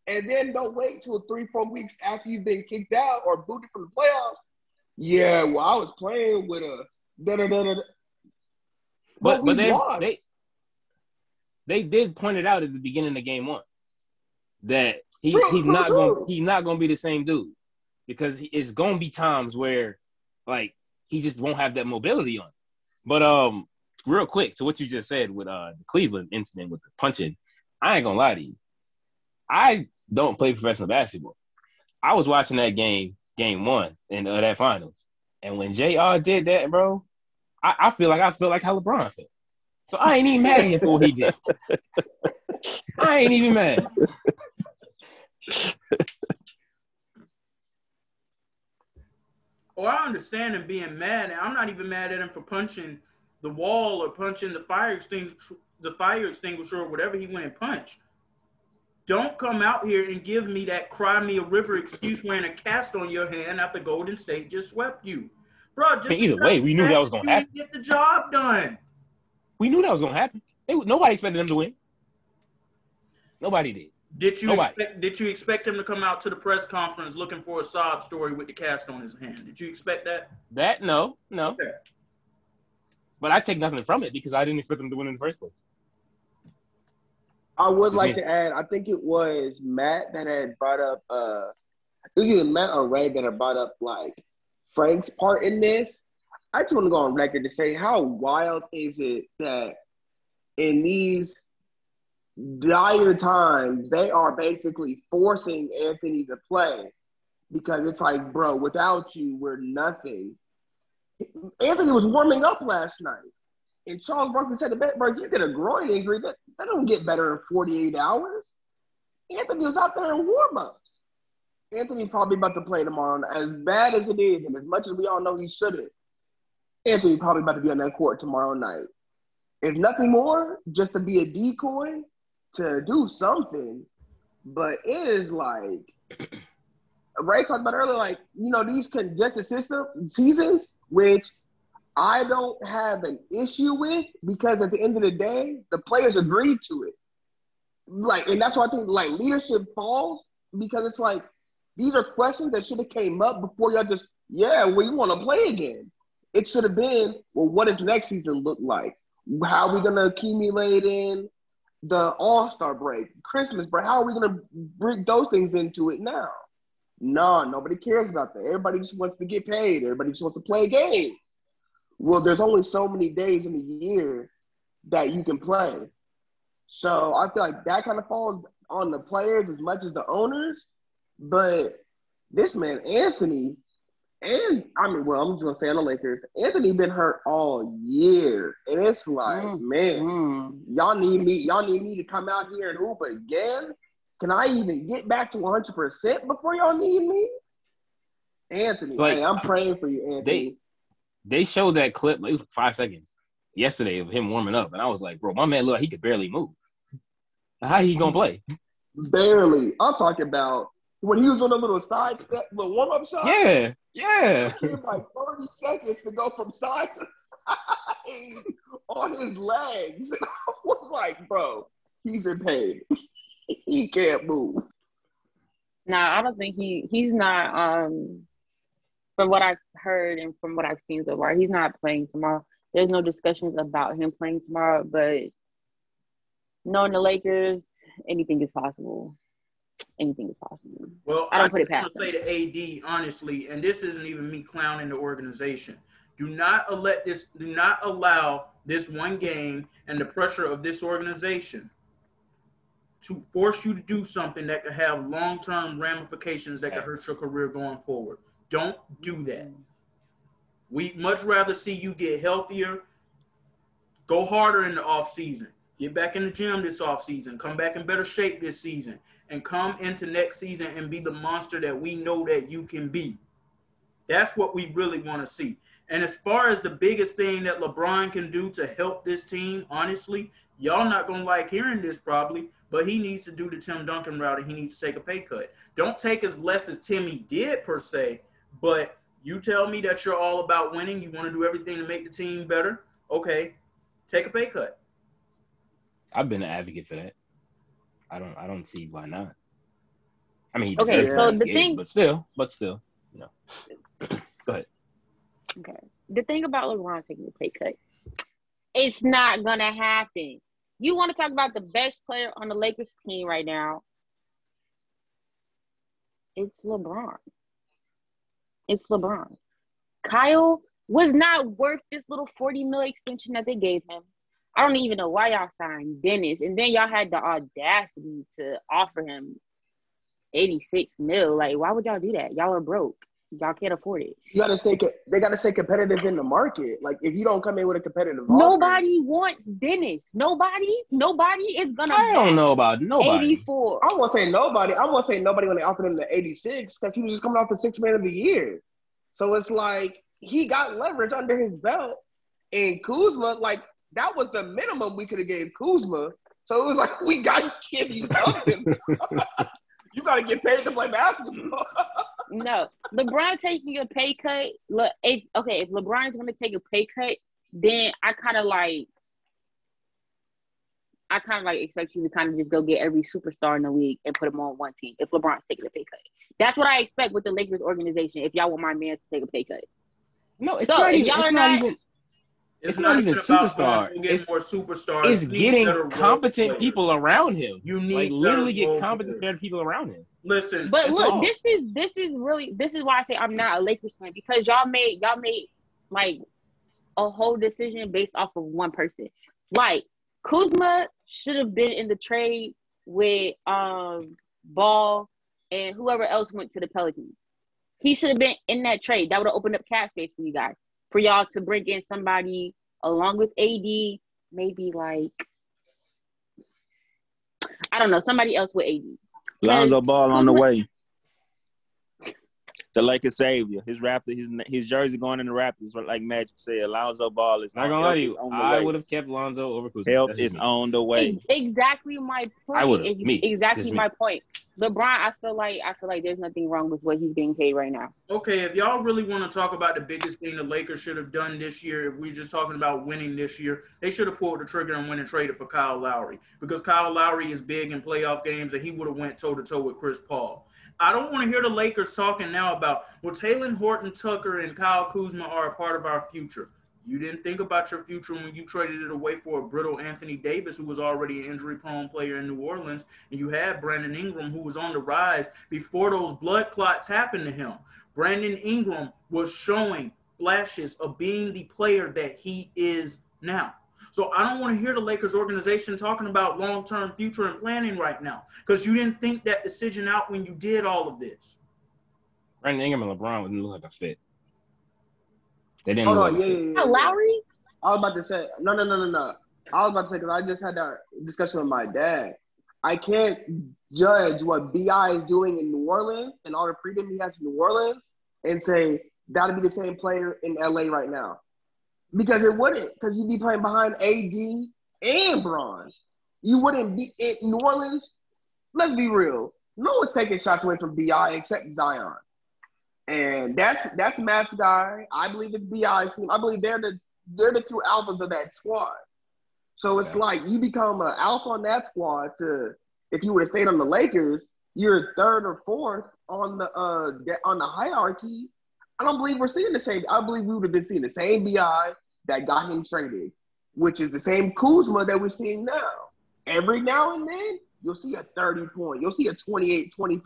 And then don't wait till 3-4 weeks after you've been kicked out or booted from the playoffs. Yeah, well, I was playing with a da-da-da-da. But they did point it out at the beginning of game 1 that he's not going to be the same dude, because it's going to be times where like he just won't have that mobility on. But real quick to what you just said with the Cleveland incident with the punching, I ain't gonna lie to you. I don't play professional basketball. I was watching that game 1 in that finals, and when JR did that, bro, I feel like how LeBron felt. So I ain't even mad at him for what he did. I ain't even mad. Oh, I understand him being mad. I'm not even mad at him for punching the wall or punching the fire extinguisher or whatever he went and punched. Don't come out here and give me that cry me a river excuse wearing a cast on your hand after Golden State just swept you. Bro, just either way, we knew that was going to happen. Get the job done. We knew that was going to happen. Nobody expected them to win. Nobody did. Did you expect him to come out to the press conference looking for a sob story with the cast on his hand? Did you expect that? No. Okay. But I take nothing from it because I didn't expect them to win in the first place. I would like to add, I think it was Matt that had brought up, it was either Matt or Ray that had brought up, like, Frank's part in this. I just want to go on record to say, how wild is it that in these dire times, they are basically forcing Anthony to play because it's like, bro, without you, we're nothing. Anthony was warming up last night. And Charles Barkley said, bro, if you get a groin injury, that don't get better in 48 hours. Anthony was out there in warm-ups. Anthony's probably about to play tomorrow. As bad as it is, and as much as we all know he shouldn't, Anthony probably about to be on that court tomorrow night. If nothing more, just to be a decoy, to do something. But it is like, Ray talked about earlier, like, you know, these congested seasons, which I don't have an issue with because at the end of the day, the players agreed to it. Like, and that's why I think like leadership falls because it's like these are questions that should have came up before y'all just, well, you want to play again. It should have been, well, what does next season look like? How are we going to accumulate in the All-Star break, Christmas break? How are we going to bring those things into it now? No, nobody cares about that. Everybody just wants to get paid. Everybody just wants to play a game. Well, there's only so many days in the year that you can play. So I feel like that kind of falls on the players as much as the owners. But this man, Anthony, and I'm just going to say on the Lakers, Anthony been hurt all year. And it's like, y'all need me to come out here and hoop again? Can I even get back to 100% before y'all need me? Anthony, like, hey, I'm praying for you, Anthony. They showed that clip, it was 5 seconds yesterday of him warming up. And I was like, bro, my man looked like he could barely move. How he going to play? Barely. I'm talking about when he was on a little side step, little warm-up shot. Yeah. It took like 30 seconds to go from side to side on his legs. And I was like, bro, he's in pain. He can't move. No, I don't think he's not, from what I've heard and from what I've seen so far, he's not playing tomorrow. There's no discussions about him playing tomorrow, but knowing the Lakers, anything is possible. Anything is possible. Well, I don't put it past say to AD, honestly, and this isn't even me clowning the organization. Do not allow this one game and the pressure of this organization to force you to do something that could have long-term ramifications that could hurt your career going forward. Don't do that. We'd much rather see you get healthier, go harder in the offseason, get back in the gym this offseason, come back in better shape this season, and come into next season and be the monster that we know that you can be. That's what we really want to see. And as far as the biggest thing that LeBron can do to help this team, honestly, y'all not going to like hearing this probably, but he needs to do the Tim Duncan route and he needs to take a pay cut. Don't take as less as Timmy did per se, but you tell me that you're all about winning, you want to do everything to make the team better, okay, take a pay cut. I've been an advocate for that. I don't see why not. I mean, he okay, deserves so it, the thing, but still, you know. Go ahead. Okay, the thing about LeBron taking a pay cut, it's not gonna happen. You want to talk about the best player on the Lakers team right now? It's LeBron. It's LeBron. Kyle was not worth this little $40 million extension that they gave him. I don't even know why y'all signed Dennis. And then y'all had the audacity to offer him $86 million. Like, why would y'all do that? Y'all are broke. Y'all can't afford it. They gotta stay competitive in the market. Like, if you don't come in with a competitive offer, nobody wants Dennis. Nobody is gonna. I don't know about nobody. 84. I won't say nobody. I won't say nobody when they offered him the 86 because he was just coming off the Sixth Man of the Year. So it's like he got leverage under his belt. And Kuzma, like, that was the minimum we could have gave Kuzma. So it was like, we got to give you something. You got to get paid to play basketball. No, LeBron taking a pay cut. Look, if LeBron's going to take a pay cut, then I kind of like expect you to kind of just go get every superstar in the league and put them on one team. If LeBron's taking a pay cut, that's what I expect with the Lakers organization. If y'all want my man to take a pay cut, no, it's so not if even. y'all It's are not not even. It's not even superstar. Getting more superstars. It's getting competent people around him. You need like literally get competent better people around him. Listen, but look, this is why I say I'm not a Lakers fan, because y'all made like a whole decision based off of one person. Like Kuzma should have been in the trade with Ball and whoever else went to the Pelicans. He should have been in that trade. That would have opened up cap space for you guys, for y'all to bring in somebody along with AD, maybe like, I don't know, somebody else with AD. Lonzo Ball on the way. The Lakers savior. His jersey going in the Raptors, like Magic said. Lonzo Ball is not gonna lie to you. I would have kept Lonzo over Kuzma. Help is on the way. Exactly my point. I would have. Exactly my point. LeBron, I feel like there's nothing wrong with what he's being paid right now. Okay, if y'all really want to talk about the biggest thing the Lakers should have done this year, if we're just talking about winning this year, they should have pulled the trigger and went and traded for Kyle Lowry, because Kyle Lowry is big in playoff games and he would have went toe-to-toe with Chris Paul. I don't want to hear the Lakers talking now about, well, Taylor Horton Tucker and Kyle Kuzma are a part of our future. You didn't think about your future when you traded it away for a brittle Anthony Davis, who was already an injury-prone player in New Orleans, and you had Brandon Ingram, who was on the rise before those blood clots happened to him. Brandon Ingram was showing flashes of being the player that he is now. So I don't want to hear the Lakers organization talking about long-term future and planning right now, because you didn't think that decision out when you did all of this. Brandon Ingram and LeBron didn't look like a fit. They didn't Hold look on, like a fit. yeah. Lowry? I was about to say, no. I was about to say, because I just had that discussion with my dad. I can't judge what B.I. is doing in New Orleans and all the freedom he has in New Orleans and say that'll be the same player in L.A. right now. Because it wouldn't, because you'd be playing behind AD and Bron. You wouldn't be in New Orleans. Let's be real. No one's taking shots away from B.I. except Zion. And that's Matt's guy. I believe it's B.I.'s team. I believe they're the two alphas of that squad. So it's like you become an alpha on that squad if you would have stayed on the Lakers, you're third or fourth on the hierarchy. I don't believe we're seeing the same. I believe we would have been seeing the same B.I. that got him traded, which is the same Kuzma that we're seeing now. Every now and then, you'll see a 30-point. You'll see a 28-25.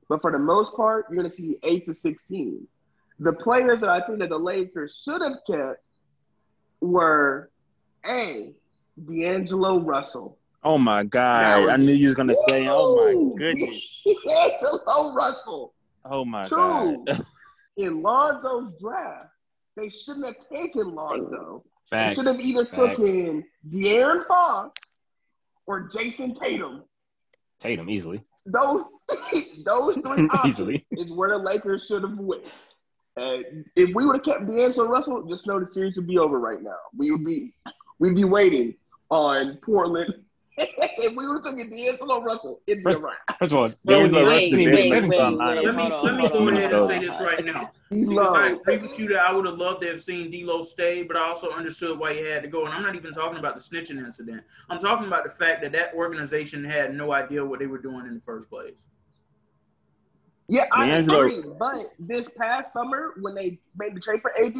But for the most part, you're going to see 8 to 16. The players that I think that the Lakers should have kept were, D'Angelo Russell. Oh, my God. I knew you was going to say, oh, my goodness. D'Angelo Russell. Oh, my 2, God. in Lonzo's draft, they shouldn't have taken Lonzo. Facts. They should have either taken De'Aaron Fox or Jason Tatum. Tatum, easily. Those 3 options is where the Lakers should have went. If we would have kept D'Angelo Russell, just know the series would be over right now. We'd be waiting on Portland. If we were taking D'Angelo Russell, it'd be a wrap. First of all, Wait, let me go ahead and say this right now. Because I agree with you that I would have loved to have seen D'Lo stay, but I also understood why he had to go. And I'm not even talking about the snitching incident. I'm talking about the fact that organization had no idea what they were doing in the first place. Yeah, I agree. But this past summer, when they made the trade for AD,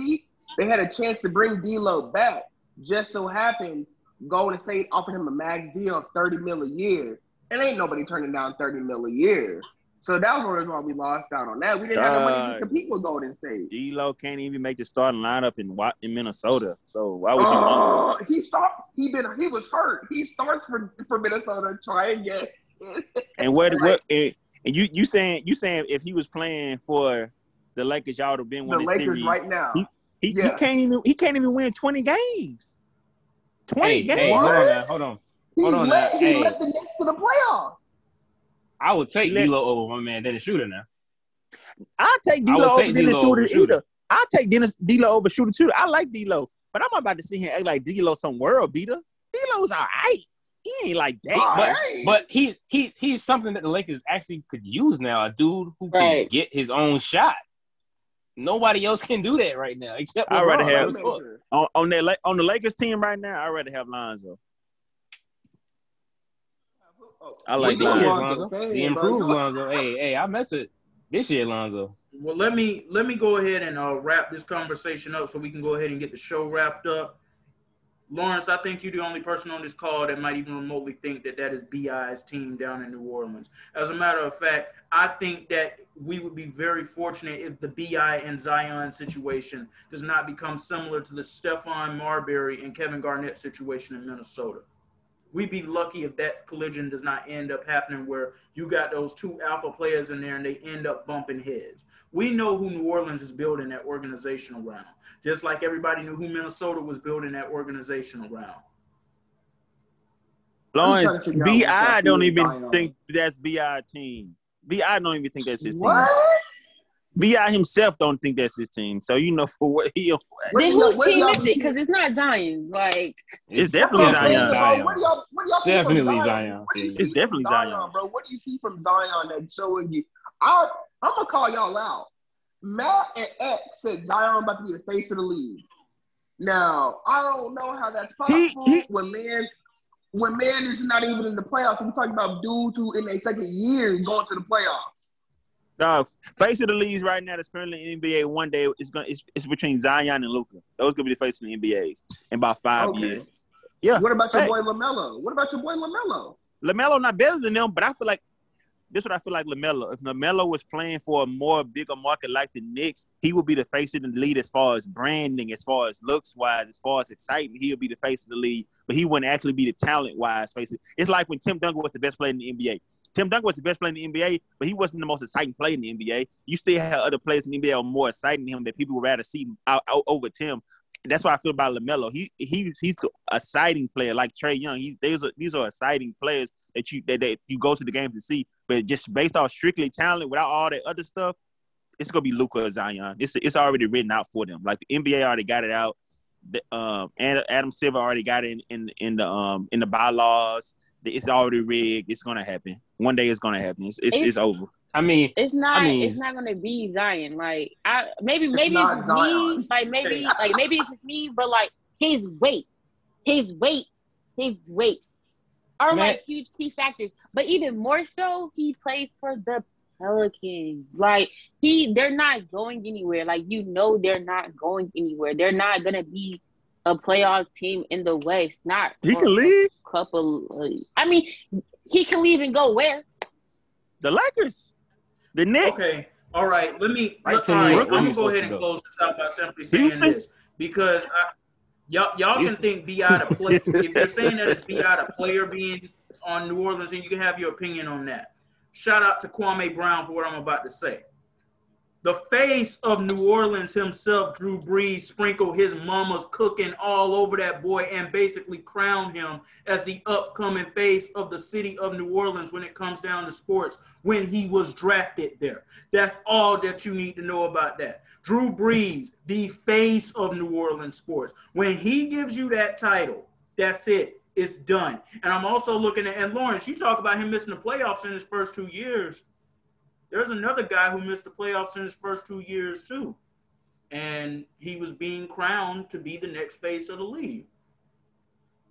they had a chance to bring D'Lo back. Just so happens, Golden State offered him a max deal of $30 million a year. And ain't nobody turning down $30 million a year. So that was one reason why we lost out on that. We didn't have the money to compete with Golden State. D'Lo can't even make the starting lineup in Minnesota. So why would you want him? He was hurt. He starts for Minnesota. Try again. And you saying if he was playing for the Lakers, y'all would have been winning the Lakers series right now. He can't even win 20 games. 20 games. Hey, hold on. He led the Knicks to the playoffs. I would take D'Lo over my man Dennis Schroeder now. I'll take D'Lo over Dennis Schroeder either. I'll take D'Lo over Schroeder. I like D'Lo, but I'm about to see him act like D'Lo some world beater. D'Lo's all right. He ain't like that. But he's something that the Lakers actually could use now. A dude who can get his own shot. Nobody else can do that right now except LeBron. I'd rather have on the Lakers team right now. I'd rather have Lonzo. I like Lonzo. The improved Lonzo. Hey, I mess with this year, Lonzo. Well, let me go ahead and wrap this conversation up so we can go ahead and get the show wrapped up. Lawrence, I think you're the only person on this call that might even remotely think that is BI's team down in New Orleans. As a matter of fact, I think that we would be very fortunate if the BI and Zion situation does not become similar to the Stephon Marbury and Kevin Garnett situation in Minnesota. We'd be lucky if that collision does not end up happening where you got those two alpha players in there and they end up bumping heads. We know who New Orleans is building that organization around, just like everybody knew who Minnesota was building that organization around. Lawrence, B.I. don't even think that's B.I. team. B.I. don't even think that's his team. B.I. himself don't think that's his team. So you know for what he. Then whose team is it? Because it's not Zion's. Like it's definitely Zion. What do y'all see definitely from Zion. It's definitely Zion, bro. What do you see from Zion that's showing you? I'm gonna call y'all out. Matt and X said Zion about to be the face of the league. Now I don't know how that's possible when man is not even in the playoffs. We're talking about dudes who in their second year going to the playoffs. Face of the leagues right now that's currently in the NBA. One day it's between Zion and Luka. Those could be the face of the NBAs in about 5 years. Yeah. What about your boy LaMelo? LaMelo not better than them, but I feel like this is what I feel like LaMelo. If LaMelo was playing for a more bigger market like the Knicks, he would be the face of the league as far as branding, as far as looks wise, as far as excitement. He would be the face of the league, but he wouldn't actually be the talent wise face. It's like when Tim Duncan was the best player in the NBA. Tim Duncan was the best player in the NBA, but he wasn't the most exciting player in the NBA. You still had other players in the NBA that were more exciting than him that people would rather see out over Tim. And that's what I feel about LaMelo. He's an exciting player like Trae Young. These are exciting players that you go to the game to see. But just based off strictly talent, without all that other stuff, it's gonna be Luka or Zion. It's already written out for them. Like the NBA already got it out. And Adam Silver already got it in the bylaws. It's already rigged. It's gonna happen. One day it's gonna happen. It's over. I mean, it's not gonna be Zion. Like maybe it's just Zion. Me. Like maybe it's just me. But like his weight are like huge key factors. But even more so, he plays for the Pelicans. Like they're not going anywhere. Like they're not going anywhere. They're not gonna be a playoff team in the West. Not he can leave. I mean, he can leave and go where? The Lakers. The Knicks. Okay. All right. I'm gonna go ahead and close this out by simply saying this because y'all can think BI the player. If you're saying that it's BI the player being on New Orleans, and you can have your opinion on that. Shout out to Kwame Brown for what I'm about to say. The face of New Orleans himself, Drew Brees, sprinkled his mama's cooking all over that boy and basically crowned him as the upcoming face of the city of New Orleans when it comes down to sports when he was drafted there. That's all that you need to know about that. Drew Brees, the face of New Orleans sports. When he gives you that title, that's it. It's done. And I'm also looking at, and Lawrence, you talk about him missing the playoffs in his first 2 years. There's another guy who missed the playoffs in his first 2 years too. And he was being crowned to be the next face of the league.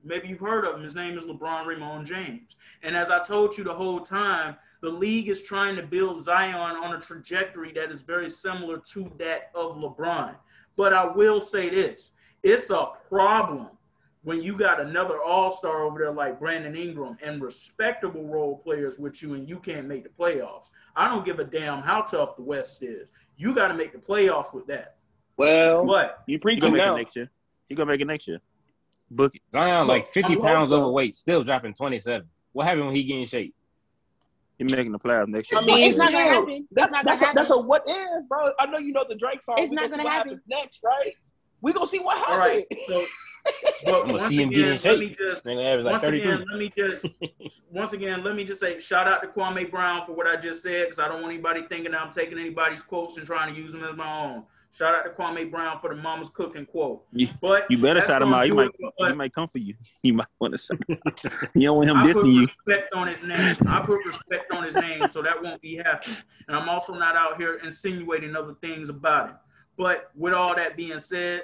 Maybe you've heard of him. His name is LeBron Raymond James. And as I told you the whole time, the league is trying to build Zion on a trajectory that is very similar to that of LeBron. But I will say this. It's a problem when you got another all-star over there like Brandon Ingram and respectable role players with you and you can't make the playoffs. I don't give a damn how tough the West is. You got to make the playoffs with that. Well, what? You preaching now. He going to make it next year. Book it. Zion, like 50 pounds overweight, still dropping 27. What happened when he get in shape? He making the playoffs next year. I mean, it's not going to happen. That's a what if, bro. I know you know the Drake song. It's not going to happen. Happens next, right? We're going to see what happens. All right, so... But once again, let me just say shout out to Kwame Brown for what I just said because I don't want anybody thinking that I'm taking anybody's quotes and trying to use them as my own. Shout out to Kwame Brown for the mama's cooking quote. But you better shout him out. He might come for you. He might want to shout him out. You don't want him dissing you. I put respect on his name, so that won't be happening. And I'm also not out here insinuating other things about him. But with all that being said,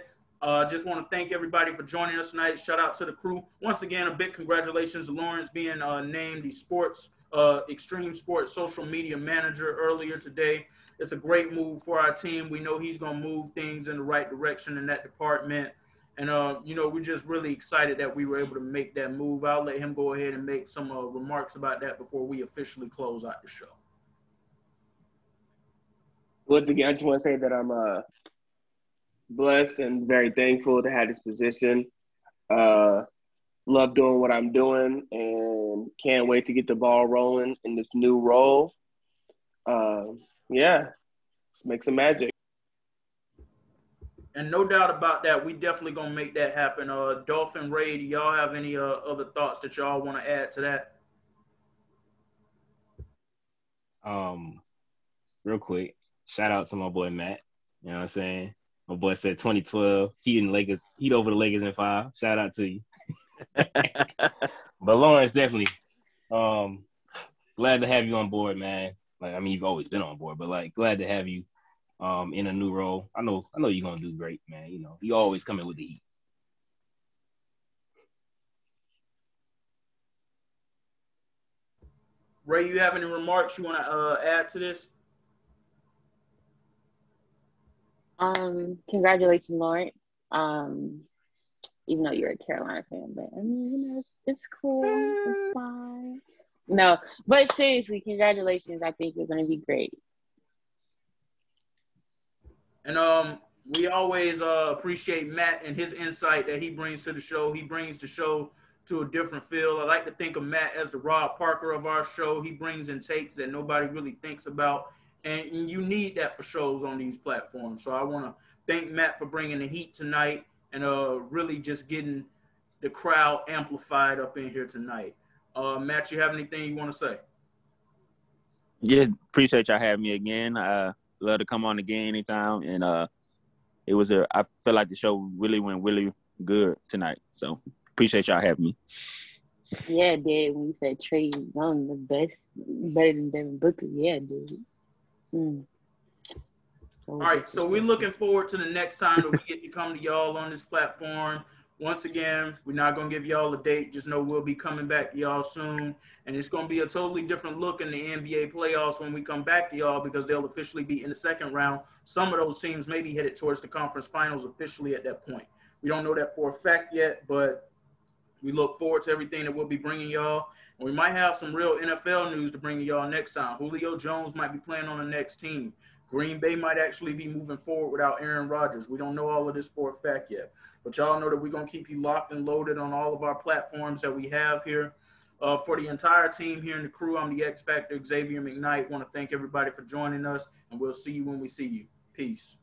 just want to thank everybody for joining us tonight. Shout out to the crew. Once again, a big congratulations to Lawrence being named the Xtreme Sports social media manager earlier today. It's a great move for our team. We know he's going to move things in the right direction in that department. And, we're just really excited that we were able to make that move. I'll let him go ahead and make some remarks about that before we officially close out the show. Once again, I just want to say that I'm blessed and very thankful to have this position. Love doing what I'm doing and can't wait to get the ball rolling in this new role. Let's make some magic. And no doubt about that, we definitely gonna make that happen. Dolphin Ray, do y'all have any other thoughts that y'all want to add to that? Real quick, shout out to my boy Matt. You know what I'm saying? My boy said 2012, Heat over the Lakers in 5. Shout out to you. But Lawrence, definitely, glad to have you on board, man. Like, I mean, you've always been on board, but like, glad to have you in a new role. I know you're gonna do great, man. You know, you always come in with the heat. Ray, you have any remarks you want to add to this? Congratulations, Lawrence. Even though you're a Carolina fan, but I mean, it's cool. It's fine. No, but seriously, congratulations. I think you're going to be great. And we always appreciate Matt and his insight that he brings to the show. He brings the show to a different feel. I like to think of Matt as the Rob Parker of our show. He brings in takes that nobody really thinks about, and you need that for shows on these platforms. So I want to thank Matt for bringing the heat tonight and really just getting the crowd amplified up in here tonight. Matt, you have anything you want to say? Just appreciate y'all having me again. Love to come on again anytime, and I feel like the show really went really good tonight. So appreciate y'all having me. Yeah, dude. When you said Trey Young the best, better than Devin Booker, yeah, dude. All right, so we're looking forward to the next time that we get to come to y'all on this platform. Once again, we're not going to give y'all a date. Just know we'll be coming back to y'all soon. And it's going to be a totally different look in the NBA playoffs when we come back to y'all because they'll officially be in the second round. Some of those teams may be headed towards the conference finals officially at that point. We don't know that for a fact yet, but we look forward to everything that we'll be bringing y'all. And we might have some real NFL news to bring y'all next time. Julio Jones might be playing on the next team. Green Bay might actually be moving forward without Aaron Rodgers. We don't know all of this for a fact yet. But y'all know that we're going to keep you locked and loaded on all of our platforms that we have here. For the entire team here in the crew, I'm the X Factor, Xavier McKnight. Want to thank everybody for joining us, and we'll see you when we see you. Peace.